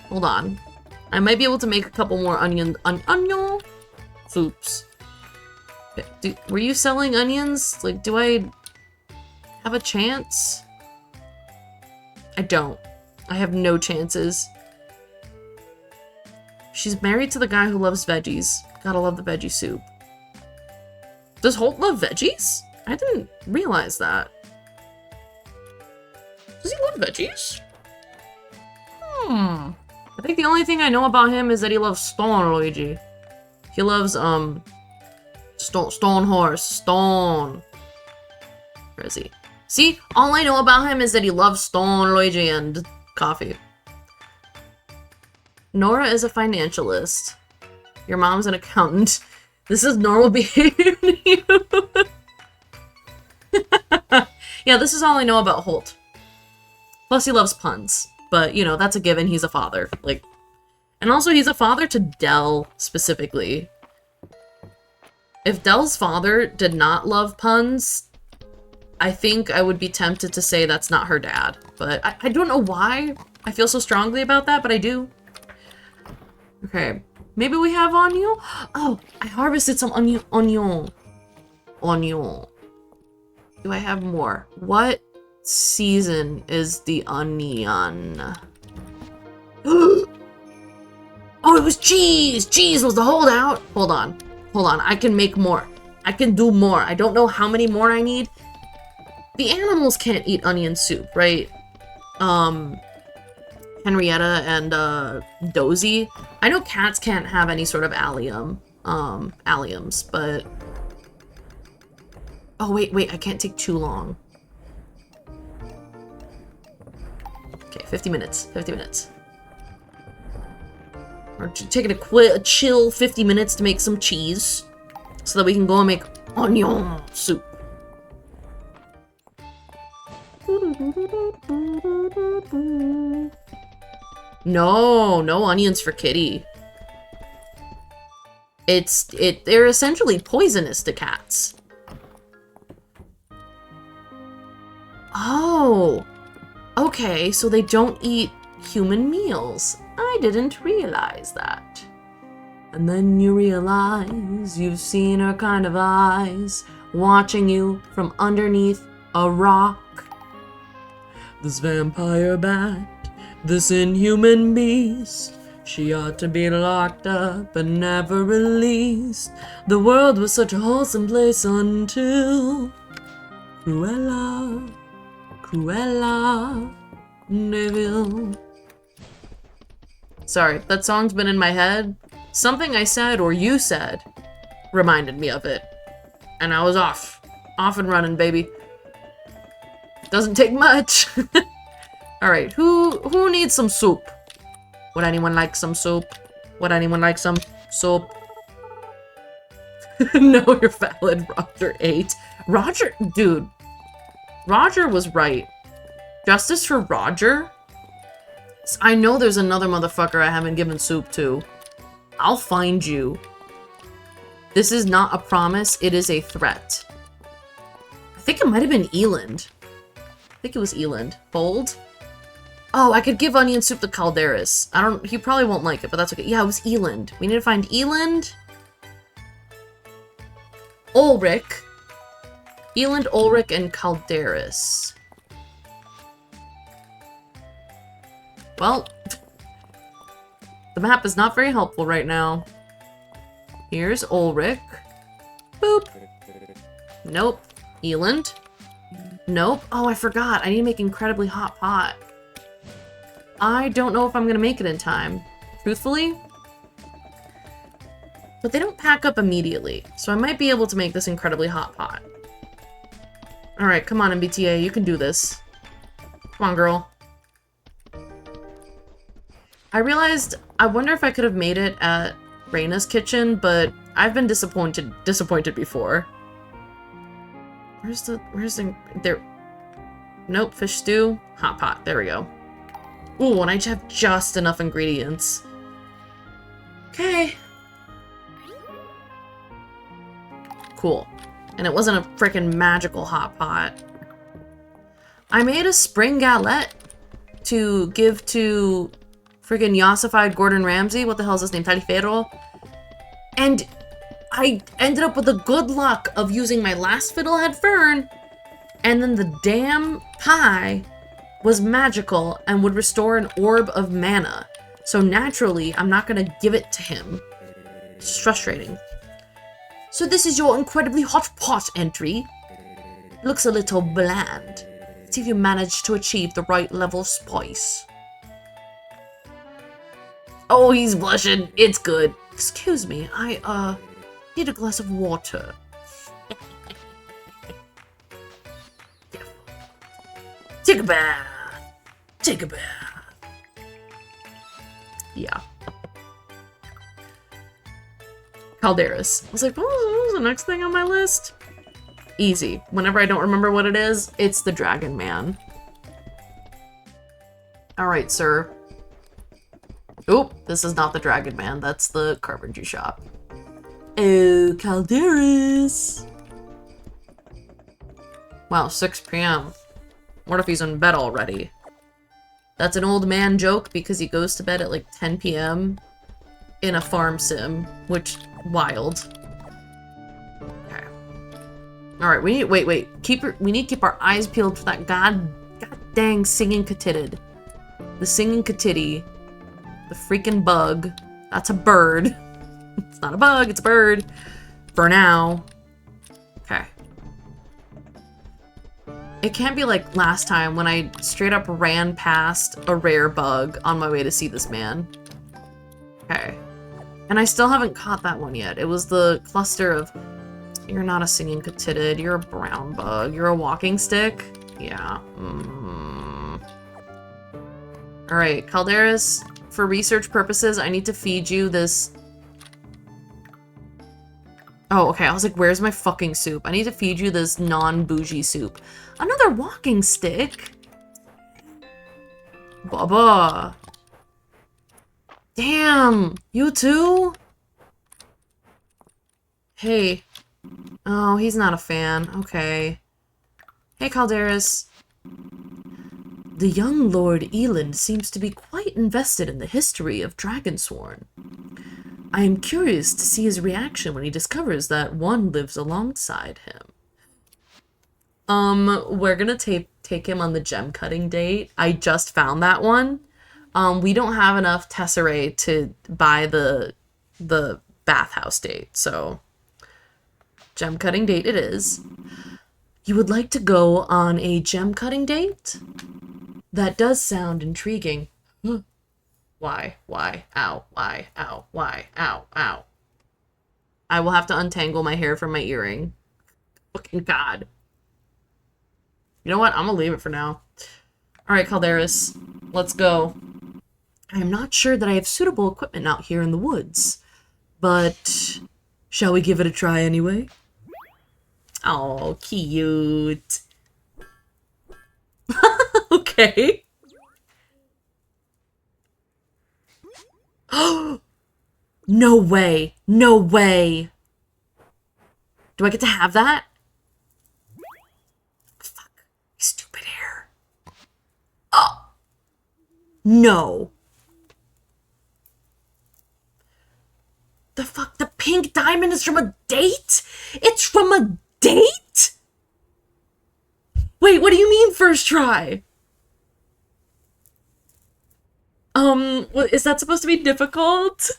Hold on. I might be able to make a couple more onion soups. Were you selling onions? Like, do I have a chance? I don't. I have no chances. She's married to the guy who loves veggies. Gotta love the veggie soup. Does Holt love veggies? I didn't realize that. Does he love veggies? I think the only thing I know about him is that he loves Stone, Luigi. He loves, Stone Horse. Stone. Where is he? See? All I know about him is that he loves Stone, Luigi, and coffee. Nora is a financialist. Your mom's an accountant. This is normal behavior to you. Yeah, this is all I know about Holt. Plus, he loves puns. But, you know, that's a given. He's a father. Like, and also he's a father to Dell, specifically. If Dell's father did not love puns, I think I would be tempted to say that's not her dad. But I don't know why I feel so strongly about that, but I do. Okay. Maybe we have onion? Oh, I harvested some onion. Onion. Do I have more? What season is the onion? Oh, it was cheese! Cheese was the holdout! Hold on. I can make more. I can do more. I don't know how many more I need. The animals can't eat onion soup, right? Henrietta and, Dozy. I know cats can't have any sort of alliums, but... Oh, wait, I can't take too long. Okay, 50 minutes. We're taking a chill 50 minutes to make some cheese so that we can go and make onion soup. No onions for Kitty. They're essentially poisonous to cats. Oh, okay, so they don't eat human meals. I didn't realize that. And then you realize you've seen her kind of eyes watching you from underneath a rock. This vampire bat, this inhuman beast, she ought to be locked up and never released. The world was such a wholesome place until Cruella Neville. Sorry, that song's been in my head. Something I said or you said reminded me of it. And I was off. Off and running, baby. Doesn't take much. Alright, who needs some soup? Would anyone like some soup? Would anyone like some soup? No, you're valid. Roger 8. Roger, dude. Roger was right. Justice for Roger? I know there's another motherfucker I haven't given soup to. I'll find you. This is not a promise, it is a threat. I think it might have been Eland. I think it was Eland. Bold? Oh, I could give onion soup to Caldarus. He probably won't like it, but that's okay. Yeah, it was Eland. We need to find Eland. Ulrich. Eland, Ulrich, and Caldarus. Well, the map is not very helpful right now. Here's Ulrich. Boop. Nope. Eland. Nope. Oh, I forgot. I need to make incredibly hot pot. I don't know if I'm going to make it in time. Truthfully. But they don't pack up immediately. So I might be able to make this incredibly hot pot. Alright, come on, MBTA. You can do this. Come on, girl. I realized, I wonder if I could have made it at Reina's kitchen, but I've been disappointed before. Where's there? Nope, fish stew, hot pot, there we go. Ooh, and I have just enough ingredients. Okay. Cool. And it wasn't a freaking magical hot pot. I made a spring galette to give to freaking yassified Gordon Ramsay. What the hell is his name? Taliferro. And I ended up with the good luck of using my last Fiddlehead Fern, and then the damn pie was magical and would restore an orb of mana. So naturally, I'm not gonna give it to him. It's frustrating. So this is your incredibly hot pot entry. Looks a little bland. See if you manage to achieve the right level of spice. Oh, he's blushing. It's good. Excuse me, I, need a glass of water. Take a bath. Take a bath. Yeah. Caldarus. I was like, what was the next thing on my list? Easy. Whenever I don't remember what it is, it's the Dragon Man. Alright, sir. Oop, this is not the Dragon Man. That's the carpentry shop. Oh, Caldarus. Wow, 6 p.m. What if he's in bed already? That's an old man joke because he goes to bed at like 10 p.m. in a farm sim, which, wild. Okay. Alright, we need, wait. We need to keep our eyes peeled for that god dang singing katitid. The singing katitty. The freaking bug. That's a bird. It's not a bug, it's a bird. For now. Okay. It can't be like last time when I straight up ran past a rare bug on my way to see this man. Okay. And I still haven't caught that one yet. It was the cluster of, you're not a singing katitid, you're a brown bug, you're a walking stick. Yeah. Alright, Caldarus, for research purposes, I need to feed you this. Oh, okay, I was like, where's my fucking soup? I need to feed you this non-bougie soup. Another walking stick? Baba. Damn, you too? Hey. Oh, he's not a fan. Okay. Hey, Caldarus. The young Lord Eland seems to be quite invested in the history of Dragonsworn. I am curious to see his reaction when he discovers that one lives alongside him. We're gonna take him on the gem cutting date. I just found that one. We don't have enough tesserae to buy the bathhouse date, so gem cutting date it is. You would like to go on a gem cutting date? That does sound intriguing. Why? Why? Ow. Why? Ow. Why? Ow. Ow. I will have to untangle my hair from my earring. Fucking God. You know what? I'm gonna leave it for now. Alright, Caldarus. Let's go. I am not sure that I have suitable equipment out here in the woods. But shall we give it a try anyway? Oh, cute. Okay. No way. No way. Do I get to have that? Fuck. Stupid hair. Oh. No. The fuck? The pink diamond is from a date? It's from a date? Wait, what do you mean first try? Is that supposed to be difficult?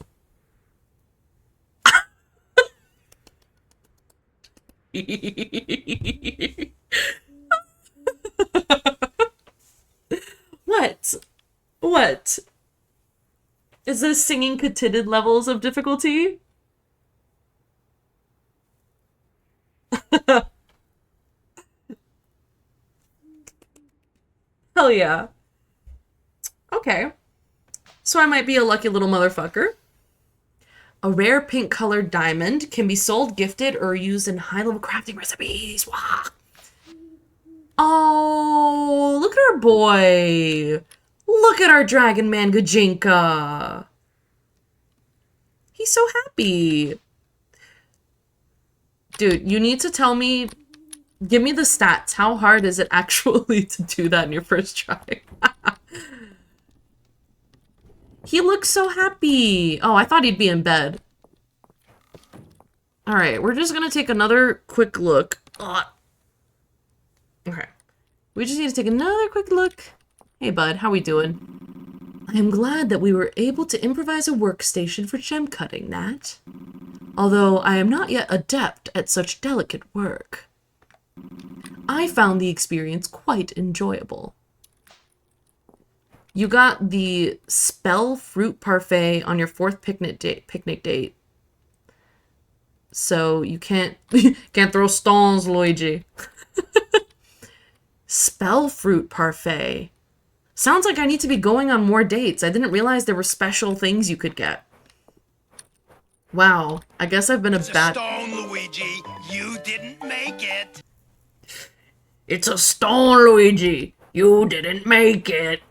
What? What? Is this singing katitted levels of difficulty? Hell yeah. Okay. So I might be a lucky little motherfucker. A rare pink colored diamond can be sold, gifted, or used in high-level crafting recipes. Wow. Oh, look at our boy. Look at our dragon man gijinka. He's so happy. Dude, you need to tell me, give me the stats. How hard is it actually to do that in your first try? He looks so happy. Oh, I thought he'd be in bed. All right, we're just gonna take another quick look. Okay. We just need to take another quick look. Hey, bud, how we doing? I am glad that we were able to improvise a workstation for gem cutting, Nat. Although I am not yet adept at such delicate work. I found the experience quite enjoyable. You got the spell fruit parfait on your 4th picnic date. So you can't throw stones, Luigi. Spell fruit parfait. Sounds like I need to be going on more dates. I didn't realize there were special things you could get. Wow, I guess I've been a bad... Stone, Luigi. You didn't make it. It's a stone, Luigi. You didn't make it.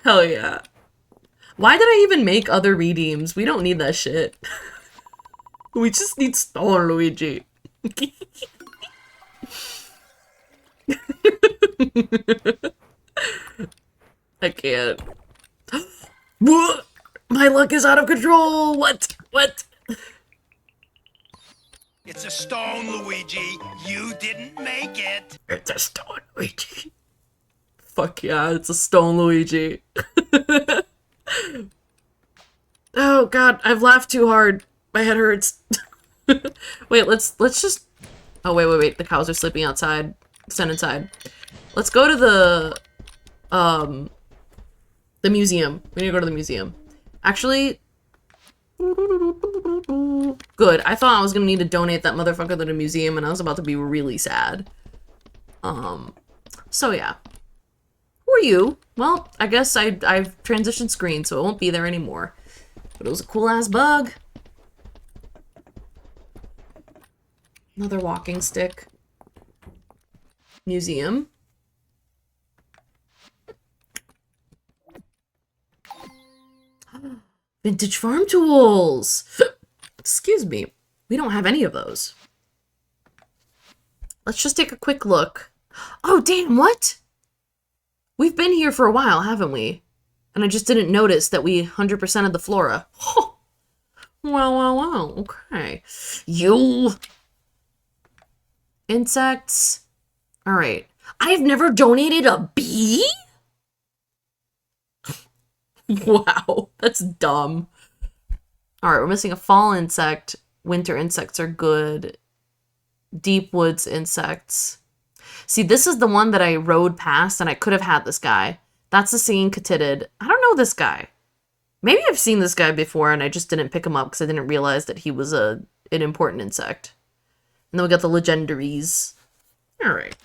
Hell yeah. Why did I even make other redeems? We don't need that shit. We just need stone, Luigi. I can't. My luck is out of control. What? It's a stone, Luigi. You didn't make it. It's a stone, Luigi. Fuck yeah, it's a stone, Luigi. Oh god, I've laughed too hard. My head hurts. Wait, let's just... Oh, wait. The cows are sleeping outside. Stand inside. Let's go to the museum. We need to go to the museum. Actually... Good. I thought I was gonna need to donate that motherfucker to the museum, and I was about to be really sad. So yeah. Who are you? Well, I guess I've transitioned screen, so it won't be there anymore. But it was a cool-ass bug. Another walking stick. Museum. Vintage farm tools! Excuse me. We don't have any of those. Let's just take a quick look. Oh, damn, what? We've been here for a while, haven't we? And I just didn't notice that we 100%ed the flora. Oh. Wow, okay. You... Insects. Alright. I've never donated a bee? Wow, that's dumb. Alright, we're missing a fall insect. Winter insects are good. Deep woods insects. See, this is the one that I rode past, and I could have had this guy. That's the singing katitid. I don't know this guy. Maybe I've seen this guy before and I just didn't pick him up because I didn't realize that he was an important insect. And then we got the legendaries. Alright,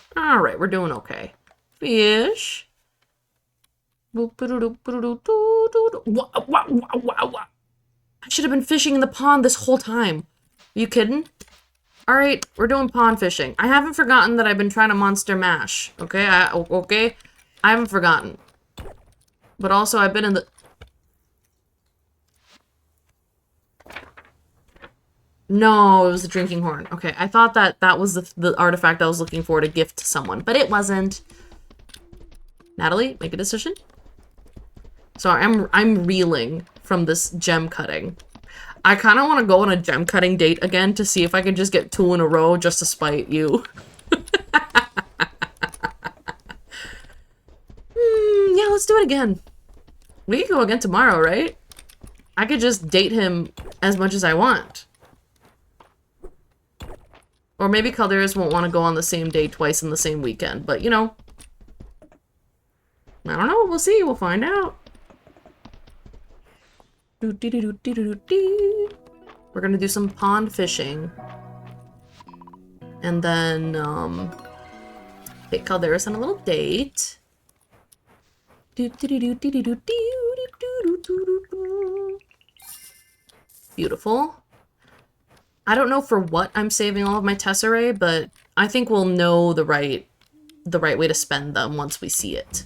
we're doing okay. Fish. I should have been fishing in the pond this whole time. Are you kidding? Alright, we're doing pond fishing. I haven't forgotten that I've been trying to monster mash. Okay, I haven't forgotten. But also, I've been in the... No, it was the drinking horn. Okay, I thought that that was the artifact I was looking for to gift to someone, but it wasn't. Natalie, make a decision. Sorry, I'm reeling from this gem cutting. I kind of want to go on a gem cutting date again to see if I can just get 2 in a row just to spite you. Yeah, let's do it again. We can go again tomorrow, right? I could just date him as much as I want. Or maybe Caldarus won't want to go on the same day twice in the same weekend, but you know. I don't know, we'll see, we'll find out. We're gonna do some pond fishing. And then, take Caldarus on a little date. Beautiful. I don't know for what I'm saving all of my tesserae, but I think we'll know the right way to spend them once we see it.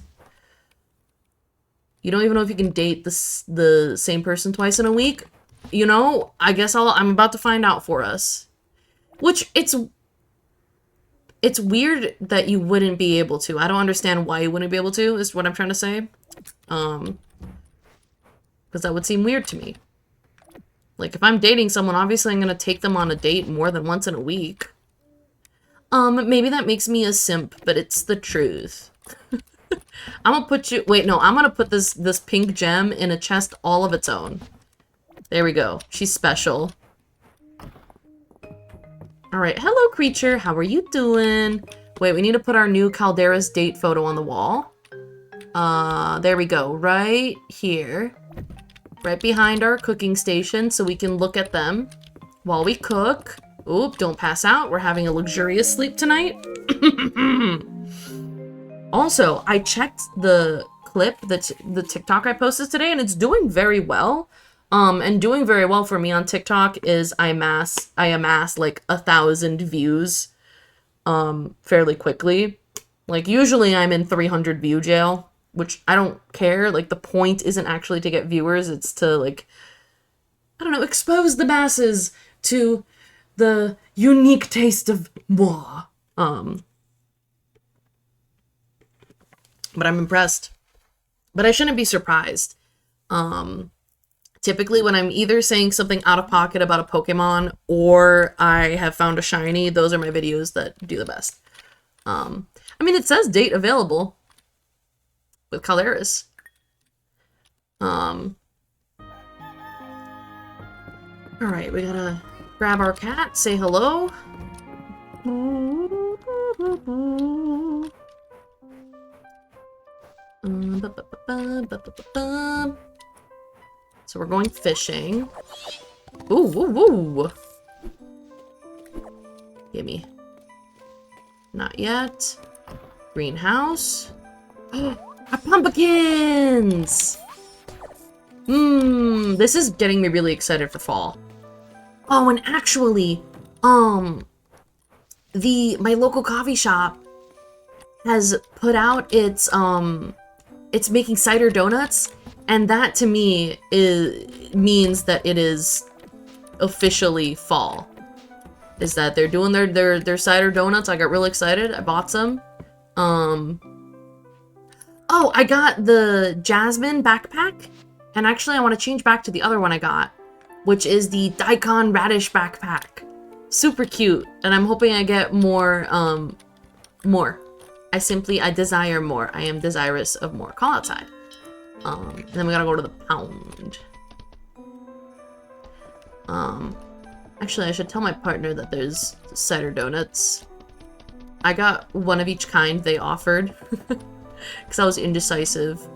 You don't even know if you can date the same person twice in a week. You know, I guess I'm about to find out for us. Which, it's weird that you wouldn't be able to. I don't understand why you wouldn't be able to, is what I'm trying to say. Because that would seem weird to me. Like, if I'm dating someone, obviously I'm gonna take them on a date more than once in a week. Maybe that makes me a simp, but it's the truth. I'm gonna put you... Wait, no, I'm gonna put this pink gem in a chest all of its own. There we go. She's special. Alright, hello creature, how are you doing? Wait, we need to put our new Caldarus date photo on the wall. There we go, right here. Right behind our cooking station, so we can look at them while we cook. Oop, don't pass out, we're having a luxurious sleep tonight. Also, I checked the clip, the TikTok I posted today, and it's doing very well. And doing very well for me on TikTok is I amass like 1,000 views fairly quickly. Like, usually I'm in 300 view jail, which I don't care. Like, the point isn't actually to get viewers, it's to, like, I don't know, expose the masses to the unique taste of moi. But I'm impressed. But I shouldn't be surprised. Typically when I'm either saying something out of pocket about a Pokemon or I have found a shiny, those are my videos that do the best. I mean, it says date available with Caldarus. Alright, we gotta grab our cat, say hello. So we're going fishing. Ooh, woo, woo. Gimme. Not yet. Greenhouse. Our pumpkins! This is getting me really excited for fall. Oh, and actually, my local coffee shop has put out it's making cider donuts, and that to me means that it is officially fall. Is that they're doing their cider donuts. I got real excited. I bought some. Oh, I got the Jasmine backpack, and actually I want to change back to the other one I got, which is the Daikon Radish backpack. Super cute, and I'm hoping I get more. I desire more. I am desirous of more. Call outside. And then we gotta go to the pound. Actually, I should tell my partner that there's cider donuts. I got one of each kind they offered. Because I was indecisive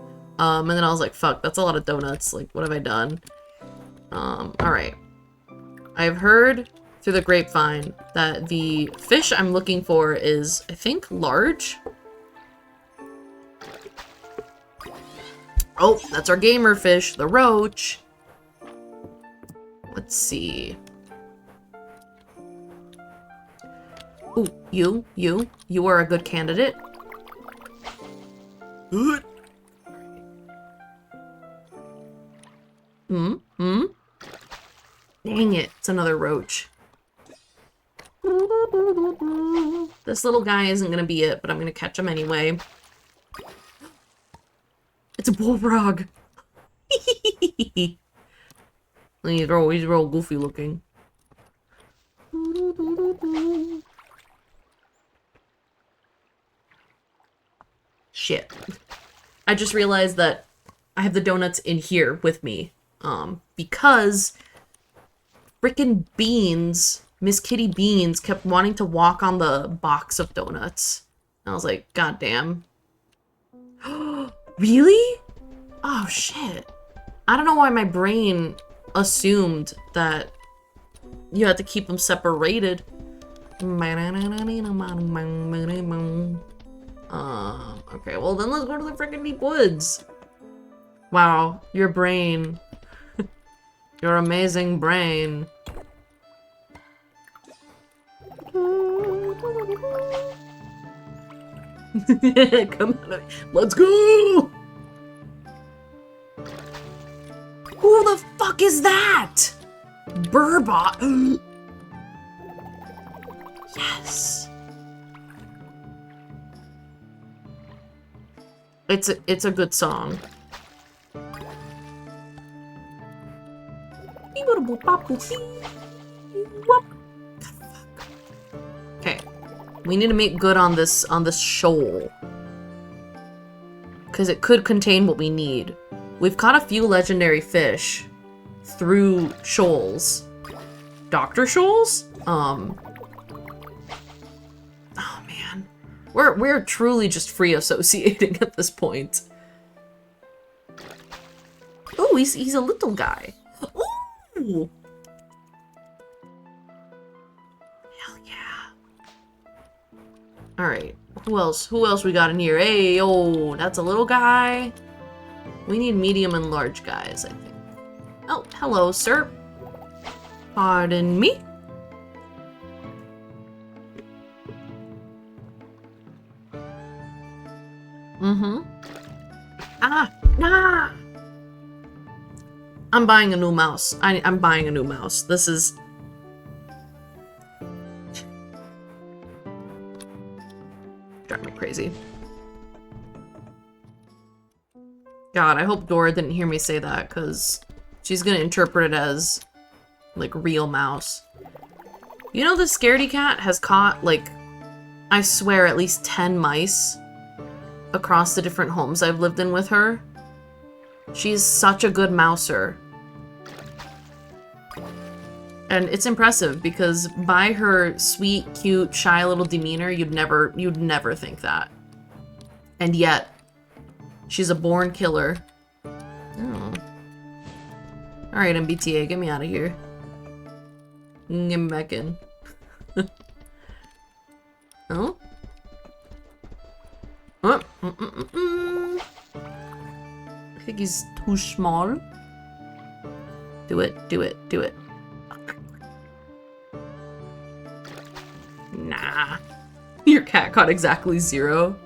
And then I was like, fuck, that's a lot of donuts. Like, what have I done? Alright. I've heard through the grapevine that the fish I'm looking for is, I think, large? Oh, that's our gamer fish, the roach. Let's see. Ooh, you are a good candidate. Good. Dang it, it's another roach. This little guy isn't gonna be it, but I'm gonna catch him anyway. It's a bullfrog. He's real goofy looking. Shit. I just realized that I have the donuts in here with me. Because frickin' Beans, Miss Kitty Beans, kept wanting to walk on the box of donuts. And I was like, God damn. Really? Oh, shit. I don't know why my brain assumed that you had to keep them separated. Okay, well then let's go to the frickin' deep woods. Wow, your brain. Your amazing brain. Come on, let's go! Who the fuck is that? Burbot. Yes. It's a good song. Okay. We need to make good on this shoal. Because it could contain what we need. We've caught a few legendary fish through shoals. Dr. Shoals? Oh man. We're truly just free associating at this point. Oh, he's a little guy. Ooh. Hell yeah. Alright. Who else we got in here? Hey, oh, that's a little guy. We need medium and large guys, I think. Oh, hello, sir. Pardon me? Ah! I'm buying a new mouse. I'm buying a new mouse. This is... driving me crazy. God, I hope Dora didn't hear me say that, because she's gonna interpret it as, like, real mouse. You know the scaredy cat has caught, like, I swear at least 10 mice across the different homes I've lived in with her? She's such a good mouser. And it's impressive, because by her sweet, cute, shy little demeanor, you'd never think that. And yet, she's a born killer. Oh. Alright, MBTA, get me out of here. Get me back in. Oh? Oh. I think he's too small. Do it. Nah. Your cat caught exactly 0.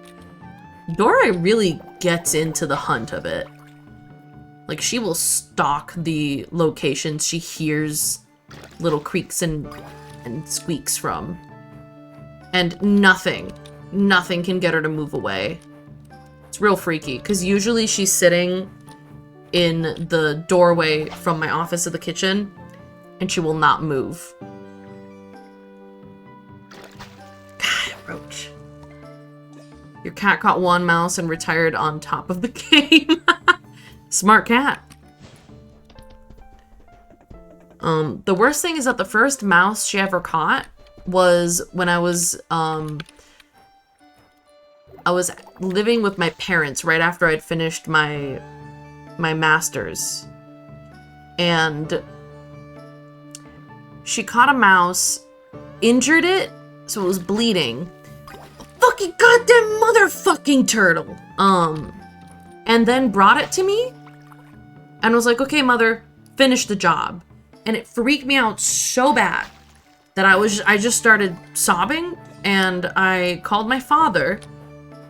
Dora really gets into the hunt of it. Like, she will stalk the locations she hears little creaks and squeaks from. And nothing can get her to move away. It's real freaky, because usually she's sitting in the doorway from my office to the kitchen, and she will not move. God, roach. Your cat caught 1 mouse and retired on top of the game. Smart cat. The worst thing is that the first mouse she ever caught was when I was, I was living with my parents right after I'd finished my master's. And she caught a mouse, injured it, so it was bleeding. Fucking goddamn motherfucking turtle! And then brought it to me, and was like, okay, mother, finish the job. And it freaked me out so bad that I just started sobbing, and I called my father,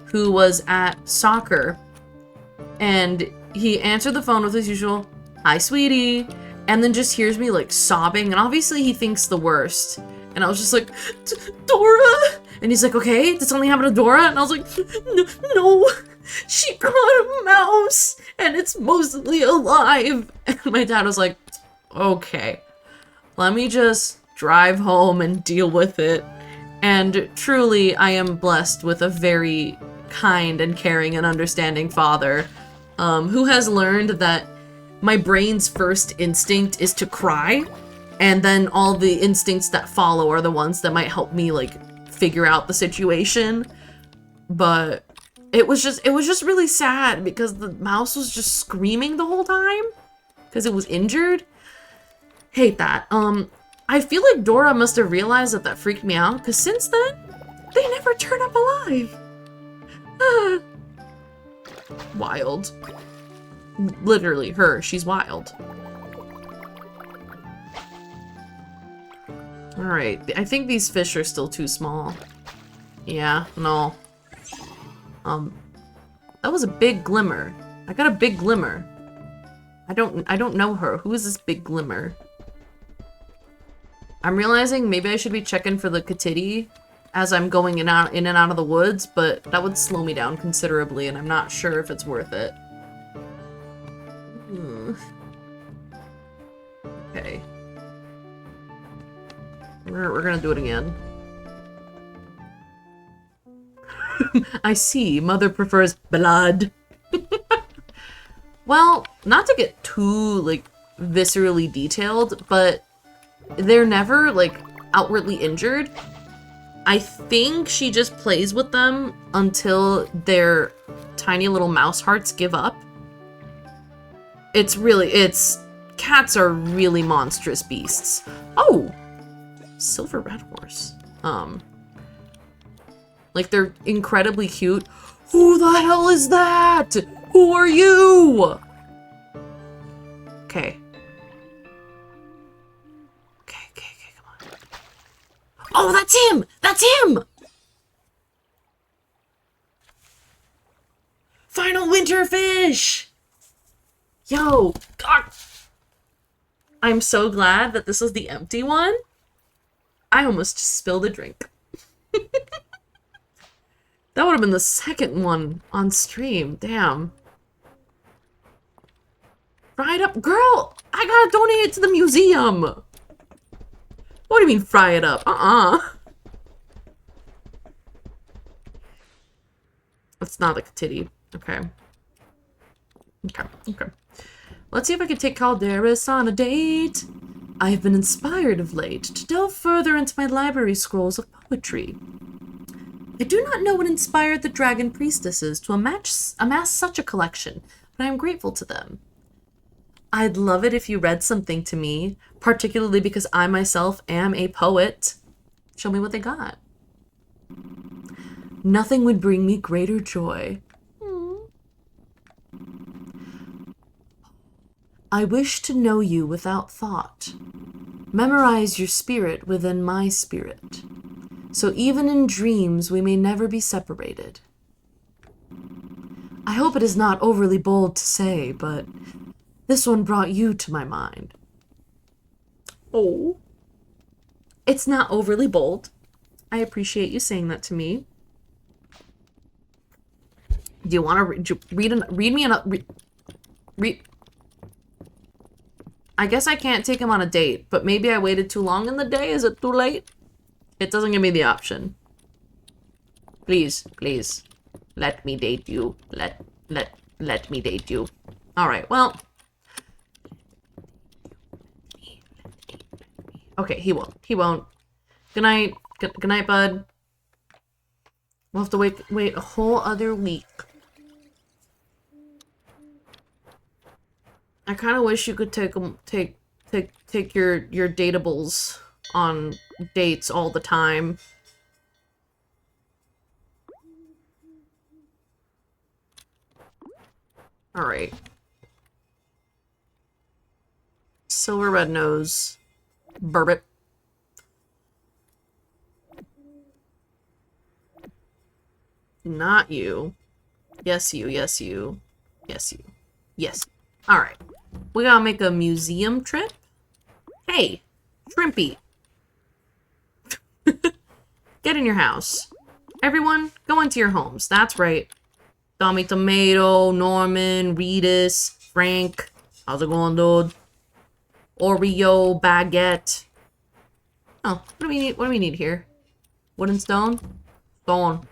who was at soccer, and he answered the phone with his usual, "Hi, sweetie," and then just hears me, like, sobbing, and obviously he thinks the worst. And I was just like, Dora! And he's like, okay, did something happen to Dora? And I was like, no, she caught a mouse, and it's mostly alive. And my dad was like, okay, let me just drive home and deal with it. And truly, I am blessed with a very kind and caring and understanding father, who has learned that my brain's first instinct is to cry, and then all the instincts that follow are the ones that might help me, like, figure out the situation. But it was just really sad because the mouse was just screaming the whole time because it was injured. Hate that. I feel like Dora must have realized that that freaked me out, because since then, they never turn up alive. Wild. Literally, her. She's wild. Alright, I think these fish are still too small. Yeah, no. That was a big glimmer. I got a big glimmer. I don't know her. Who is this big glimmer? I'm realizing maybe I should be checking for the Katiti as I'm going in and out of the woods, but that would slow me down considerably, and I'm not sure if it's worth it. Okay. We're gonna do it again. I see. Mother prefers blood. Well, not to get too, like, viscerally detailed, but they're never, like, outwardly injured. I think she just plays with them until their tiny little mouse hearts give up. Cats are really monstrous beasts. Oh! Silver red horse. Like, they're incredibly cute. Who the hell is that? Who are you? Okay. Okay, come on. Oh, that's him! That's him! Final winter fish! Yo, God. I'm so glad that this was the empty one. I almost just spilled a drink. That would have been the second one on stream. Damn. Fry it up. Girl, I gotta donate it to the museum. What do you mean fry it up? That's not like a titty. Okay. Okay. Let's see if I can take Caldarus on a date. I have been inspired of late to delve further into my library scrolls of poetry. I do not know what inspired the dragon priestesses to amass such a collection, but I am grateful to them. I'd love it if you read something to me, particularly because I myself am a poet. Show me what they got. Nothing would bring me greater joy. I wish to know you without thought. Memorize your spirit within my spirit. So even in dreams we may never be separated. I hope it is not overly bold to say, but this one brought you to my mind. Oh. It's not overly bold. I appreciate you saying that to me. Do you want to read me another... Read... I guess I can't take him on a date, but maybe I waited too long in the day. Is it too late? It doesn't give me the option. Please, let me date you. Let me date you. All right, well. Okay, he won't. Good night. Good night, bud. We'll have to wait a whole other week. I kind of wish you could take your datables on dates all the time. All right. Silver red nose. Burbot. Not you. Yes, you. Yes, you. Yes, you. Yes. All right. We gotta make a museum trip. Hey, Shrimpy. Get in your house. Everyone, go into your homes. That's right. Tommy Tomato, Norman, Reedus, Frank. How's it going, dude? Oreo, Baguette. Oh, what do we need? What do we need here? Wood and stone? Stone.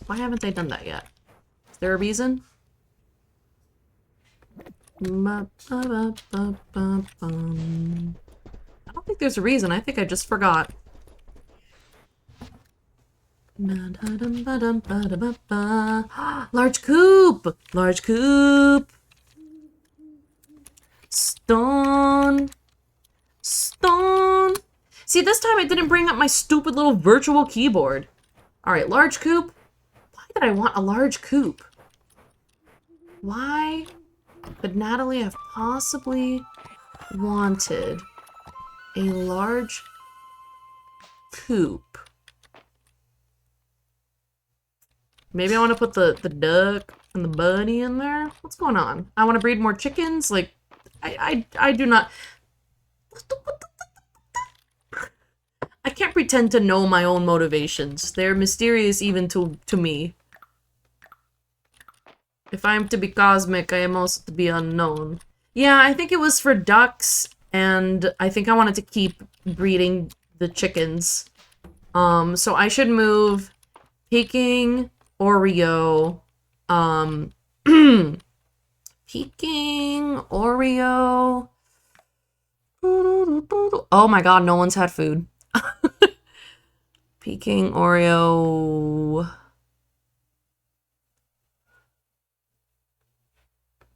Why haven't they done that yet? Is there a reason? I don't think there's a reason. I think I just forgot. Large coop! Large coop! Stone! Stone! See, this time I didn't bring up my stupid little virtual keyboard. Alright, large coop. Why did I want a large coop? Why could Natalie have possibly wanted a large coop? Maybe I want to put the duck and the bunny in there? What's going on? I want to breed more chickens? Like, I do not... I can't pretend to know my own motivations. They're mysterious even to me. If I am to be cosmic, I am also to be unknown. Yeah, I think it was for ducks, and I think I wanted to keep breeding the chickens. So I should move Peking, Oreo, Peking, Oreo. Oh my god, no one's had food. Peking, Oreo.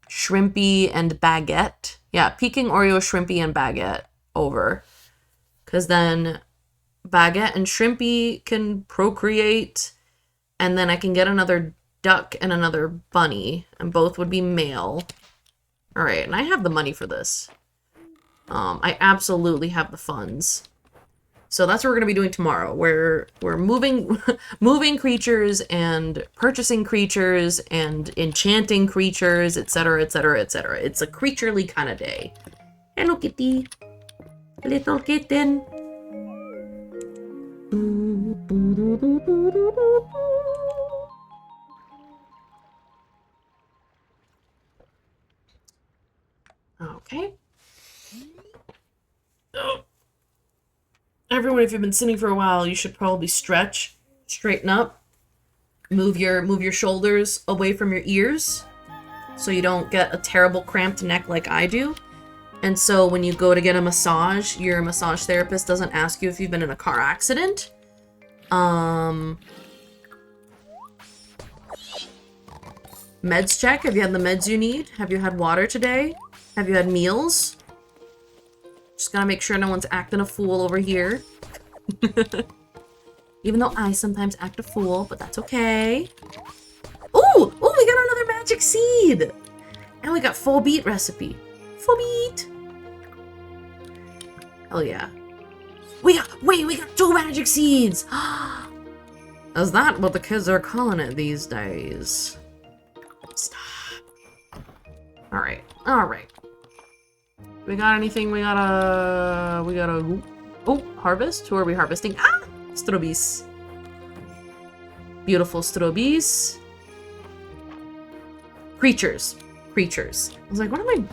Shrimpy and Baguette. Yeah, Peking, Oreo, Shrimpy, and Baguette over. Because then Baguette and Shrimpy can procreate, and then I can get another duck and another bunny, and both would be male. Alright, and I have the money for this. I absolutely have the funds. So that's what we're going to be doing tomorrow, where we're moving moving creatures and purchasing creatures and enchanting creatures, etc., etc., etc. It's a creaturely kind of day. Hello, kitty. Little kitten. Okay. Oh. Everyone, if you've been sitting for a while, you should probably stretch, straighten up, move your shoulders away from your ears so you don't get a terrible cramped neck like I do. And so when you go to get a massage, your massage therapist doesn't ask you if you've been in a car accident. Meds check. Have you had the meds you need? Have you had water today? Have you had meals? Just gotta make sure no one's acting a fool over here. Even though I sometimes act a fool, but that's okay. Ooh! Ooh, we got another magic seed! And we got full beet recipe. Full beet! Hell yeah. We got 2 magic seeds! Is that what the kids are calling it these days? Stop. Alright, alright. We got anything? We got a... Oh, harvest? Who are we harvesting? Ah! Strobis. Beautiful strobis. Creatures. Creatures. I was like, what am I...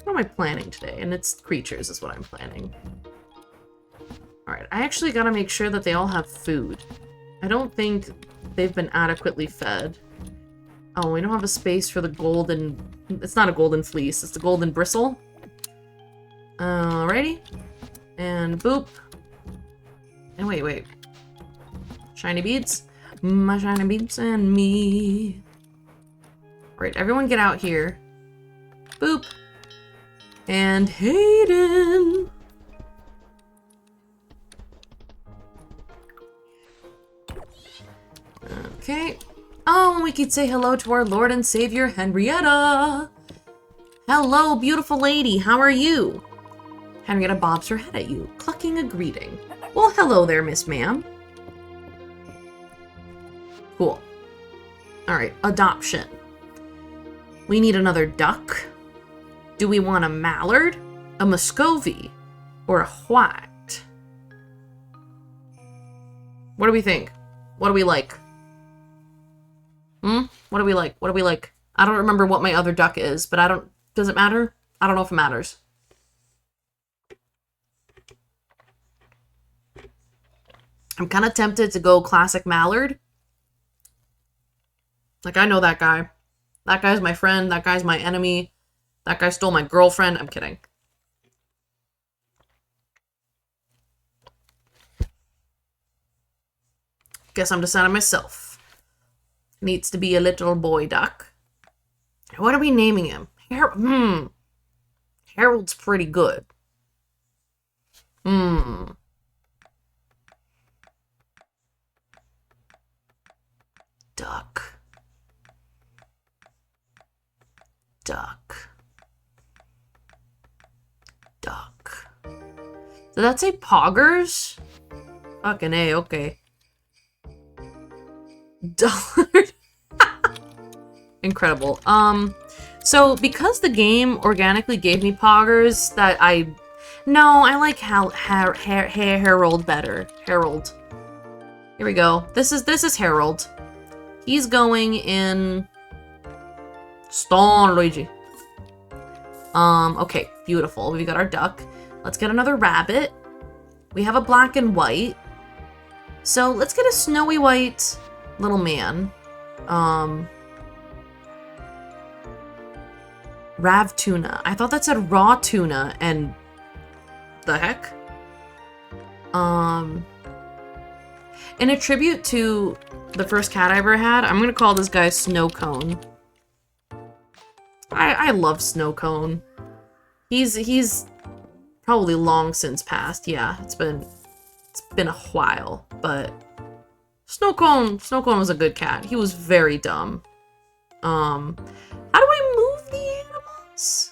what am I planning today? And it's creatures is what I'm planning. Alright, I actually gotta make sure that they all have food. I don't think they've been adequately fed. Oh, we don't have a space for the golden... It's not a golden fleece, it's the golden bristle. Alrighty. And boop. And wait. Shiny beads? My shiny beads and me. Alright, everyone get out here. Boop. And Hayden. Okay. Oh, we could say hello to our Lord and Savior, Henrietta. Hello, beautiful lady. How are you? Henrietta bobs her head at you, clucking a greeting. Well, hello there, Miss Ma'am. Cool. Alright, adoption. We need another duck. Do we want a mallard, a muscovy, or a white? What do we think? What do we like? What do we like? What do we like? I don't remember what my other duck is, but I don't... Does it matter? I don't know if it matters. I'm kind of tempted to go classic mallard. Like, I know that guy. That guy's my friend. That guy's my enemy. That guy stole my girlfriend. I'm kidding. Guess I'm deciding myself. Needs to be a little boy duck. What are we naming him? Harold's pretty good. Duck. Did that say poggers? Fucking A, okay. $. Incredible. So because the game organically gave me poggers that I like Harold better. Harold. Here we go. This is Harold. He's going in Stone Luigi. Okay, beautiful. We got our duck. Let's get another rabbit. We have a black and white. So let's get a snowy white little man. Rav tuna. I thought that said raw tuna, and the heck? In a tribute to the first cat I ever had, I'm gonna call this guy Snow Cone. I love Snow Cone. He's probably long since passed. Yeah, it's been a while, but Snow Cone was a good cat. He was very dumb. How do I move the animals?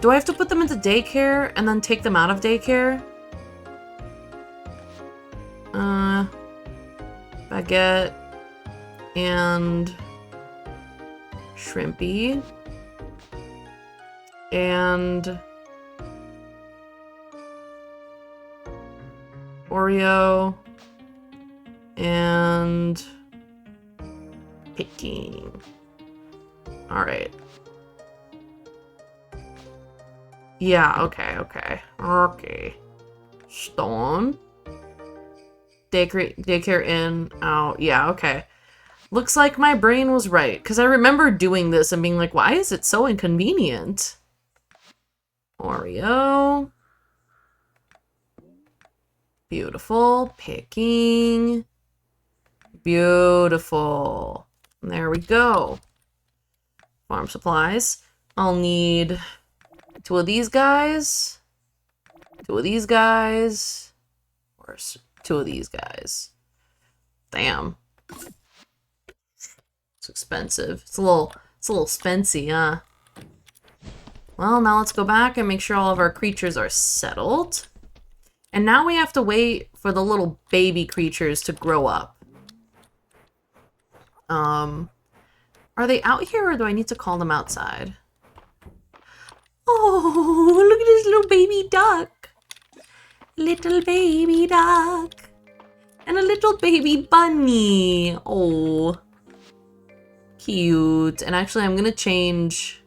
Do I have to put them into daycare and then take them out of daycare? Baguette and Shrimpy and Oreo and Peking. All right. Yeah, okay. Stone. Daycare in, out. Yeah, okay. Looks like my brain was right, because I remember doing this and being like, why is it so inconvenient? Oreo. Beautiful. Picking. Beautiful. There we go. Farm supplies. I'll need 2 of these guys. 2 of these guys. Or 2 of these guys. Damn. It's expensive. It's a little spency, huh? Well, now let's go back and make sure all of our creatures are settled. And now we have to wait for the little baby creatures to grow up. Are they out here or do I need to call them outside? Oh, look at this little baby duck. Little baby duck. And a little baby bunny. Oh. Cute. And actually, I'm gonna change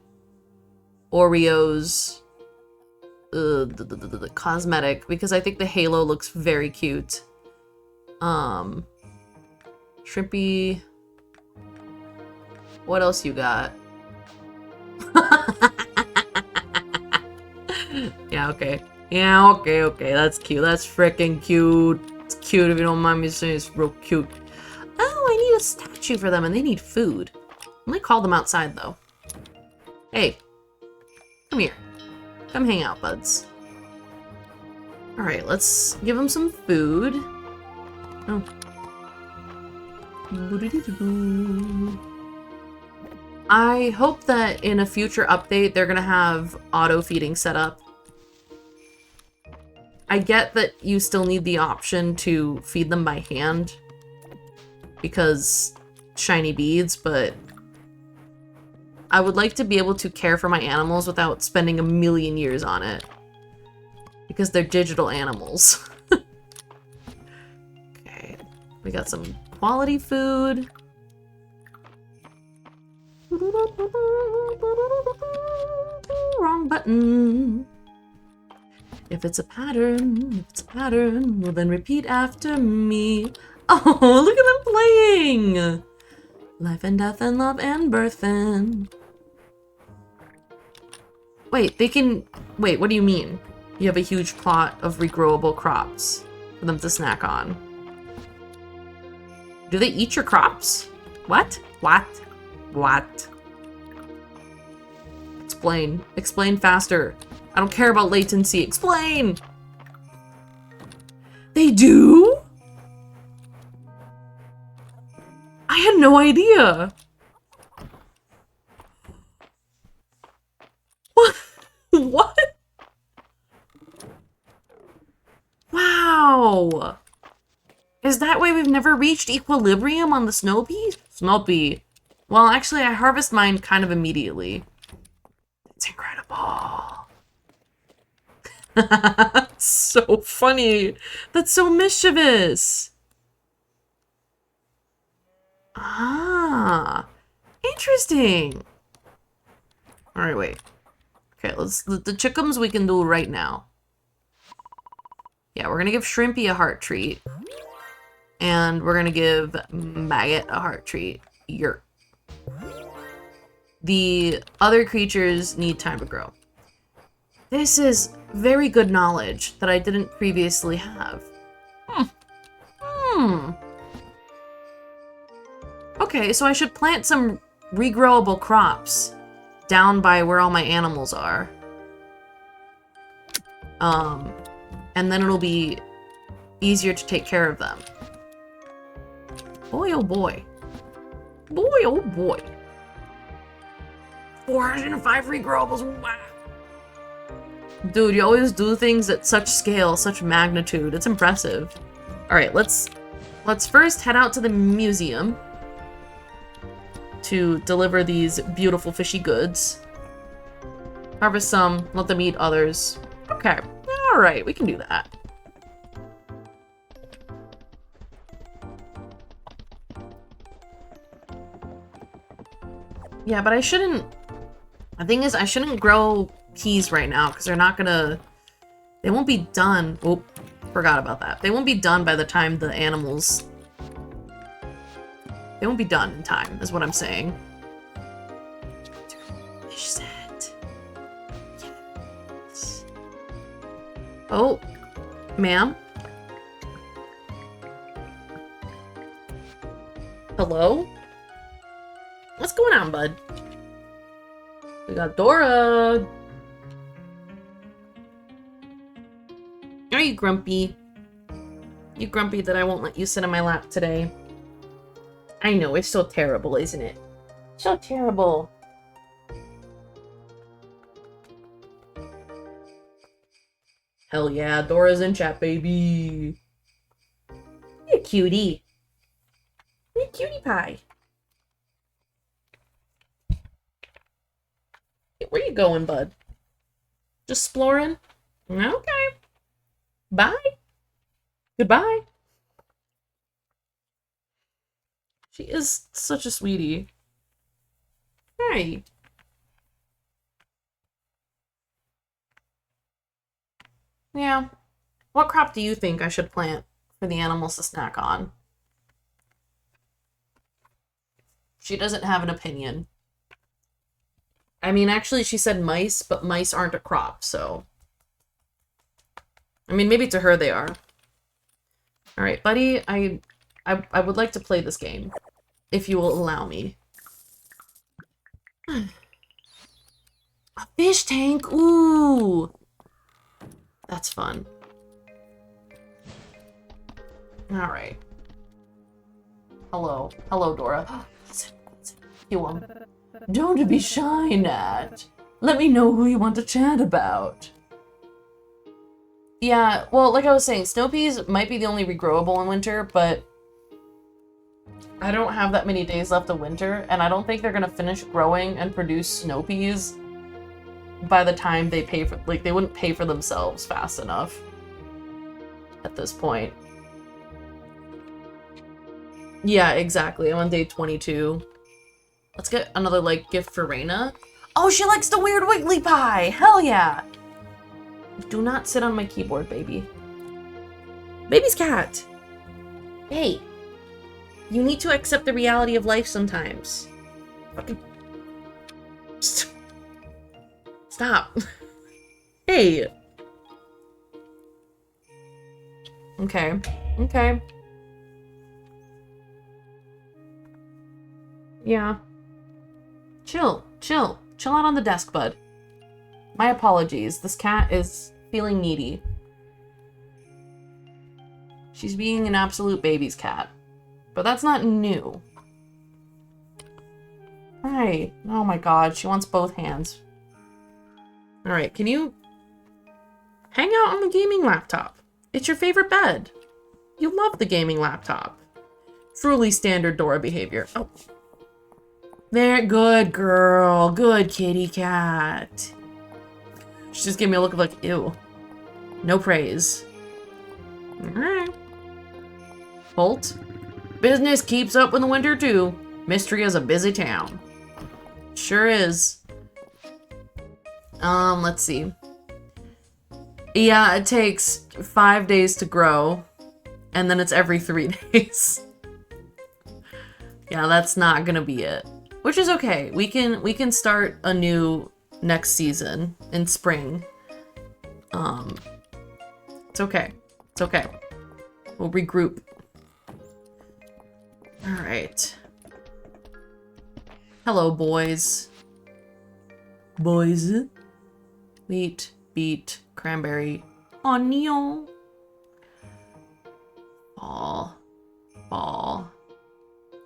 Oreo's the cosmetic because I think the halo looks very cute. Shrimpy. What else you got? Yeah, okay. Yeah, okay. That's cute. That's freaking cute. It's cute if you don't mind me saying. It's real cute. Oh, I need a statue for them and they need food. Let me call them outside though. Hey. Come here. Come hang out, buds. Alright, let's give them some food. Oh. I hope that in a future update they're gonna have auto feeding set up. I get that you still need the option to feed them by hand because shiny beads, but I would like to be able to care for my animals without spending a million years on it because they're digital animals. Okay, we got some quality food. Wrong button. If it's a pattern, well then repeat after me. Oh, look at them playing! Life and death and love and birthing. Wait, they can... Wait, what do you mean? You have a huge plot of regrowable crops for them to snack on. Do they eat your crops? What? What? Explain. Explain faster. I don't care about latency. Explain! They do? I had no idea. What? What? Wow. Is that why we've never reached equilibrium on the snow pea? Snow pea. Well, actually, I harvest mine kind of immediately. It's incredible. So funny. That's so mischievous. Ah, interesting. All right, wait. Okay, the chickums we can do right now. Yeah, we're gonna give Shrimpy a heart treat. And we're gonna give Maggot a heart treat. Yerp. The other creatures need time to grow. This is very good knowledge that I didn't previously have. Okay, so I should plant some regrowable crops down by where all my animals are. And then it'll be easier to take care of them. Boy, oh boy. Boy, oh boy. 405 regrowables, wow. Dude, you always do things at such scale, such magnitude. It's impressive. Alright, let's first head out to the museum to deliver these beautiful fishy goods. Harvest some, let them eat others. Okay, alright, we can do that. Yeah, but I shouldn't... The thing is, I shouldn't grow peas right now, because they're not gonna... They won't be done... Oh, forgot about that. They won't be done by the time the animals... They won't be done in time, is what I'm saying. Fish set. Yes. Oh, ma'am? Hello? What's going on, bud? We got Dora! Are you grumpy? You grumpy that I won't let you sit on my lap today? I know, it's so terrible, isn't it? So terrible. Hell yeah, Dora's in chat, baby. You're a cutie. You're a cutie pie. Where you going, bud? Just exploring? Okay. Bye. Goodbye. She is such a sweetie. Hey. Yeah. What crop do you think I should plant for the animals to snack on? She doesn't have an opinion. I mean, actually, she said mice, but mice aren't a crop, so... I mean, maybe to her they are. Alright, buddy, I would like to play this game. If you will allow me. A fish tank? Ooh! That's fun. Alright. Hello. Hello, Dora. You don't be shy, Nat. Let me know who you want to chat about. Yeah, well, like I was saying, snow peas might be the only regrowable in winter, but I don't have that many days left of winter, and I don't think they're gonna finish growing and produce snow peas by the time they pay for, like, they wouldn't pay for themselves fast enough at this point. Yeah, exactly. I'm on day 22. Let's get another, like, gift for Reina. Oh, she likes the weird wiggly pie! Hell yeah! Do not sit on my keyboard, baby. Baby's cat! Hey. You need to accept the reality of life sometimes. Fucking... Stop. Hey. Okay. Okay. Yeah. Chill. Chill. Chill out on the desk, bud. My apologies. This cat is feeling needy. She's being an absolute baby's cat. But that's not new. Right. Oh my god, she wants both hands. Alright, can you hang out on the gaming laptop? It's your favorite bed. You love the gaming laptop. Truly standard Dora behavior. Oh. There, good girl. Good kitty cat. She just gave me a look of like, ew. No praise. Alright. Holt. Business keeps up in the winter too. Mistria's a busy town. Sure is. Let's see. Yeah, it takes 5 days to grow, and then it's every 3 days. Yeah, that's not gonna be it. Which is okay. We can start anew next season in spring. It's okay. It's okay. We'll regroup. Alright. Hello, boys. Boys. Wheat, beet, cranberry, onion. Fall. Fall.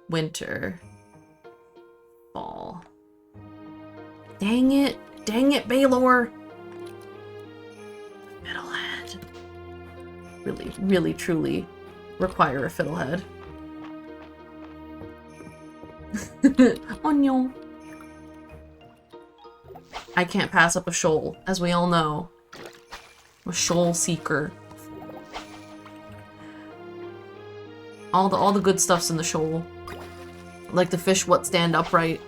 Winter. Fall. Dang it. Dang it, Baylor. Fiddlehead. Really, really, truly require a fiddlehead. Onion. I can't pass up a shoal, as we all know. I'm a shoal seeker. All the good stuff's in the shoal. Like the fish what stand upright.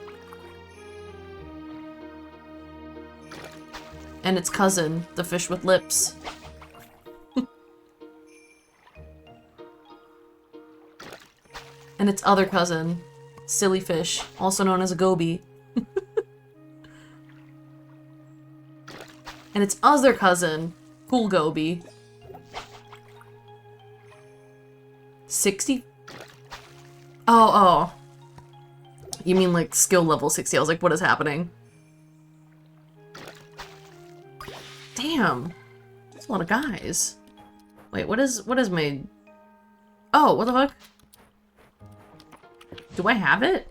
And its cousin, the fish with lips. And its other cousin, silly fish, also known as a goby. And its other cousin, cool goby. 60? Oh. You mean like skill level 60? I was like, what is happening? Damn. That's a lot of guys. Wait, what is my... Oh, what the fuck? Do I have it?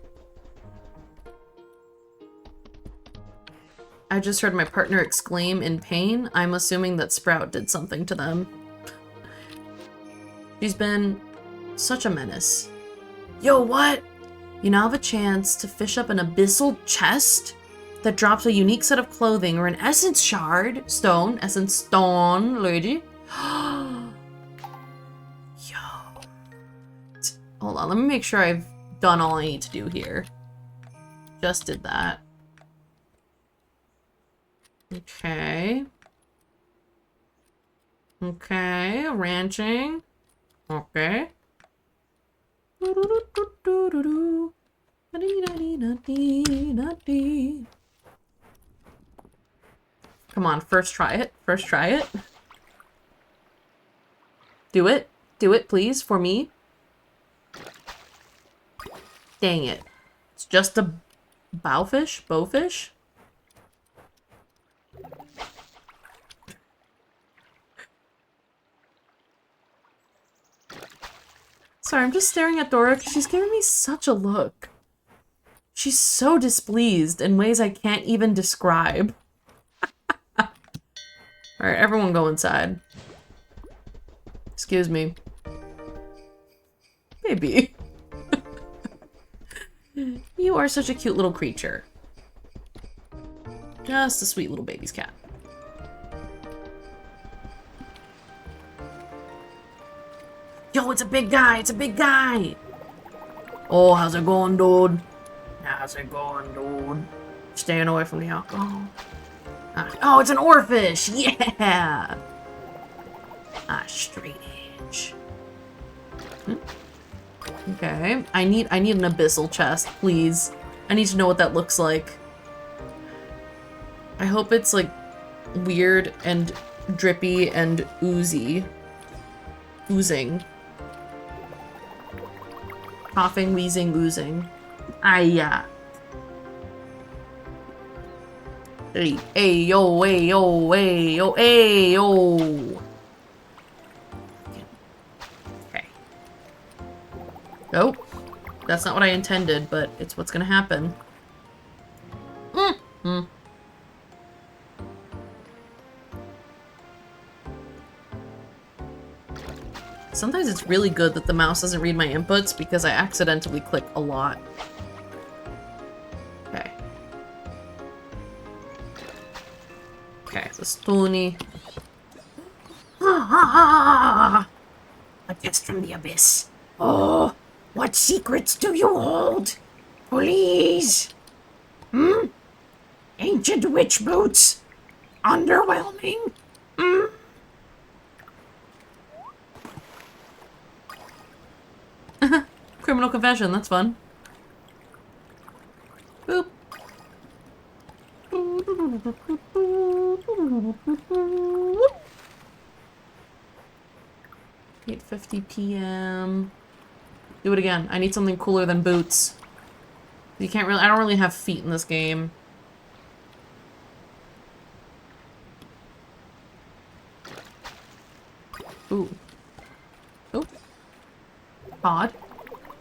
I just heard my partner exclaim in pain. I'm assuming that Sprout did something to them. She's been such a menace. Yo, what? You now have a chance to fish up an abyssal chest that drops a unique set of clothing or an essence stone, lady. Yo. Hold on, let me make sure I've done all I need to do here. Just did that. Okay. Okay, ranching. Okay. Come on, first try it. First try it. Do it. Do it, please, for me. Dang it. It's just a bowfish? Bowfish? Sorry, I'm just staring at Dora because she's giving me such a look. She's so displeased in ways I can't even describe. Alright, everyone go inside. Excuse me. Baby. You are such a cute little creature. Just a sweet little baby's cat. Yo, it's a big guy! It's a big guy! Oh, how's it going, dude? How's it going, dude? Staying away from the alcohol. Oh, it's an oarfish! Yeah! Ah, straight edge. Okay. I need an abyssal chest, please. I need to know what that looks like. I hope it's, like, weird and drippy and oozy. Oozing. Coughing, wheezing, oozing. Ayya. Hey, yo, hey, yo, hey, yo, hey, yo. Okay. Nope. That's not what I intended, but it's what's gonna happen. Sometimes it's really good that the mouse doesn't read my inputs because I accidentally click a lot. Okay. Okay, so Stony. A test from the abyss. Oh, what secrets do you hold? Please. Ancient witch boots. Underwhelming. Criminal confession, that's fun. Boop. 8:50 p.m. Do it again. I need something cooler than boots. You can't really. I don't really have feet in this game. Ooh. Oh. Odd.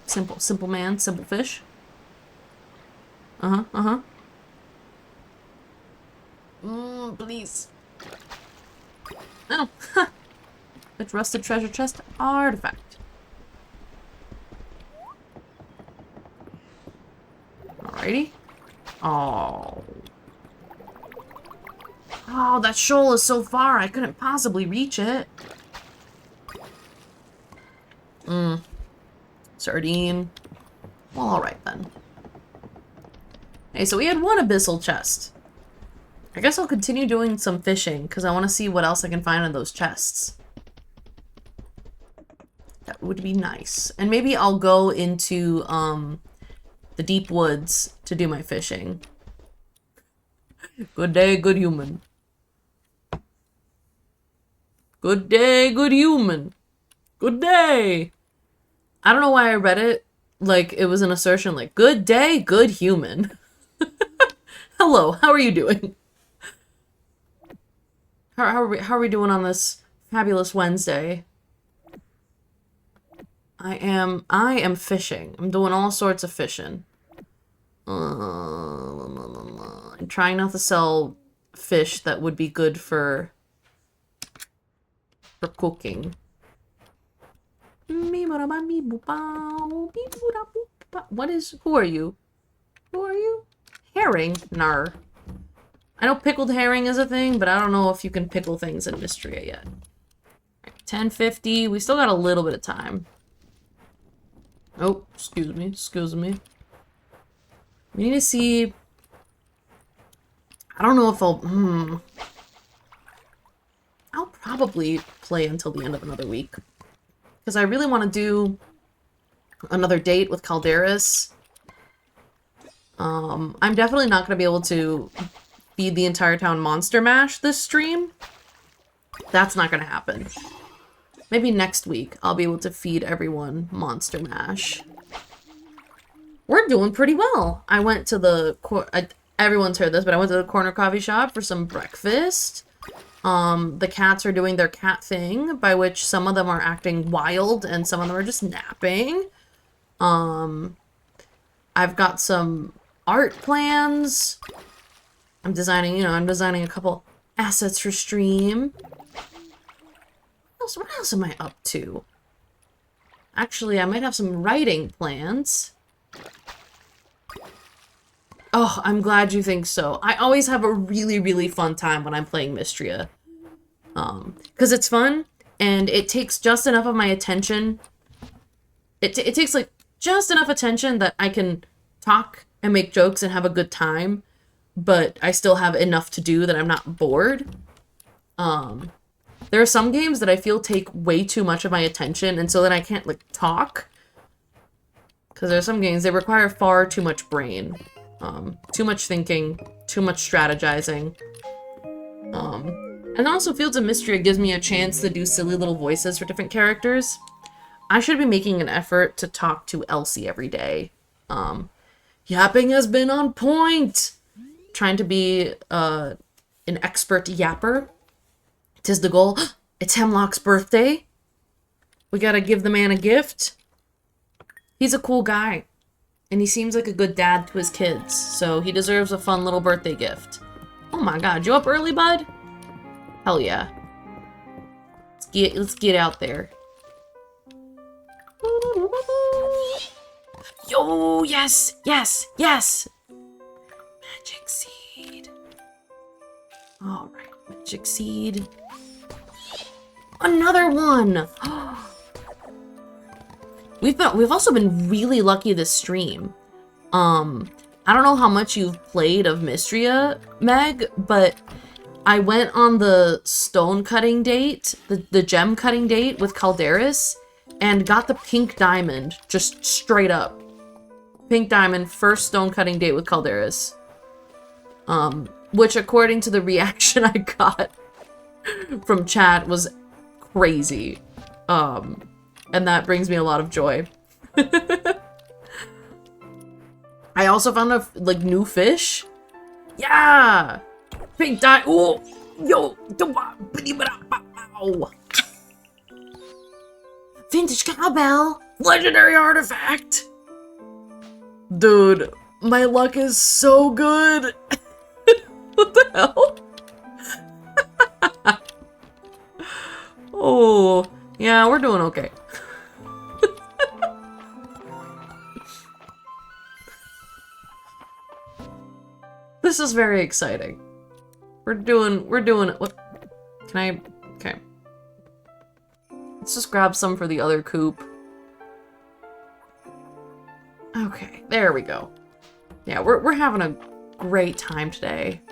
Simple man, simple fish. Please. Oh, ha! It's rusted treasure chest artifact. Alrighty. Oh. Oh, that shoal is so far, I couldn't possibly reach it. Sardine. Well, alright then. Hey, so we had one abyssal chest. I guess I'll continue doing some fishing, because I want to see what else I can find in those chests. That would be nice. And maybe I'll go into, the deep woods to do my fishing. Good day, good human. Good day, good human. Good day. I don't know why I read it like it was an assertion like, good day, good human. Hello, how are you doing? How are we doing on this fabulous Wednesday? I am fishing. I'm doing all sorts of fishing. I'm trying not to sell fish that would be good for cooking. What is, who are you? Who are you? Herring? Nar. I know pickled herring is a thing, but I don't know if you can pickle things in Mistria yet. 10:50, we still got a little bit of time. Oh, excuse me. We need to see, I don't know if I'll probably play until the end of another week. Because I really want to do another date with Caldarus. I'm definitely not going to be able to feed the entire town Monster Mash this stream. That's not going to happen. maybe next week I'll be able to feed everyone Monster Mash. We're doing pretty well. I went to the everyone's heard this, but I went to the corner coffee shop for some breakfast. The cats are doing their cat thing, by which some of them are acting wild and some of them are just napping. I've got some art plans. I'm designing a couple assets for stream. What else am I up to? Actually, I might have some writing plans. Oh, I'm glad you think so. I always have a really, really fun time when I'm playing Mistria. Because it's fun, and it takes just enough of my attention. It takes, like, just enough attention that I can talk and make jokes and have a good time, but I still have enough to do that I'm not bored. There are some games that I feel take way too much of my attention, and so then I can't, like, talk. Because there are some games, they require far too much brain. Too much thinking, too much strategizing. And also Fields of Mistria gives me a chance to do silly little voices for different characters. I should be making an effort to talk to Elsie every day. Yapping has been on point! Trying to be an expert yapper. 'Tis the goal. It's Hemlock's birthday. We gotta give the man a gift. He's a cool guy. And he seems like a good dad to his kids, so he deserves a fun little birthday gift. Oh my god, you up early, bud? Hell yeah. Let's get out there. Yo, yes, yes, yes! Magic seed. Alright, magic seed. Another one! We've also been really lucky this stream. I don't know how much you've played of Mistria, Meg, but I went on the stone cutting date, the gem cutting date with Caldarus, and got the pink diamond, just straight up. Pink diamond, first stone cutting date with Caldarus. Which according to the reaction I got from chat was crazy. And that brings me a lot of joy. I also found a, like, new fish. Yeah! Pink dye. Oh! Yo! Vintage cowbell! Legendary artifact! Dude, my luck is so good! What the hell? Oh, yeah, we're doing okay. This is very exciting. We're doing it. What? Can I? Okay. Let's just grab some for the other coop. Okay, there we go. Yeah, we're having a great time today.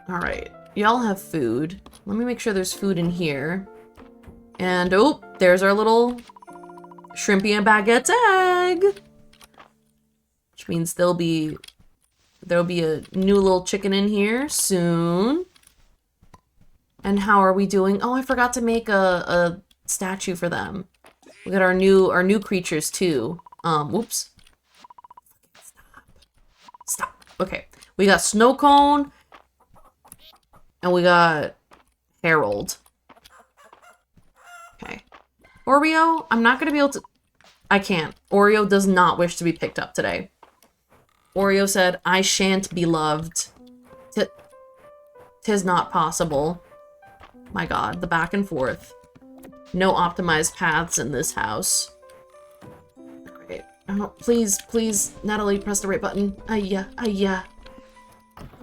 Alright, y'all have food. Let me make sure there's food in here. And, oh, there's our little shrimpy and baguette's egg! Which means there'll be a new little chicken in here soon. And how are we doing? Oh, I forgot to make a statue for them. We got our new creatures too. Whoops. Stop. Okay. We got Snow Cone. And we got Harold. Okay. Oreo, I'm not gonna be able to... I can't. Oreo does not wish to be picked up today. Oreo said, I shan't be loved. Tis not possible. My god, the back and forth. No optimized paths in this house. Alright. Oh, please, Natalie, press the right button. Yeah.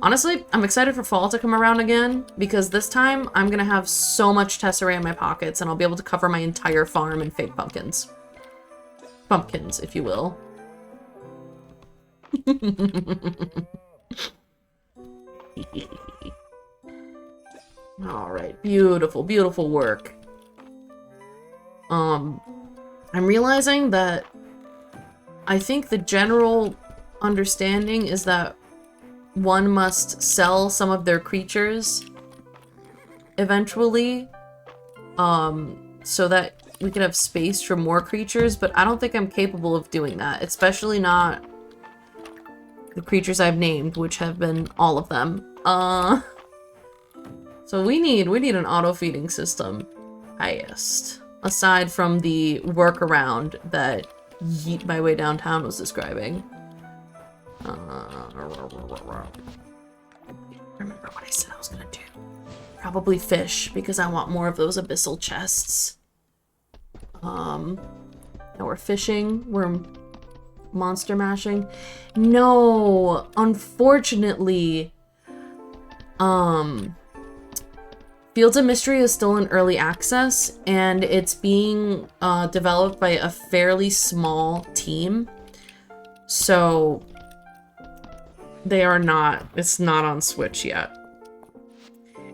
Honestly, I'm excited for fall to come around again, because this time I'm gonna have so much tesserae in my pockets, and I'll be able to cover my entire farm in fake pumpkins. Pumpkins, if you will. Alright, beautiful, beautiful work. I'm realizing that I think the general understanding is that one must sell some of their creatures eventually so that we can have space for more creatures, but I don't think I'm capable of doing that, especially not the creatures I've named, which have been all of them. So we need an auto-feeding system, highest. Aside from the workaround that Yeet My Way Downtown was describing. Remember what I said I was gonna do. Probably fish, because I want more of those abyssal chests. Now we're fishing, we're monster mashing. No, unfortunately, Fields of Mistria is still in early access, and it's being developed by a fairly small team. So they are not, it's not on Switch yet.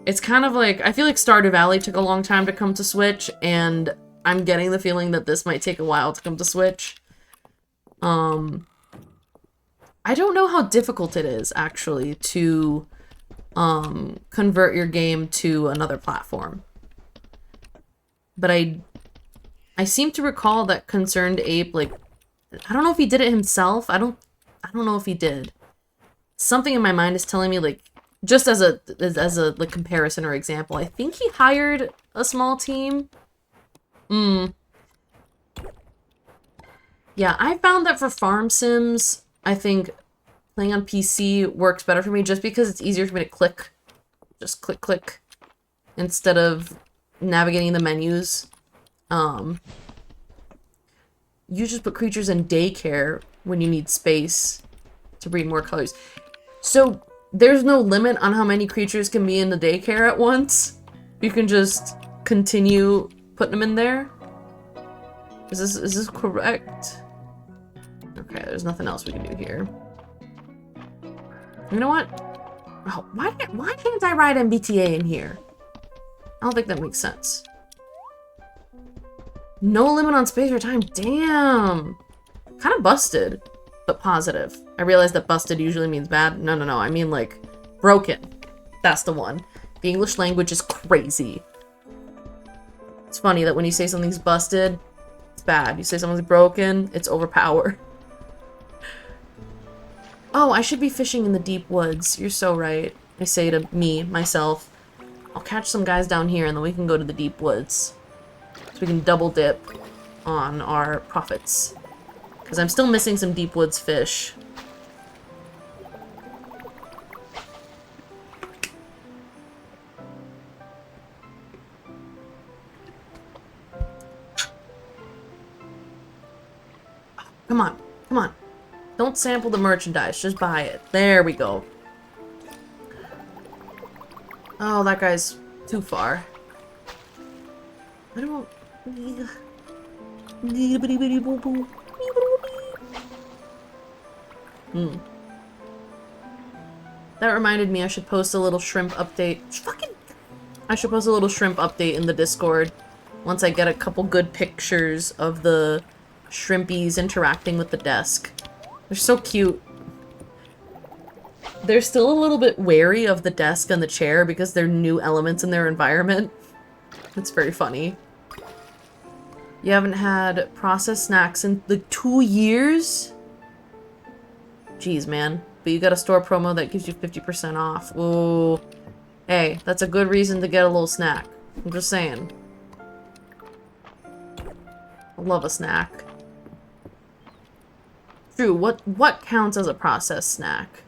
It's kind of like, I feel like Stardew Valley took a long time to come to Switch, and I'm getting the feeling that this might take a while to come to Switch. I don't know how difficult it is, actually, to convert your game to another platform. But I seem to recall that Concerned Ape, like, I don't know if he did it himself. I don't know if he did. Something in my mind is telling me, like, just as a like comparison or example, I think he hired a small team. Yeah, I found that for farm sims, I think playing on PC works better for me just because it's easier for me to click. Just click, click. Instead of navigating the menus. You just put creatures in daycare when you need space to breed more colors. So there's no limit on how many creatures can be in the daycare at once. You can just continue putting them in there. Is this correct? Okay, there's nothing else we can do here. You know what? Oh, why can't I write MBTA in here? I don't think that makes sense. No limit on space or time. Damn. Kind of busted, but positive. I realized that busted usually means bad. No. I mean, like, broken. That's the one. The English language is crazy. It's funny that when you say something's busted, it's bad. You say something's broken, it's overpowered. Oh, I should be fishing in the deep woods. You're so right. I say to myself, I'll catch some guys down here and then we can go to the deep woods. So we can double dip on our profits. Because I'm still missing some deep woods fish. Come on, come on. Don't sample the merchandise, just buy it. There we go. Oh, that guy's too far. I don't... That reminded me I should post a little shrimp update. I should post a little shrimp update in the Discord once I get a couple good pictures of the shrimpies interacting with the desk. They're so cute. They're still a little bit wary of the desk and the chair because they're new elements in their environment. It's very funny. You haven't had processed snacks in like 2 years? Jeez, man. But you got a store promo that gives you 50% off. Ooh. Hey, that's a good reason to get a little snack. I'm just saying. I love a snack. True, what counts as a processed snack?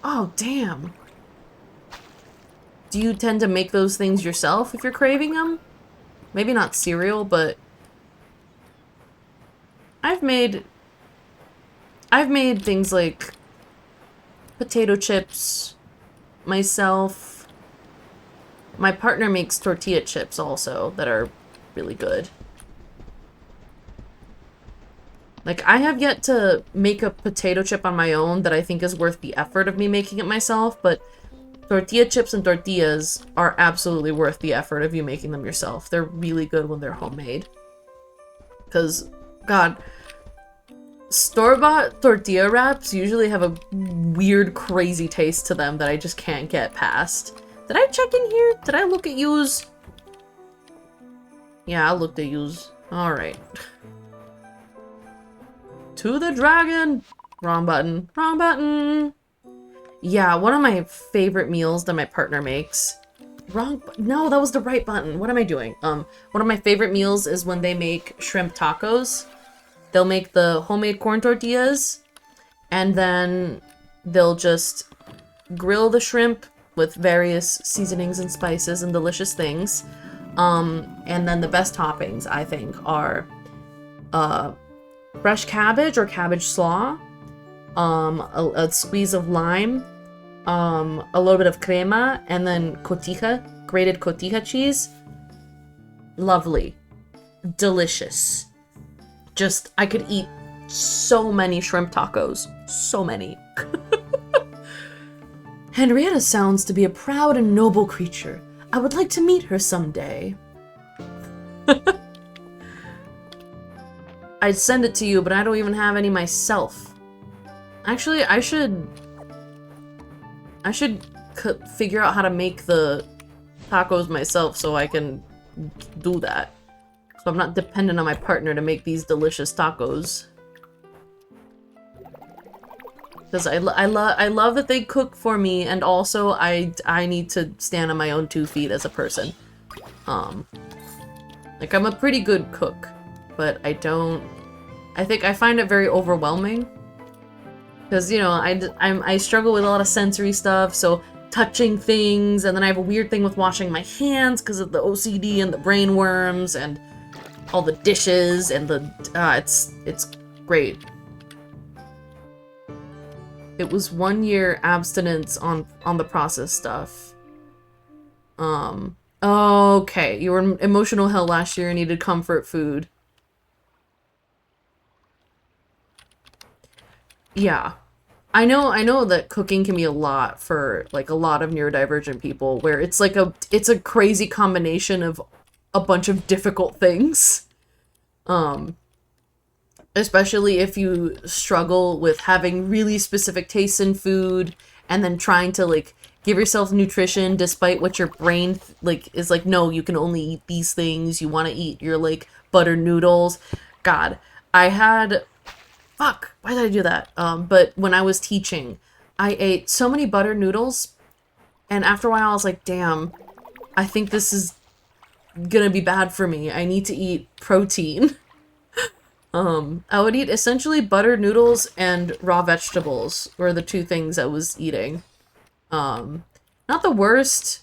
Oh, damn. Do you tend to make those things yourself if you're craving them? Maybe not cereal, but I've made things like potato chips myself. My partner makes tortilla chips also that are really good. Like, I have yet to make a potato chip on my own that I think is worth the effort of me making it myself, but tortilla chips and tortillas are absolutely worth the effort of you making them yourself. They're really good when they're homemade. Because, God, store-bought tortilla wraps usually have a weird, crazy taste to them that I just can't get past. Did I check in here? Did I look at yous? Yeah, I looked at yous. Alright. To the dragon! Wrong button. Wrong button! Yeah, one of my favorite meals that my partner makes. No, that was the right button. What am I doing? One of my favorite meals is when they make shrimp tacos. They'll make the homemade corn tortillas, and then they'll just grill the shrimp with various seasonings and spices and delicious things. And then the best toppings, I think, are fresh cabbage or cabbage slaw, a squeeze of lime, a little bit of crema, and then cotija, grated cotija cheese. Lovely. Delicious. Just, I could eat so many shrimp tacos. So many. Henrietta sounds to be a proud and noble creature. I would like to meet her someday. I'd send it to you, but I don't even have any myself. Actually, I should figure out how to make the tacos myself so I can do that. So I'm not dependent on my partner to make these delicious tacos. Because I love that they cook for me, and also I need to stand on my own 2 feet as a person. Like, I'm a pretty good cook, but I think I find it very overwhelming. Because, you know, I struggle with a lot of sensory stuff, so touching things, and then I have a weird thing with washing my hands because of the OCD and the brain worms and all the dishes and the it's great. It was 1 year abstinence on the processed stuff. Okay, you were in emotional hell last year and needed comfort food. Yeah. I know that cooking can be a lot for, like, a lot of neurodivergent people, where it's like it's a crazy combination of a bunch of difficult things. Especially if you struggle with having really specific tastes in food and then trying to, like, give yourself nutrition despite what your brain, is like, no, you can only eat these things. You want to eat your, like, butter noodles. God, fuck, why did I do that? But when I was teaching, I ate so many butter noodles, and after a while I was like, damn, I think this is gonna be bad for me. I need to eat protein. I would eat essentially buttered noodles and raw vegetables were the 2 things I was eating. Not the worst.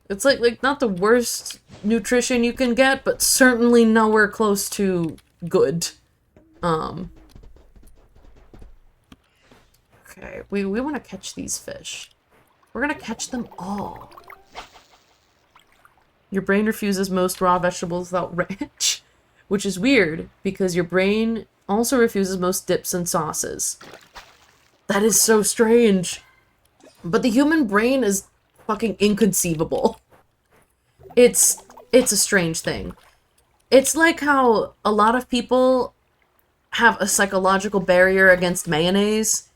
It's like not the worst nutrition you can get, but certainly nowhere close to good. Okay, we want to catch these fish. We're gonna catch them all. Your brain refuses most raw vegetables without ranch. Which is weird, because your brain also refuses most dips and sauces. That is so strange. But the human brain is fucking inconceivable. It's a strange thing. It's like how a lot of people have a psychological barrier against mayonnaise,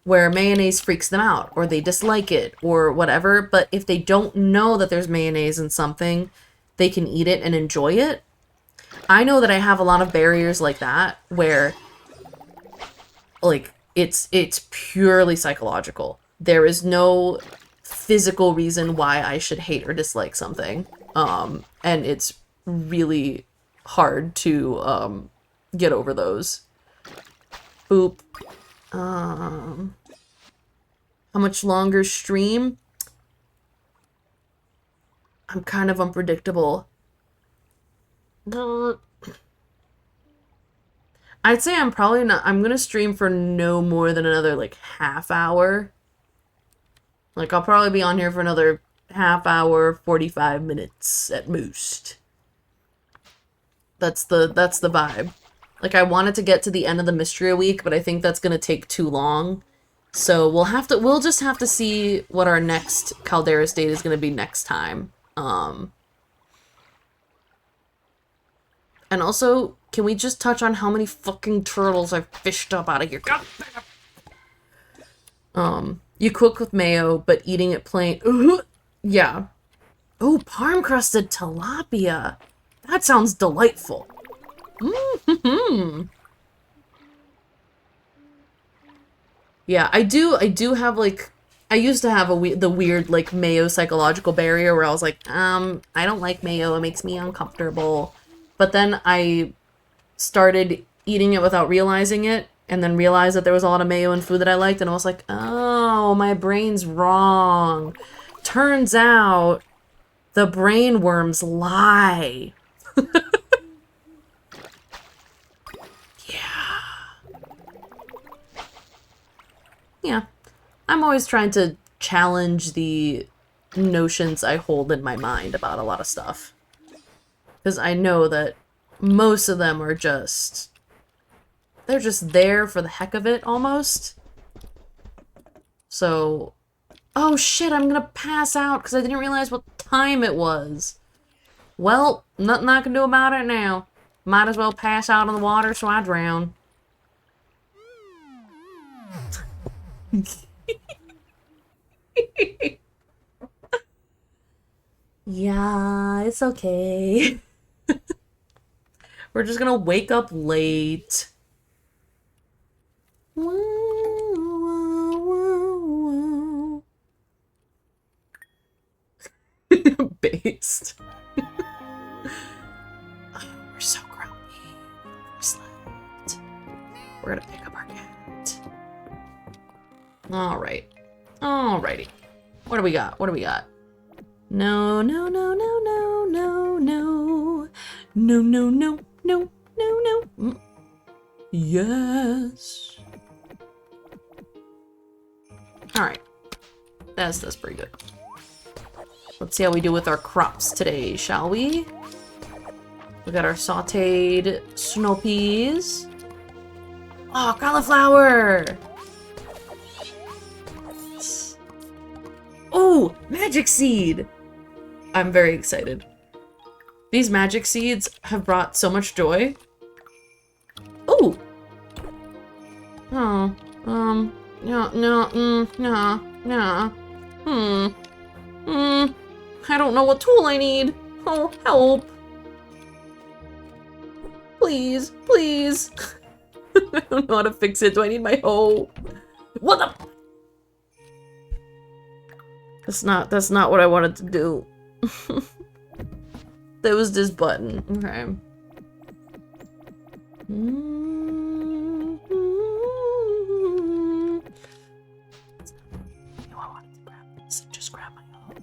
where mayonnaise freaks them out, or they dislike it, or whatever, but if they don't know that there's mayonnaise in something, they can eat it and enjoy it. I know that I have a lot of barriers like that, where, like, it's purely psychological. There is no physical reason why I should hate or dislike something. And it's really hard to, get over those. Boop. How much longer stream? I'm kind of unpredictable. I'd say I'm gonna stream for no more than another, like, half hour. Like, I'll probably be on here for another half hour, 45 minutes at most. That's the vibe. Like, I wanted to get to the end of the Mistria week, but I think that's gonna take too long. So we'll just have to see what our next Caldarus date is gonna be next time. And also, can we just touch on how many fucking turtles I've fished up out of here? God damn. You cook with mayo, but eating it plain Yeah. Oh, parm-crusted tilapia. That sounds delightful. Mm-hmm. Yeah, I do have, like, I used to have the weird, like, mayo psychological barrier where I was like, I don't like mayo, it makes me uncomfortable. But then I started eating it without realizing it, and then realized that there was a lot of mayo in food that I liked, and I was like, oh, my brain's wrong. Turns out, the brain worms lie. Yeah. Yeah. I'm always trying to challenge the notions I hold in my mind about a lot of stuff. Because I know that most of them are just... they're just there for the heck of it, almost. So... oh shit, I'm gonna pass out because I didn't realize what time it was. Well, nothing I can do about it now. Might as well pass out in the water so I drown. Yeah, it's okay. We're just gonna wake up late. Based. Oh, we're so grumpy. We slept. We're gonna pick up our cat. Alright. Alrighty. What do we got? What do we got? No, no, no, no, no, no, no. No, no, no, no, no, no. Yes. Alright. That's pretty good. Let's see how we do with our crops today, shall we? We got our sauteed snow peas. Oh, cauliflower! Oh, magic seed! I'm very excited. These magic seeds have brought so much joy. Oh! Oh, no, I don't know what tool I need. Oh, help. Please, please. I don't know how to fix it. Do I need my hoe? What the? That's not what I wanted to do. There was this button. Okay. I wanted to grab this. Just grab my hoe.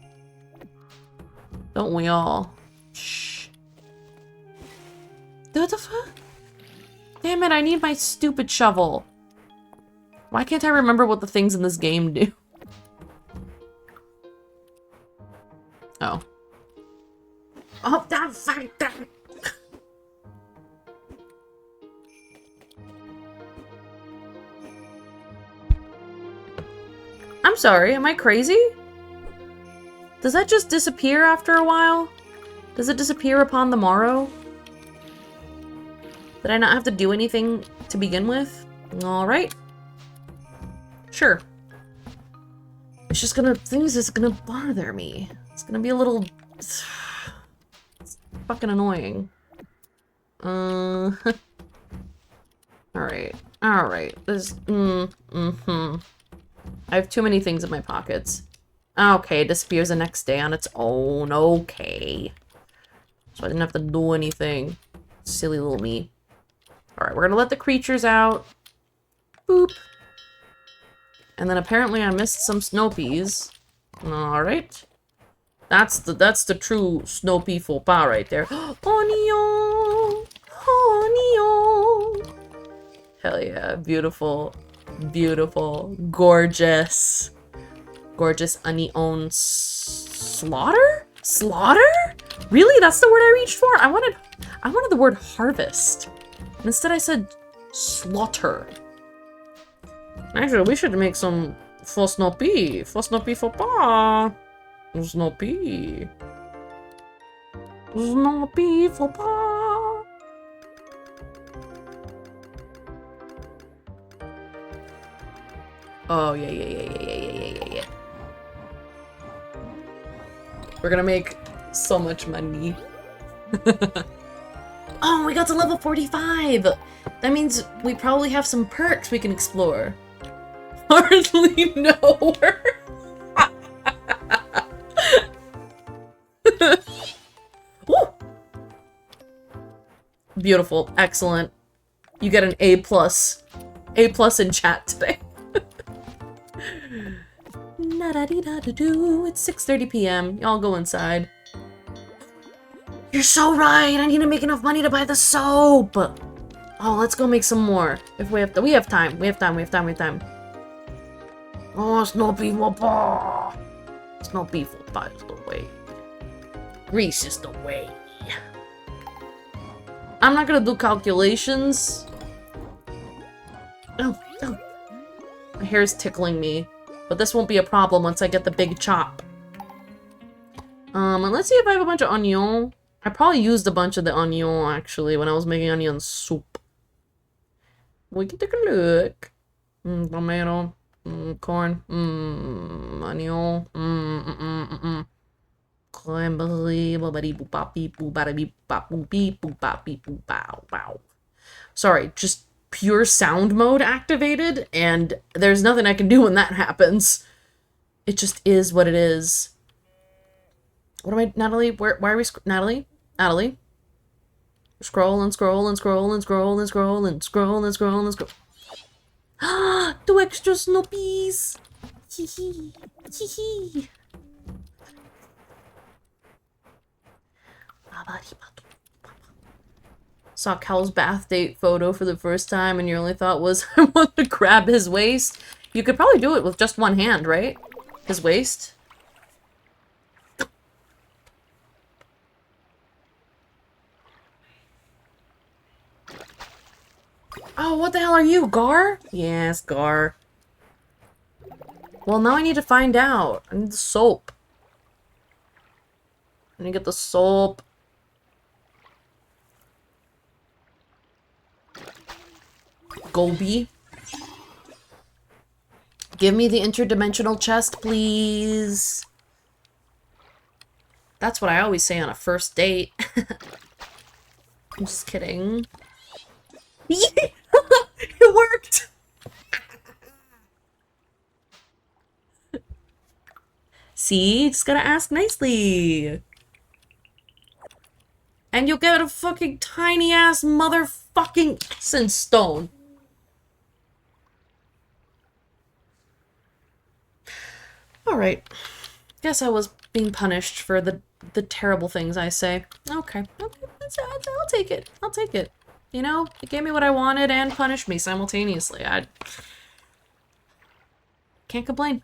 Don't we all? Shh. What the fuck? Damn it, I need my stupid shovel. Why can't I remember what the things in this game do? Oh. Oh, that fight that. I'm sorry, am I crazy? Does that just disappear after a while? Does it disappear upon the morrow? Did I not have to do anything to begin with? Alright. Sure. It's just gonna... things is gonna bother me. It's gonna be a little... it's fucking annoying. Alright. Alright. This... I have too many things in my pockets. Okay, it disappears the next day on its own. Okay. So I didn't have to do anything. Silly little me. Alright, we're gonna let the creatures out. Boop. And then apparently I missed some snow peas. Alright. That's the true snow pea faux pas right there. Onion! Onion! Hell yeah, beautiful. Beautiful. Gorgeous. Gorgeous onion slaughter? Slaughter? Really? That's the word I reached for? I wanted the word harvest. Instead I said slaughter. Actually, we should make some faux snow pea. Faux snow pea faux pas. Snow pea. Snow pea faux pas. Oh, yeah. We're gonna make so much money. Oh, we got to level 45! That means we probably have some perks we can explore. Hardly know her. Woo! Beautiful. Excellent. You get an A+. A+ in chat today. Na-da-dee-da-da-doo. It's 6:30 p.m. Y'all go inside. You're so right! I need to make enough money to buy the soap! Oh, let's go make some more. If we have to. We have time. We have time. We have time. We have time. Oh, snow beef whopper! Snow beef whopper is the way. Grease is the way. I'm not gonna do calculations. Oh, oh. My hair's tickling me. But this won't be a problem once I get the big chop. And let's see if I have a bunch of onion. I probably used a bunch of the onion, actually, when I was making onion soup. We can take a look. Tomato. Corn. Onion. Sorry, just pure sound mode activated, and there's nothing I can do when that happens. It just is what it is. What am I, Natalie? Why are we, Natalie? Natalie? Scroll and scroll and scroll and scroll and scroll and scroll and scroll and scroll. Ah, 2 extra Snoppies! Hee hee. Hee hee. Saw Cal's bath date photo for the first time and your only thought was, I want to grab his waist. You could probably do it with just one hand, right? His waist. Oh, what the hell are you, Gar? Yes, Gar. Well, now I need to find out. I need the soap. I need to get the soap. Gobi. Give me the interdimensional chest, please. That's what I always say on a first date. I'm just kidding. Yeah! It worked! See? Just gotta ask nicely. And you'll get a fucking tiny-ass motherfucking essence stone. Alright. Guess I was being punished for the terrible things I say. Okay. Okay. I'll take it. I'll take it. You know, it gave me what I wanted and punished me simultaneously. I can't complain.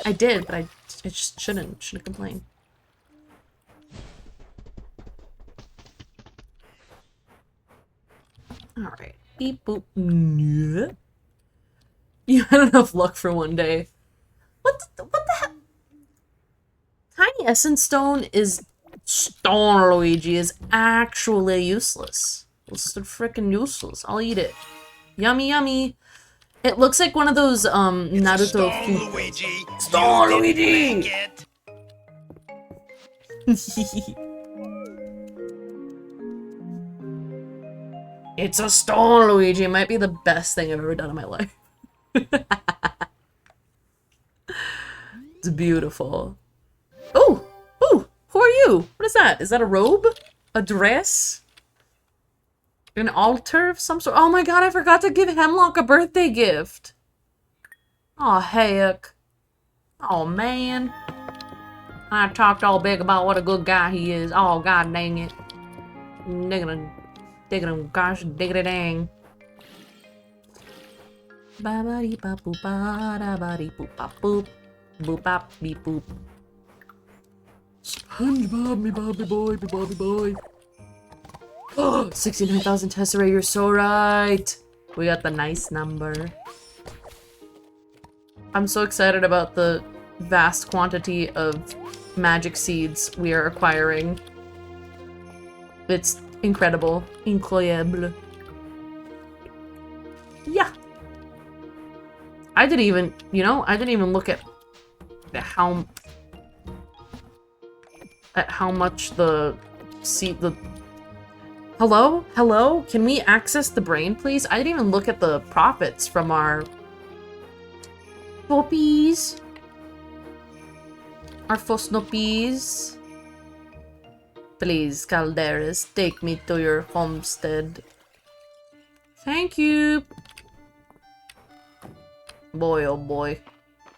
I did, but I just shouldn't complain. Alright. Beep boop. Yeah. You had enough luck for one day. What the heck? Tiny Essence Stone is... Stone Luigi is actually useless. It's freaking useless. I'll eat it. Yummy, yummy. It looks like one of those, Naruto... Stone Luigi! Stone You Luigi! didn't make it. It's a Stone Luigi. It might be the best thing I've ever done in my life. It's beautiful. Oh! Oh! Who are you? What is that? Is that a robe? A dress? An altar of some sort? Oh my god, I forgot to give Hemlock a birthday gift. Oh heck. Oh man. I talked all big about what a good guy he is. Oh god dang it. Diggity gosh diggity dang. Ba ba dee ba boop ba da ba dee boop ba boop. Boop bop beep boop. SpongeBob, me Bobby boy, me Bobby boy. Oh, 69,000 Tesserae, you're so right. We got the nice number. I'm so excited about the vast quantity of magic seeds we are acquiring. It's incredible. Incroyable. Yeah. I didn't even, you know, I didn't even look at how... at how much the Hello? Hello? Can we access the brain, please? I didn't even look at the profits from our poppies. Our fosnoppies. Please, Caldarus, take me to your homestead. Thank you. Boy, oh boy.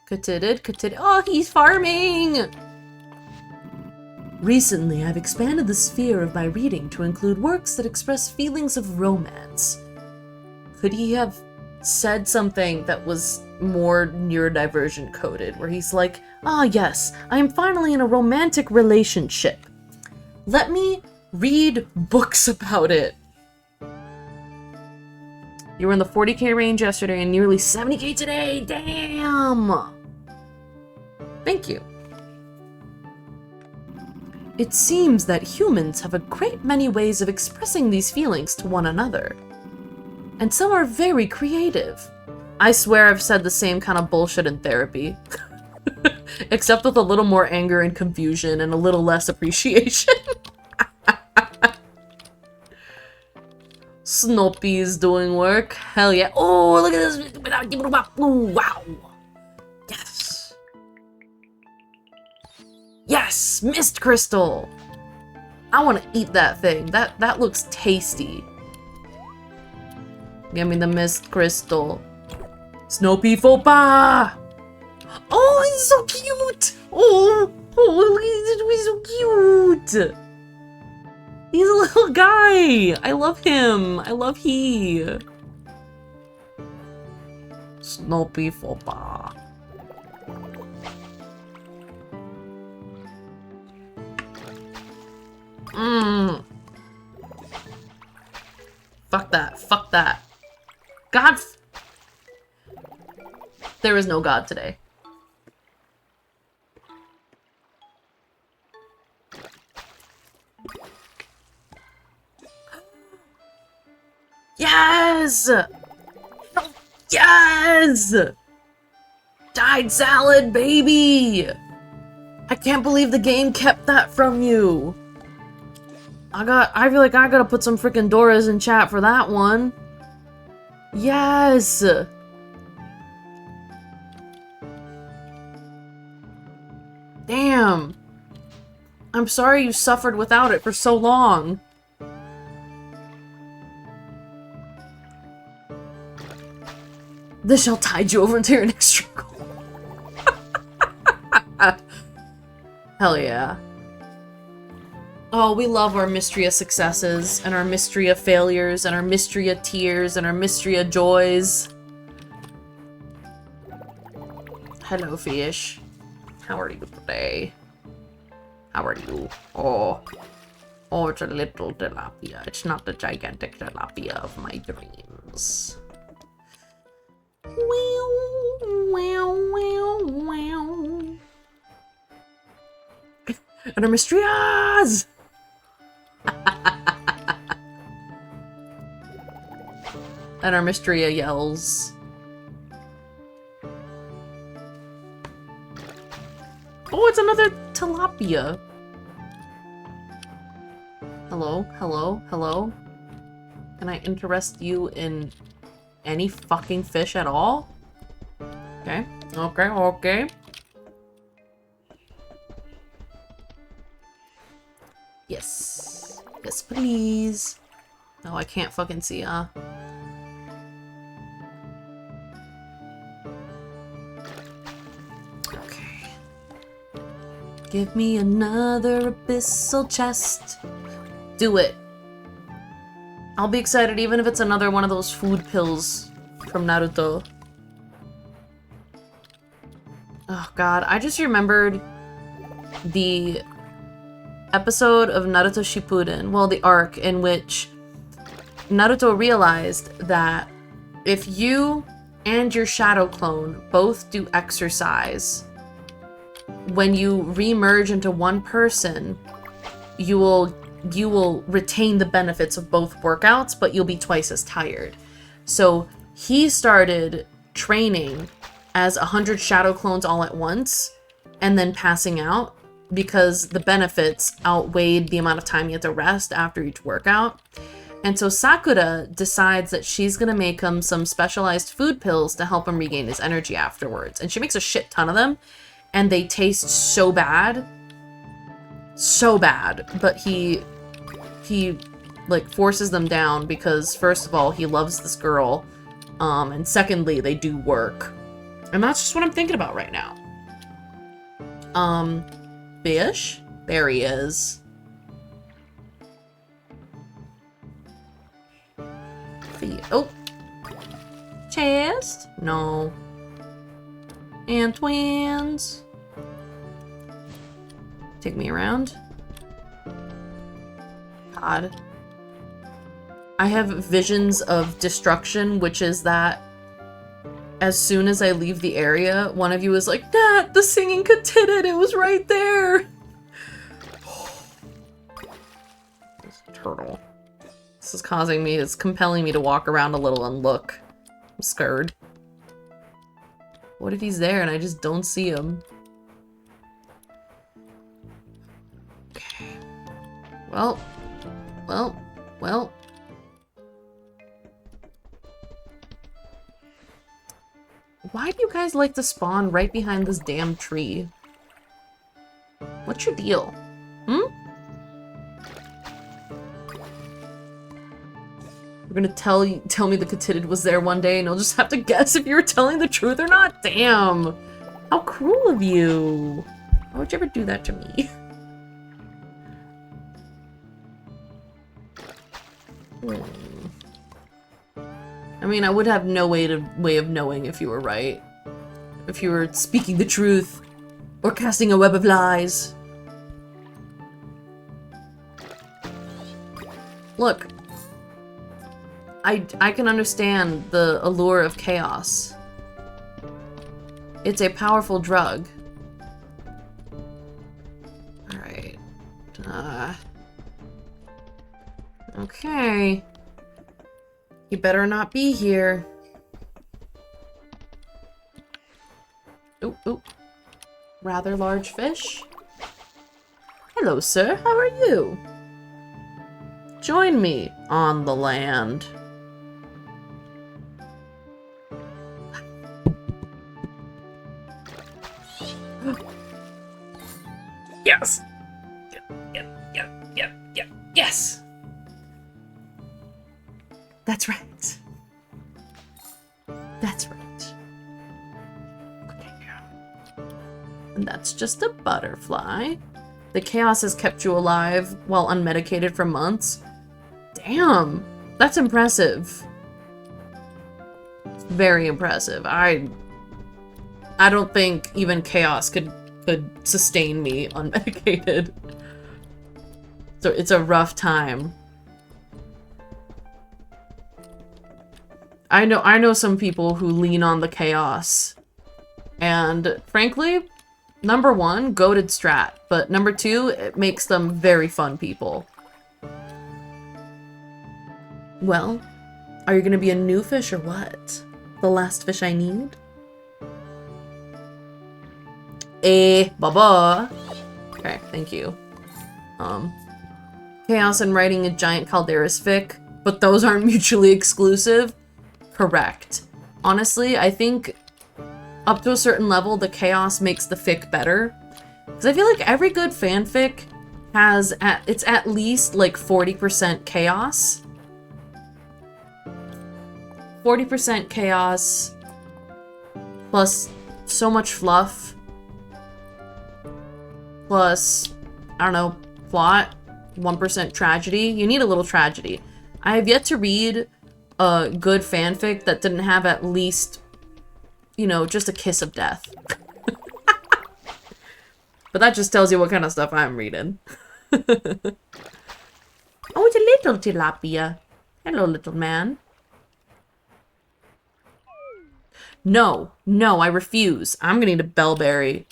Contended. Oh, he's farming! Recently, I've expanded the sphere of my reading to include works that express feelings of romance. Could he have said something that was more neurodivergent coded, where he's like, ah yes, I am finally in a romantic relationship. Let me read books about it. You were in the 40k range yesterday and nearly 70k today. Damn! Thank you. It seems that humans have a great many ways of expressing these feelings to one another. And some are very creative. I swear I've said the same kind of bullshit in therapy. Except with a little more anger and confusion and a little less appreciation. Snoopy is doing work. Hell yeah. Oh, look at this. Oh, wow. Yes. Yes, mist crystal. I want to eat that thing. That looks tasty. Give me the mist crystal. Snoopy Fopa. Oh, he's so cute. Oh, he's so cute. He's a little guy. I love him. I love he. Snoopy Fopa. Fuck that. Fuck that. God. There is no God today. Yes! Yes! Dyed salad, baby! I can't believe the game kept that from you. I feel like I gotta put some freaking Doras in chat for that one. Yes! Damn. I'm sorry you suffered without it for so long. This shall tide you over into your next struggle. Hell yeah. Oh, we love our Mistria successes, and our Mistria failures, and our Mistria tears, and our Mistria joys. Hello, fish. How are you today? How are you? Oh. Oh, it's a little tilapia. It's not the gigantic tilapia of my dreams. And our Mistrias! And our Mistria yells. Oh, it's another tilapia. Hello, hello, hello. Can I interest you in any fucking fish at all? Okay, okay, okay. Yes. Yes, please. Oh, I can't fucking see, huh? Okay. Give me another abyssal chest. Do it. I'll be excited even if it's another one of those food pills from Naruto. Oh god, I just remembered the episode of Naruto Shippuden, well, the arc in which Naruto realized that if you and your shadow clone both do exercise, when you re-merge into one person, you will retain the benefits of both workouts, but you'll be twice as tired. So he started training as 100 shadow clones all at once, and then passing out, because the benefits outweighed the amount of time you had to rest after each workout. And so Sakura decides that she's gonna make him some specialized food pills to help him regain his energy afterwards. And she makes a shit ton of them, and they taste so bad. So bad. But he like forces them down because first of all, he loves this girl. And secondly, they do work. And that's just what I'm thinking about right now. Fish? There he is. Oh. Chest? No. And twins. Take me around. God. I have visions of destruction, which is that as soon as I leave the area, one of you is like, Nat, the singing katitid, it was right there! This turtle. This is it's compelling me to walk around a little and look. I'm scared. What if he's there and I just don't see him? Okay. Well. Why do you guys like to spawn right behind this damn tree? What's your deal? Hmm? You're gonna tell me the katitid was there one day and you'll just have to guess if you were telling the truth or not? Damn! How cruel of you! Why would you ever do that to me? I mean, I would have no way of knowing if you were right. If you were speaking the truth. Or casting a web of lies. Look. I can understand the allure of chaos. It's a powerful drug. Alright. Okay. You better not be here. Ooh. Rather large fish. Hello, sir. How are you? Join me on the land. Yes! Yep. Yes! That's right. That's right. Okay. And that's just a butterfly. The chaos has kept you alive while unmedicated for months. Damn! That's impressive. Very impressive. I don't think even chaos could sustain me unmedicated. So it's a rough time. I know some people who lean on the chaos. And frankly, number one, goated strat. But number two, it makes them very fun people. Well, are you gonna be a new fish or what? The last fish I need? Baba. Okay, thank you. Chaos and writing a giant Caldarus fic, but those aren't mutually exclusive? Correct. Honestly, I think up to a certain level, the chaos makes the fic better. Because I feel like every good fanfic has, it's at least like 40% chaos. 40% chaos, plus so much fluff, plus, I don't know, plot, 1% tragedy. You need a little tragedy. I have yet to read a good fanfic that didn't have at least, you know, just a kiss of death. But that just tells you what kind of stuff I'm reading. Oh, it's a little tilapia. Hello, little man. No, I refuse. I'm gonna need a bellberry.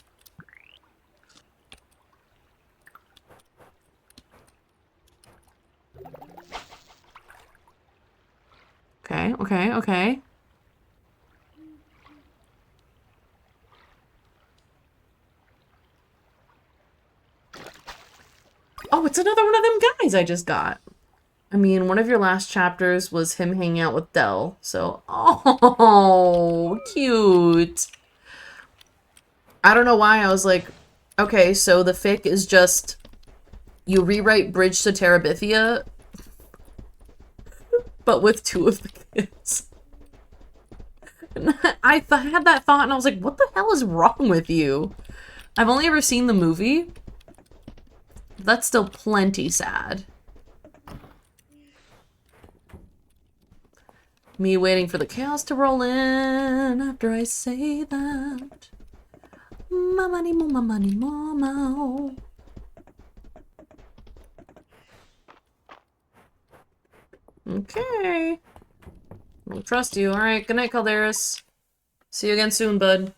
Okay. Oh, it's another one of them guys I just got. I mean, one of your last chapters was him hanging out with Dell, so... Oh, cute. I don't know why I was like, okay, so the fic is just... You rewrite Bridge to Terabithia, but with 2 of the kids. And I had that thought and I was like, what the hell is wrong with you? I've only ever seen the movie. That's still plenty sad. Me waiting for the chaos to roll in after I say that. My money, more, my money, more, more. Okay. I don't trust you. Alright, good night, Caldarus. See you again soon, bud.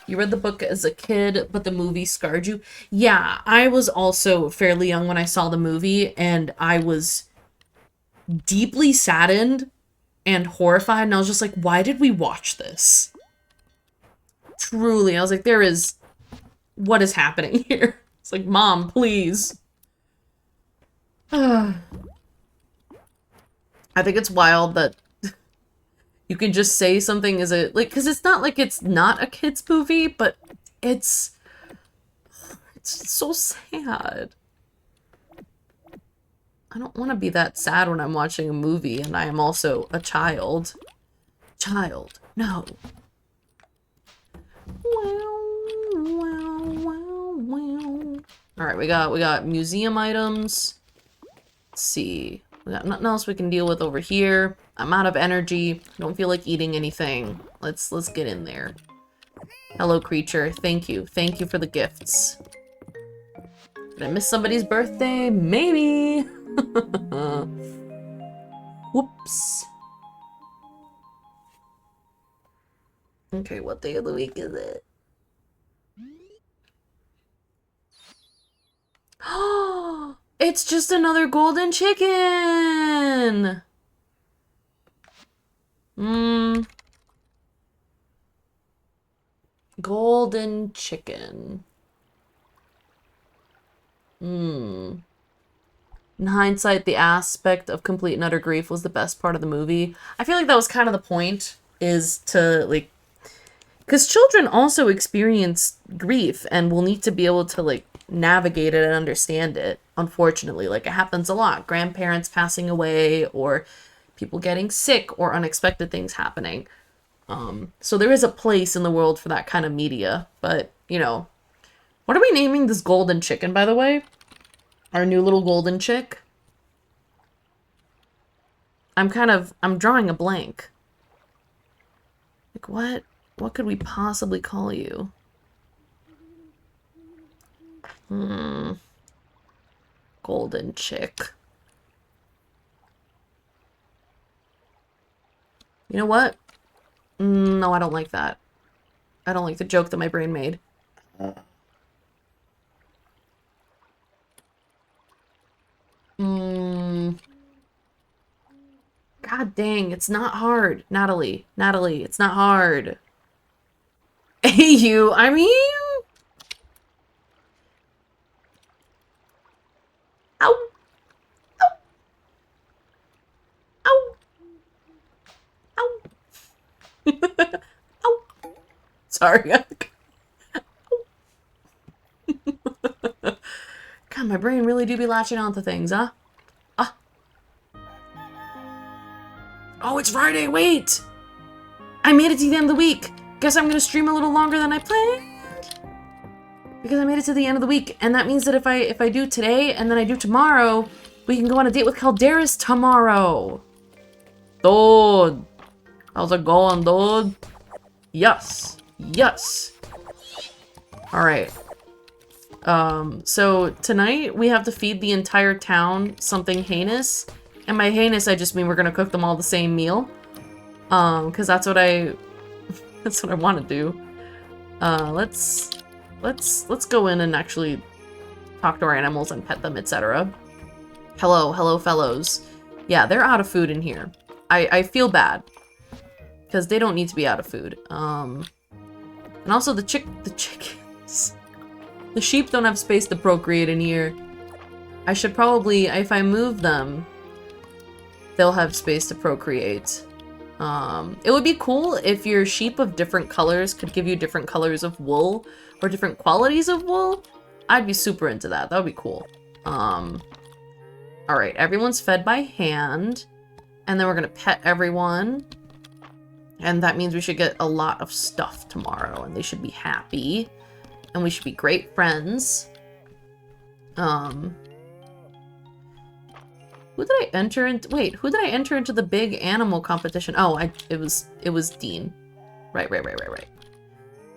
You read the book as a kid, but the movie scarred you? Yeah, I was also fairly young when I saw the movie, and I was deeply saddened and horrified, and I was just like, why did we watch this? Truly, I was like, what is happening here? It's like, Mom, please. I think it's wild that you can just say something as a, like, because it's not like it's not a kid's movie, but it's so sad. I don't want to be that sad when I'm watching a movie and I am also a child. Child, no. Alright, we got museum items. Let's see. We got nothing else we can deal with over here. I'm out of energy. Don't feel like eating anything. Let's get in there. Hello, creature. Thank you. Thank you for the gifts. Did I miss somebody's birthday? Maybe. Whoops. Okay, what day of the week is it? Oh, it's just another golden chicken. Golden chicken. In hindsight, the aspect of complete and utter grief was the best part of the movie. I feel like that was kind of the point, is to, like, because children also experience grief and will need to be able to, like, navigate it and understand it, unfortunately. Like, it happens a lot. Grandparents passing away, or people getting sick, or unexpected things happening. So there is a place in the world for that kind of media, but, you know. What are we naming this golden chicken, by the way? Our new little golden chick? I'm drawing a blank. Like, what could we possibly call you? Golden chick. You know what? No, I don't like that. I don't like the joke that my brain made. God dang, it's not hard. Natalie, it's not hard. You, I mean... Ow. Ow. Ow. Ow. Ow. Sorry. God, my brain really do be latching onto things, huh? Oh, it's Friday, wait! I made it to the end of the week. Guess I'm gonna stream a little longer than I planned. Because I made it to the end of the week, and that means that if I do today, and then I do tomorrow, we can go on a date with Caldarus tomorrow. Dude. How's it going, dude? Yes. Yes. Alright. So tonight we have to feed the entire town something heinous. And by heinous, I just mean we're gonna cook them all the same meal. Cause that's what I want to do. Let's go in and actually talk to our animals and pet them, etc. Hello, fellows. Yeah, they're out of food in here. I feel bad. Because they don't need to be out of food. And also the chickens. The sheep don't have space to procreate in here. I should probably, if I move them, they'll have space to procreate. It would be cool if your sheep of different colors could give you different colors of wool or different qualities of wool. I'd be super into that. That would be cool. Alright, everyone's fed by hand. And then we're gonna pet everyone. And that means we should get a lot of stuff tomorrow. And they should be happy. And we should be great friends. Who did I enter into? Wait, who did I enter into the big animal competition? Oh, it was Dean. Right.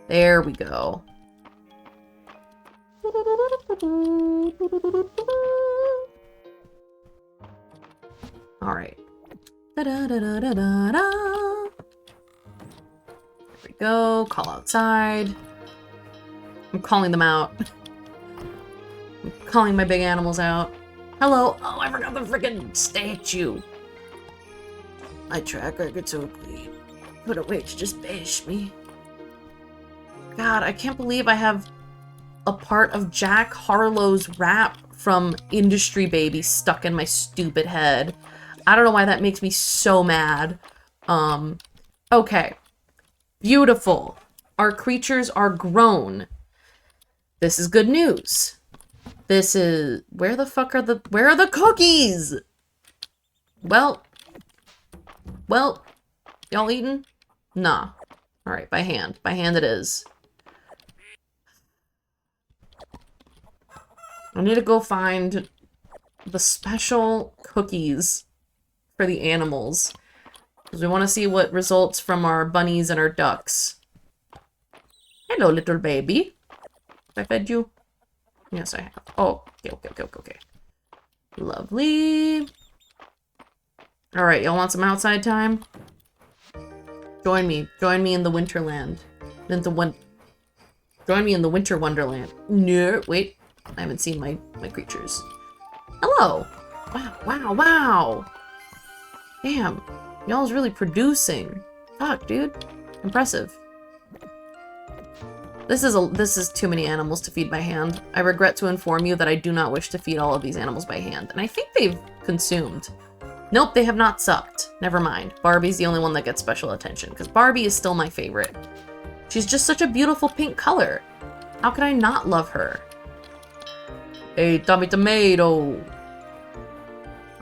There we go. All right. There we go. Call outside. I'm calling them out. I'm calling my big animals out. Hello. Oh, I forgot the freaking statue. My track record so clean. What a way to just bash me. God, I can't believe I have a part of Jack Harlow's rap from Industry Baby stuck in my stupid head. I don't know why that makes me so mad. Okay. Beautiful. Our creatures are grown. This is good news. This is... Where the fuck are the... Where are the cookies? Well, y'all eating? Nah. Alright, by hand. By hand it is. I need to go find the special cookies for the animals. Because we want to see what results from our bunnies and our ducks. Hello, little baby. Have I fed you? Yes, I have. Oh, okay. Lovely. Alright, y'all want some outside time? Join me. Join me in the Winterland. Join me in the Winter Wonderland. No, wait. I haven't seen my creatures. Hello. Wow. Damn. Y'all's really producing. Fuck, dude. Impressive. This is too many animals to feed by hand. I regret to inform you that I do not wish to feed all of these animals by hand. And I think they've consumed. Nope, they have not supped. Never mind. Barbie's the only one that gets special attention, because Barbie is still my favorite. She's just such a beautiful pink color. How could I not love her? Hey, Tommy Tomato.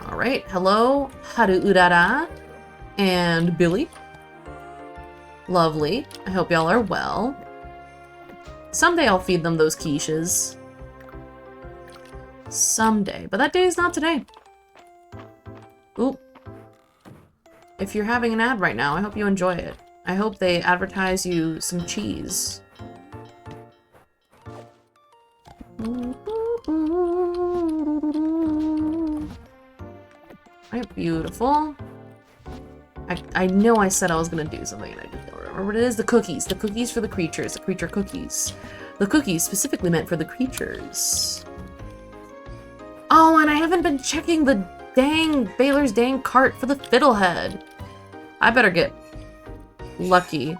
Alright, hello, Haru Urara, and Billy. Lovely. I hope y'all are well. Someday I'll feed them those quiches. Someday. But that day is not today. Oop. If you're having an ad right now, I hope you enjoy it. I hope they advertise you some cheese. Alright, beautiful. I know I said I was gonna do something and I just don't remember what it is. The cookies. The cookies for the creatures. The creature cookies. The cookies specifically meant for the creatures. Oh, and I haven't been checking the Baylor's dang cart for the fiddlehead. I better get lucky.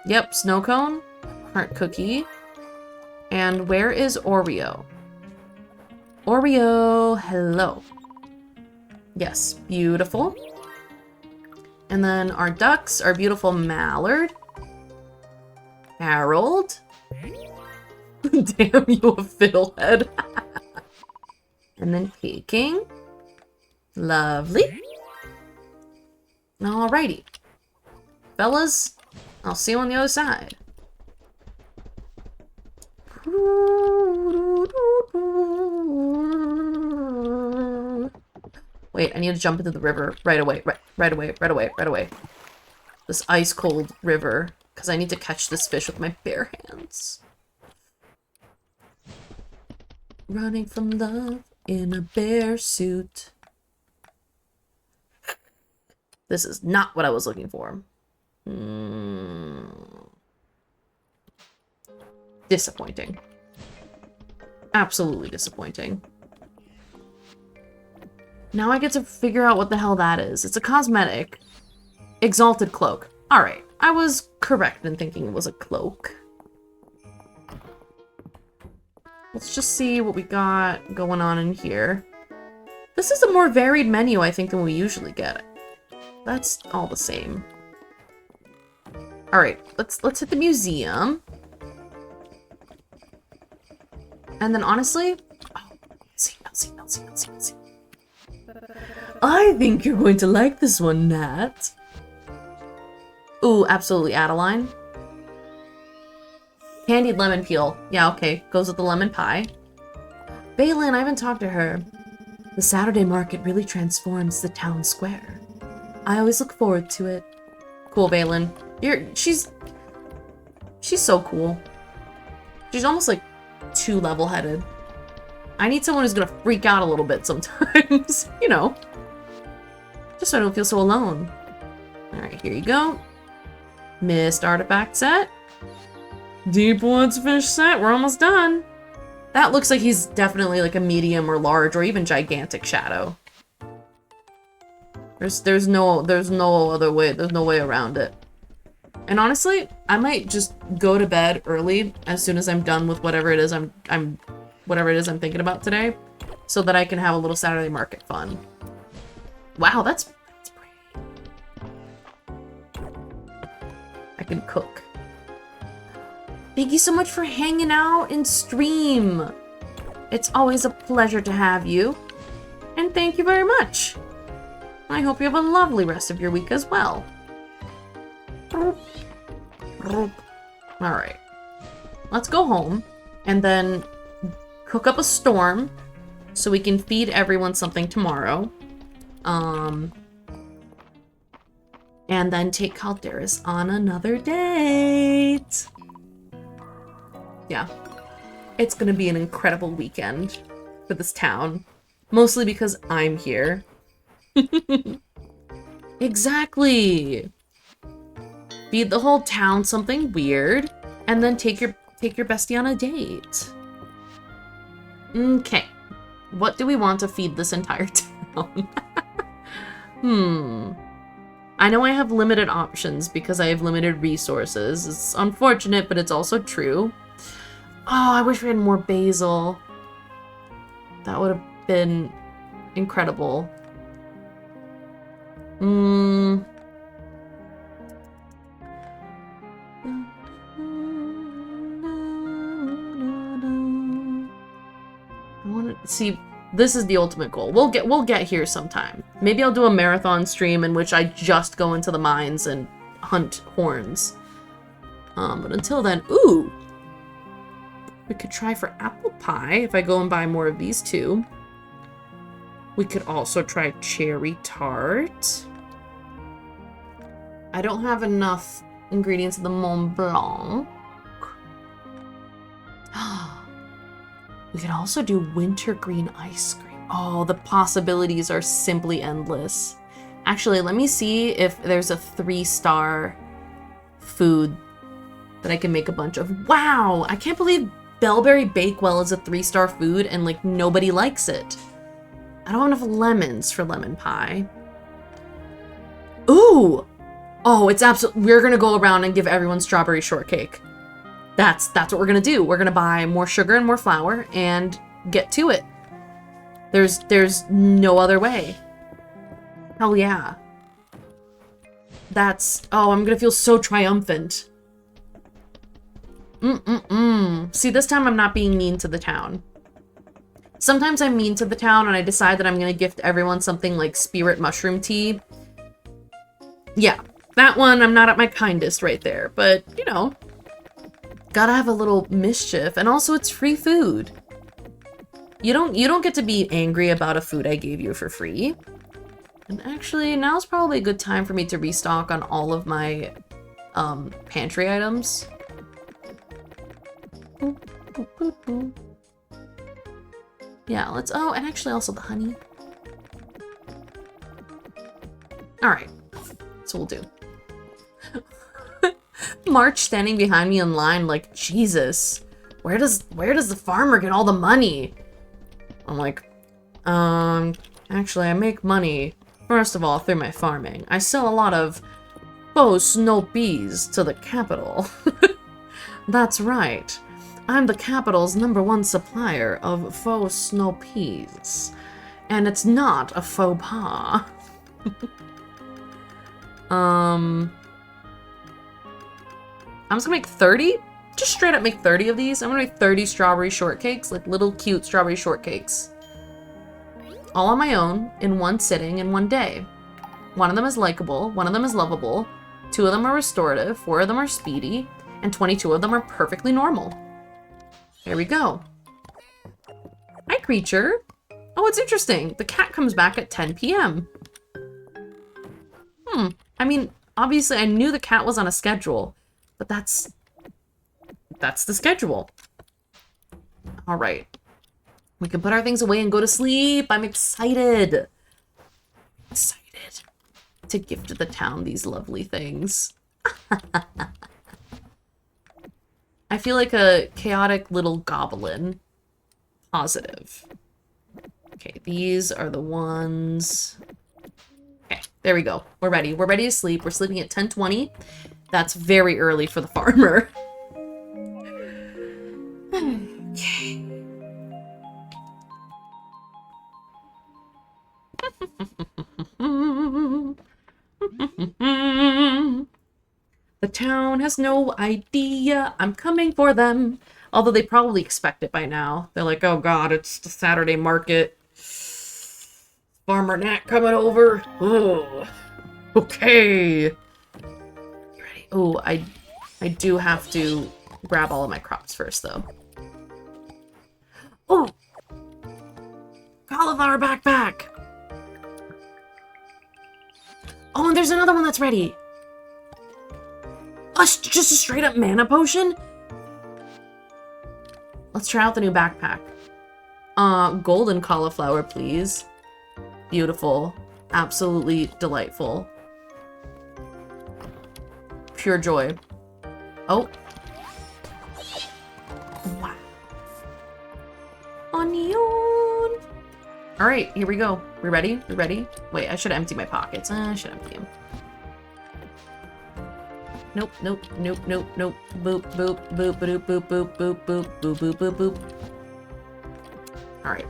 Yep, snow cone. Heart cookie. And where is Oreo? Oreo, hello. Yes, beautiful. And then our ducks, our beautiful Mallard. Harold. Damn you, a fiddlehead. And then Peking. Lovely. Alrighty. Fellas, I'll see you on the other side. Wait, I need to jump into the river right away. Right away. This ice-cold river. Because I need to catch this fish with my bare hands. Running from love in a bear suit. This is not what I was looking for. Disappointing. Absolutely disappointing. Now I get to figure out what the hell that is. It's a cosmetic. Exalted cloak. Alright, I was correct in thinking it was a cloak. Let's just see what we got going on in here. This is a more varied menu, I think, than we usually get. That's all the same. Alright, let's hit the museum. And then honestly... Oh, see. I think you're going to like this one, Nat. Ooh, absolutely, Adeline. Candied lemon peel. Yeah, okay. Goes with the lemon pie. Balin, I haven't talked to her. The Saturday market really transforms the town square. I always look forward to it. Cool, Balin. She's so cool. She's almost like too level-headed. I need someone who's gonna freak out a little bit sometimes. You know. Just so I don't feel so alone. Alright, here you go. Mist artifact set. Deep Woods fish set. We're almost done. That looks like he's definitely like a medium or large or even gigantic shadow. There's no other way. There's no way around it. And honestly, I might just go to bed early as soon as I'm done with whatever it is I'm thinking about today, so that I can have a little Saturday market fun. Wow, that's pretty. I can cook. Thank you so much for hanging out in stream. It's always a pleasure to have you. And thank you very much. I hope you have a lovely rest of your week as well. Alright. Let's go home and then cook up a storm so we can feed everyone something tomorrow. And then take Caldarus on another date. Yeah. It's gonna be an incredible weekend for this town. Mostly because I'm here. Exactly! Feed the whole town something weird, and then take your bestie on a date. Okay. What do we want to feed this entire town? I know I have limited options because I have limited resources. It's unfortunate, but it's also true. Oh, I wish we had more basil. That would have been incredible. I want to see. This is the ultimate goal. We'll get here sometime. Maybe I'll do a marathon stream in which I just go into the mines and hunt horns. But until then, ooh, we could try for apple pie if I go and buy more of these two. We could also try cherry tart. I don't have enough ingredients of the Mont Blanc. We could also do wintergreen ice cream. Oh, the possibilities are simply endless. Actually, let me see if there's a 3-star food that I can make a bunch of. Wow, I can't believe Bellberry Bakewell is a 3-star food and like nobody likes it. I don't have enough lemons for lemon pie. Ooh! Oh, it's absolutely. We're gonna go around and give everyone strawberry shortcake. That's what we're gonna do. We're gonna buy more sugar and more flour and get to it. There's no other way. Hell yeah. Oh, I'm gonna feel so triumphant. See, this time I'm not being mean to the town. Sometimes I'm mean to the town and I decide that I'm gonna gift everyone something like spirit mushroom tea. Yeah, that one I'm not at my kindest right there, but you know. Gotta have a little mischief, and also it's free food. You don't get to be angry about a food I gave you for free. And actually, now's probably a good time for me to restock on all of my pantry items. Yeah, let's. Oh, and actually also the honey. All right, so we'll do. March standing behind me in line like, Jesus, where does the farmer get all the money? I'm like, actually I make money, first of all, through my farming. I sell a lot of faux snow peas to the capital. That's right. I'm the capital's #1 supplier of faux snow peas. And it's not a faux pas. I'm just gonna make 30? Just straight up make 30 of these. I'm gonna make 30 strawberry shortcakes, like little cute strawberry shortcakes. All on my own, in one sitting, in one day. One of them is likable, one of them is lovable, 2 of them are restorative, 4 of them are speedy, and 22 of them are perfectly normal. There we go. Hi, creature. Oh, it's interesting. The cat comes back at 10 p.m. I mean, obviously I knew the cat was on a schedule, but that's the schedule. All right. We can put our things away and go to sleep. I'm excited. Excited to gift the town these lovely things. I feel like a chaotic little goblin. Positive. Okay, these are the ones. Okay, there we go. We're ready. We're ready to sleep. We're sleeping at 10:20. That's very early for the farmer. Okay. The town has no idea I'm coming for them. Although they probably expect it by now. They're like, oh god, it's the Saturday market. Farmer Nat coming over. Oh, okay. You ready? Oh, I do have to grab all of my crops first, though. Oh! Cauliflower backpack! Oh, and there's another one that's ready. Just a straight up mana potion? Let's try out the new backpack. Golden cauliflower, please. Beautiful. Absolutely delightful. Pure joy. Oh. Wow. Onion! Alright, here we go. We ready? We ready? Wait, I should empty my pockets. I should empty them. Nope, nope, nope, nope, nope. Boop, boop, boop, boop, boop, boop, boop, boop, boop, boop, boop, boop. Alright.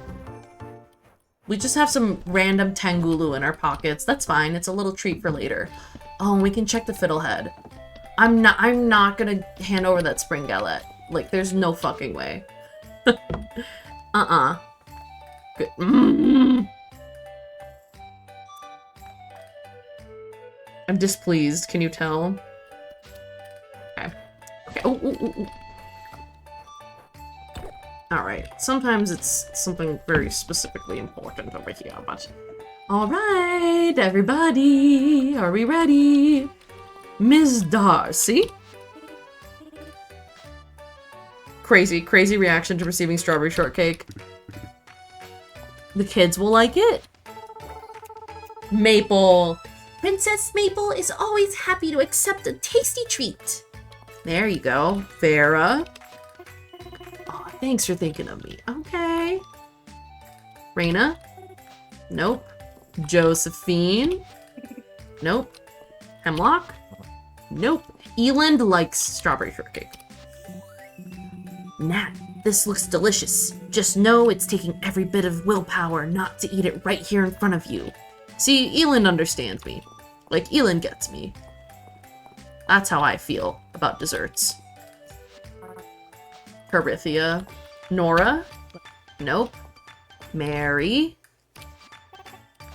We just have some random Tangulu in our pockets. That's fine. It's a little treat for later. Oh, and we can check the fiddlehead. I'm not gonna hand over that spring galette. Like, there's no fucking way. Uh-uh. Good. I'm displeased. Can you tell? Okay. Okay. Oh, ooh, ooh, ooh. Alright. Sometimes it's something very specifically important over here, but... Alright, everybody. Are we ready? Ms. Darcy? Crazy reaction to receiving strawberry shortcake. The kids will like it. Maple. Princess Maple is always happy to accept a tasty treat. There you go. Vera. Oh, thanks for thinking of me. Okay. Raina. Nope. Josephine. Nope. Hemlock. Nope. Eland likes strawberry shortcake. Nat, this looks delicious. Just know it's taking every bit of willpower not to eat it right here in front of you. See, Eland understands me. Like, Eland gets me. That's how I feel about desserts. Carithia. Nora? Nope. Mary?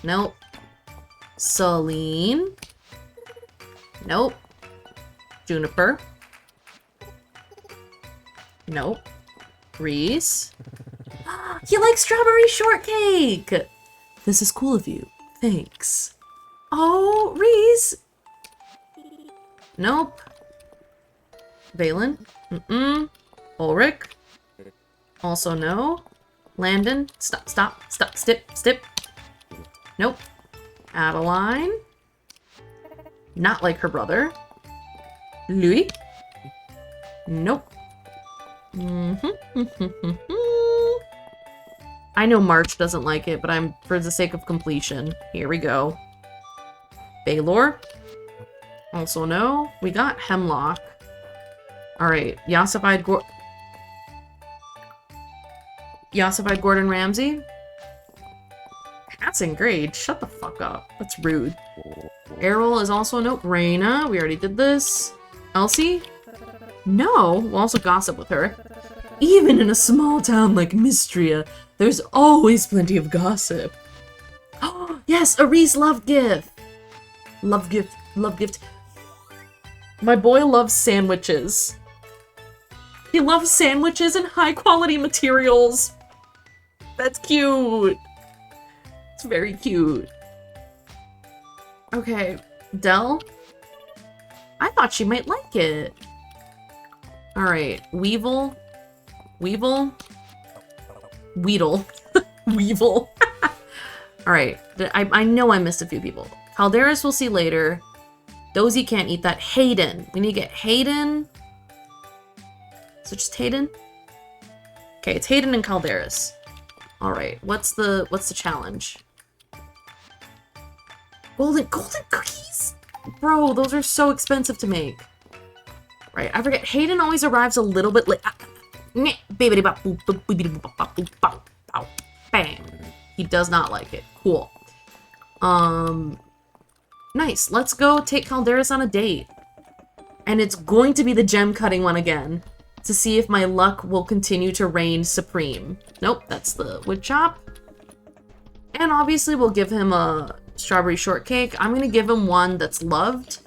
Nope. Celine? Nope. Juniper? Nope. Reese? You like strawberry shortcake! This is cool of you. Thanks. Oh, Reese! Nope. Valen? Mm-mm. Ulrich? Also no. Landon? Stop. Stip. Nope. Adeline? Not like her brother. Louis? Nope. I know March doesn't like it, but I'm for the sake of completion. Here we go. Baylor? Also no. We got Hemlock. Alright, Yassified You ossified Gordon Ramsay? That's in grade. Shut the fuck up. That's rude. Errol is also a note. Raina, we already did this. Elsie? No, we'll also gossip with her. Even in a small town like Mistria, there's always plenty of gossip. Oh, yes, a Reese love gift. Love gift, love gift. My boy loves sandwiches. He loves sandwiches and high quality materials. That's cute. It's very cute. Okay, Dell? I thought she might like it. Alright, Weevil. Weevil? Weedle. Weevil. Alright, I know I missed a few people. Caldarus we'll see later. Dozy can't eat that. Hayden. We need to get Hayden. Is it just Hayden? Okay, it's Hayden and Caldarus. Alright, what's the challenge? Golden cookies? Bro, those are so expensive to make. Right, I forget. Hayden always arrives a little bit late. Bang. He does not like it. Cool. Nice. Let's go take Caldarus on a date. And it's going to be the gem cutting one again. To see if my luck will continue to reign supreme. Nope, that's the wood chop. And obviously we'll give him a strawberry shortcake. I'm gonna give him one that's loved.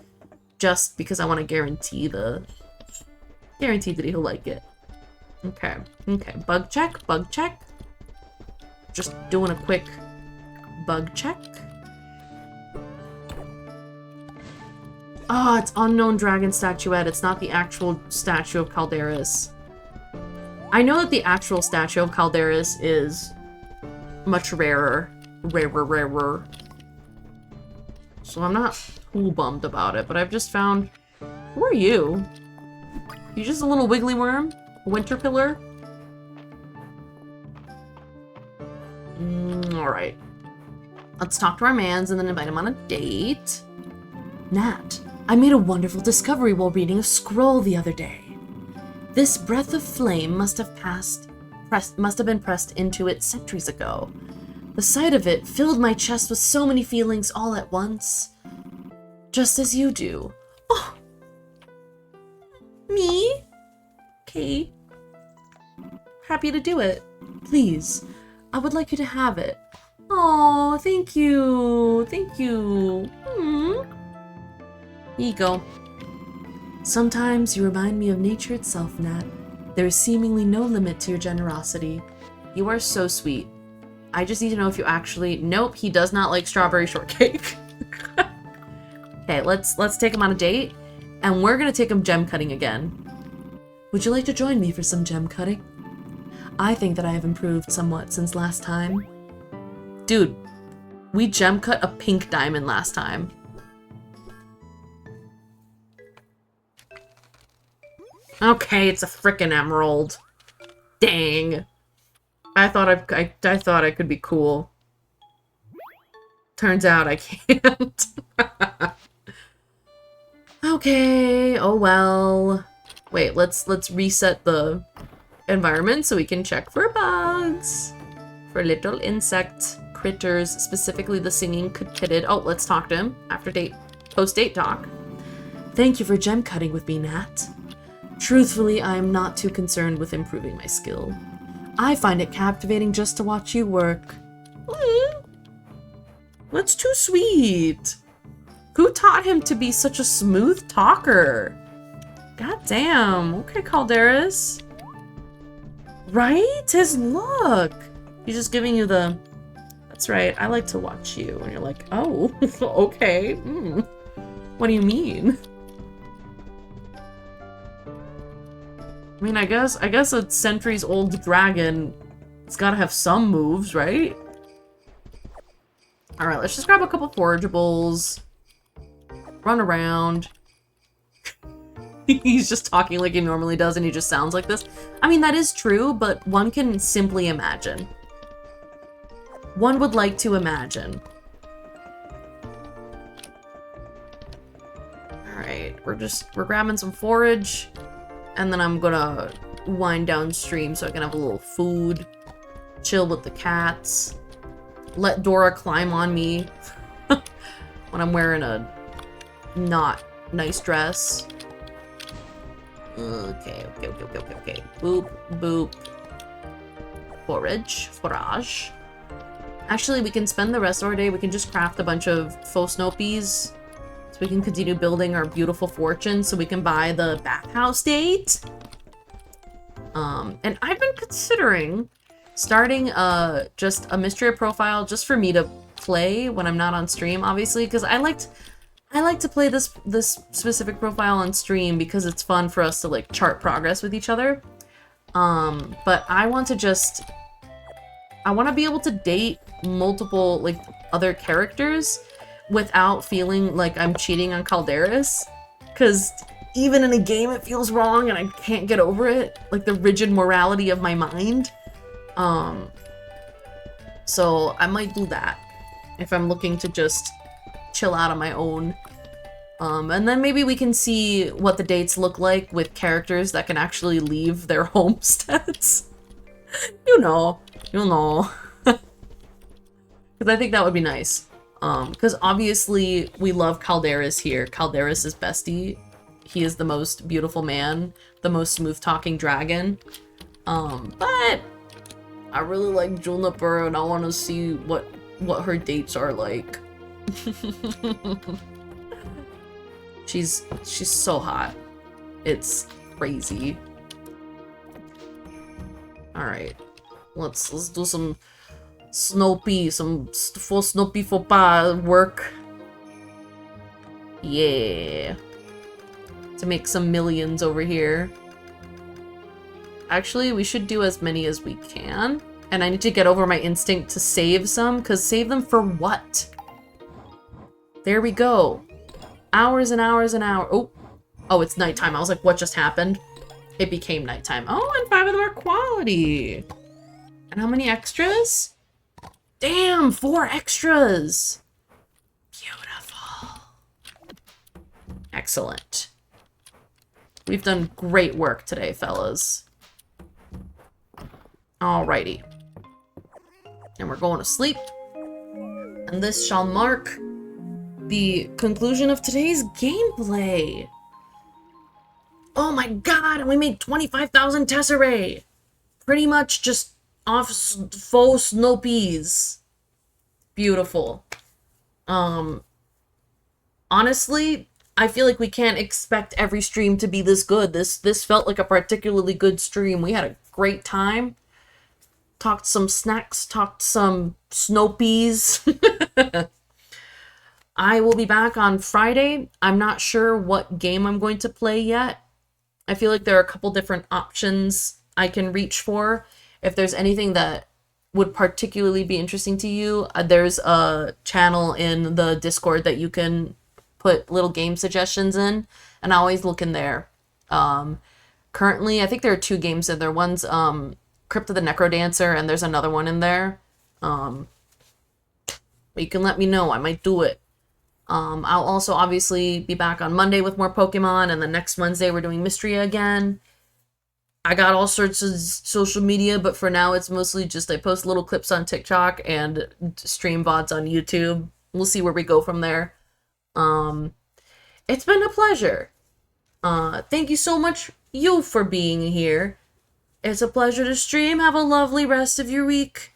Just because I want to guarantee that he'll like it. Okay. Okay. Bug check. Bug check. Just doing a quick bug check. Ah, it's unknown dragon statuette. It's not the actual statue of Caldarus. I know that the actual statue of Caldarus is much rarer. Rarer. So I'm not too bummed about it, but I've just found... Who are you? You just a little wiggly worm? A winter pillar? Alright. Let's talk to our mans and then invite him on a date. Nat, I made a wonderful discovery while reading a scroll the other day. This breath of flame must have been pressed into it centuries ago. The sight of it filled my chest with so many feelings all at once. Just as you do. Oh! Me? Okay. Happy to do it. Please, I would like you to have it. Oh, thank you. Thank you. Here you go. Sometimes you remind me of nature itself, Nat. There is seemingly no limit to your generosity. You are so sweet. I just need to know if you actually... Nope, he does not like strawberry shortcake. Okay, let's take him on a date, and we're gonna take him gem cutting again. Would you like to join me for some gem cutting? I think that I have improved somewhat since last time. Dude, we gem cut a pink diamond last time. Okay, it's a frickin' emerald. Dang. I thought I could be cool. Turns out I can't. Okay, oh well. Wait, let's reset the environment so we can check for bugs. For little insect critters, specifically the singing kitted. Oh, let's talk to him after post-date talk. Thank you for gem cutting with me, Nat. Truthfully, I am not too concerned with improving my skill. I find it captivating just to watch you work. That's too sweet. Who taught him to be such a smooth talker? God damn. Okay, Caldarus. Right? His look. He's just giving you the... That's right, I like to watch you. And you're like, oh, okay. What do you mean? I mean, I guess a centuries-old dragon, it's gotta have some moves, right? Alright, let's just grab a couple forageables. Run around. He's just talking like he normally does and he just sounds like this. I mean, that is true, but one can simply imagine. One would like to imagine. Alright, we're grabbing some forage. And then I'm gonna wind downstream so I can have a little food. chill with the cats, let Dora climb on me when I'm wearing a not nice dress. Okay. Boop, boop. Forage. Actually, we can spend the rest of our day, we can just craft a bunch of faux snopies so we can continue building our beautiful fortune so we can buy the bathhouse date. And I've been considering starting just a Mistria profile just for me to play when I'm not on stream, obviously, because I like to play this specific profile on stream because it's fun for us to like chart progress with each other. But I want to be able to date multiple like other characters without feeling like I'm cheating on Caldarus, because even in a game it feels wrong and I can't get over it, like the rigid morality of my mind. So I might do that if I'm looking to just chill out on my own. And then maybe we can see what the dates look like with characters that can actually leave their homesteads. You know. Because I think that would be nice. Because obviously we love Caldarus here. Caldarus is bestie. He is the most beautiful man, the most smooth-talking dragon. But I really like Juniper and I want to see what her dates are like. She's so hot. It's crazy. All right, let's do some Snoopy, some for Snoopy faux pas work. Yeah, to make some millions over here. Actually, we should do as many as we can. And I need to get over my instinct to save some, because save them for what? There we go. Hours and hours and hours. Oh, it's nighttime. I was like, what just happened? It became nighttime. Oh, and 5 of them are quality. And how many extras? Damn, 4 extras. Beautiful. Excellent. We've done great work today, fellas. Alrighty. And we're going to sleep. And this shall mark the conclusion of today's gameplay. Oh my god, and we made 25,000 tesserae. Pretty much just off faux snopies. Beautiful. Honestly, I feel like we can't expect every stream to be this good. This felt like a particularly good stream. We had a great time. Talked some snacks, talked some snopies. I will be back on Friday. I'm not sure what game I'm going to play yet. I feel like there are a couple different options I can reach for. If there's anything that would particularly be interesting to you, there's a channel in the Discord that you can put little game suggestions in, and I always look in there. Currently, I think there are 2 games in there. One's Crypt of the Necrodancer, and there's another one in there. But you can let me know. I might do it. I'll also obviously be back on Monday with more Pokemon, and the next Wednesday we're doing Mistria again. I got all sorts of social media, but for now it's mostly just I post little clips on TikTok and stream VODs on YouTube. We'll see where we go from there. It's been a pleasure. Thank you so much, you, for being here. It's a pleasure to stream. Have a lovely rest of your week.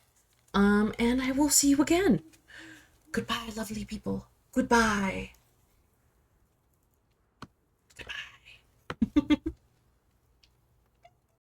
And I will see you again. Goodbye, lovely people. Goodbye.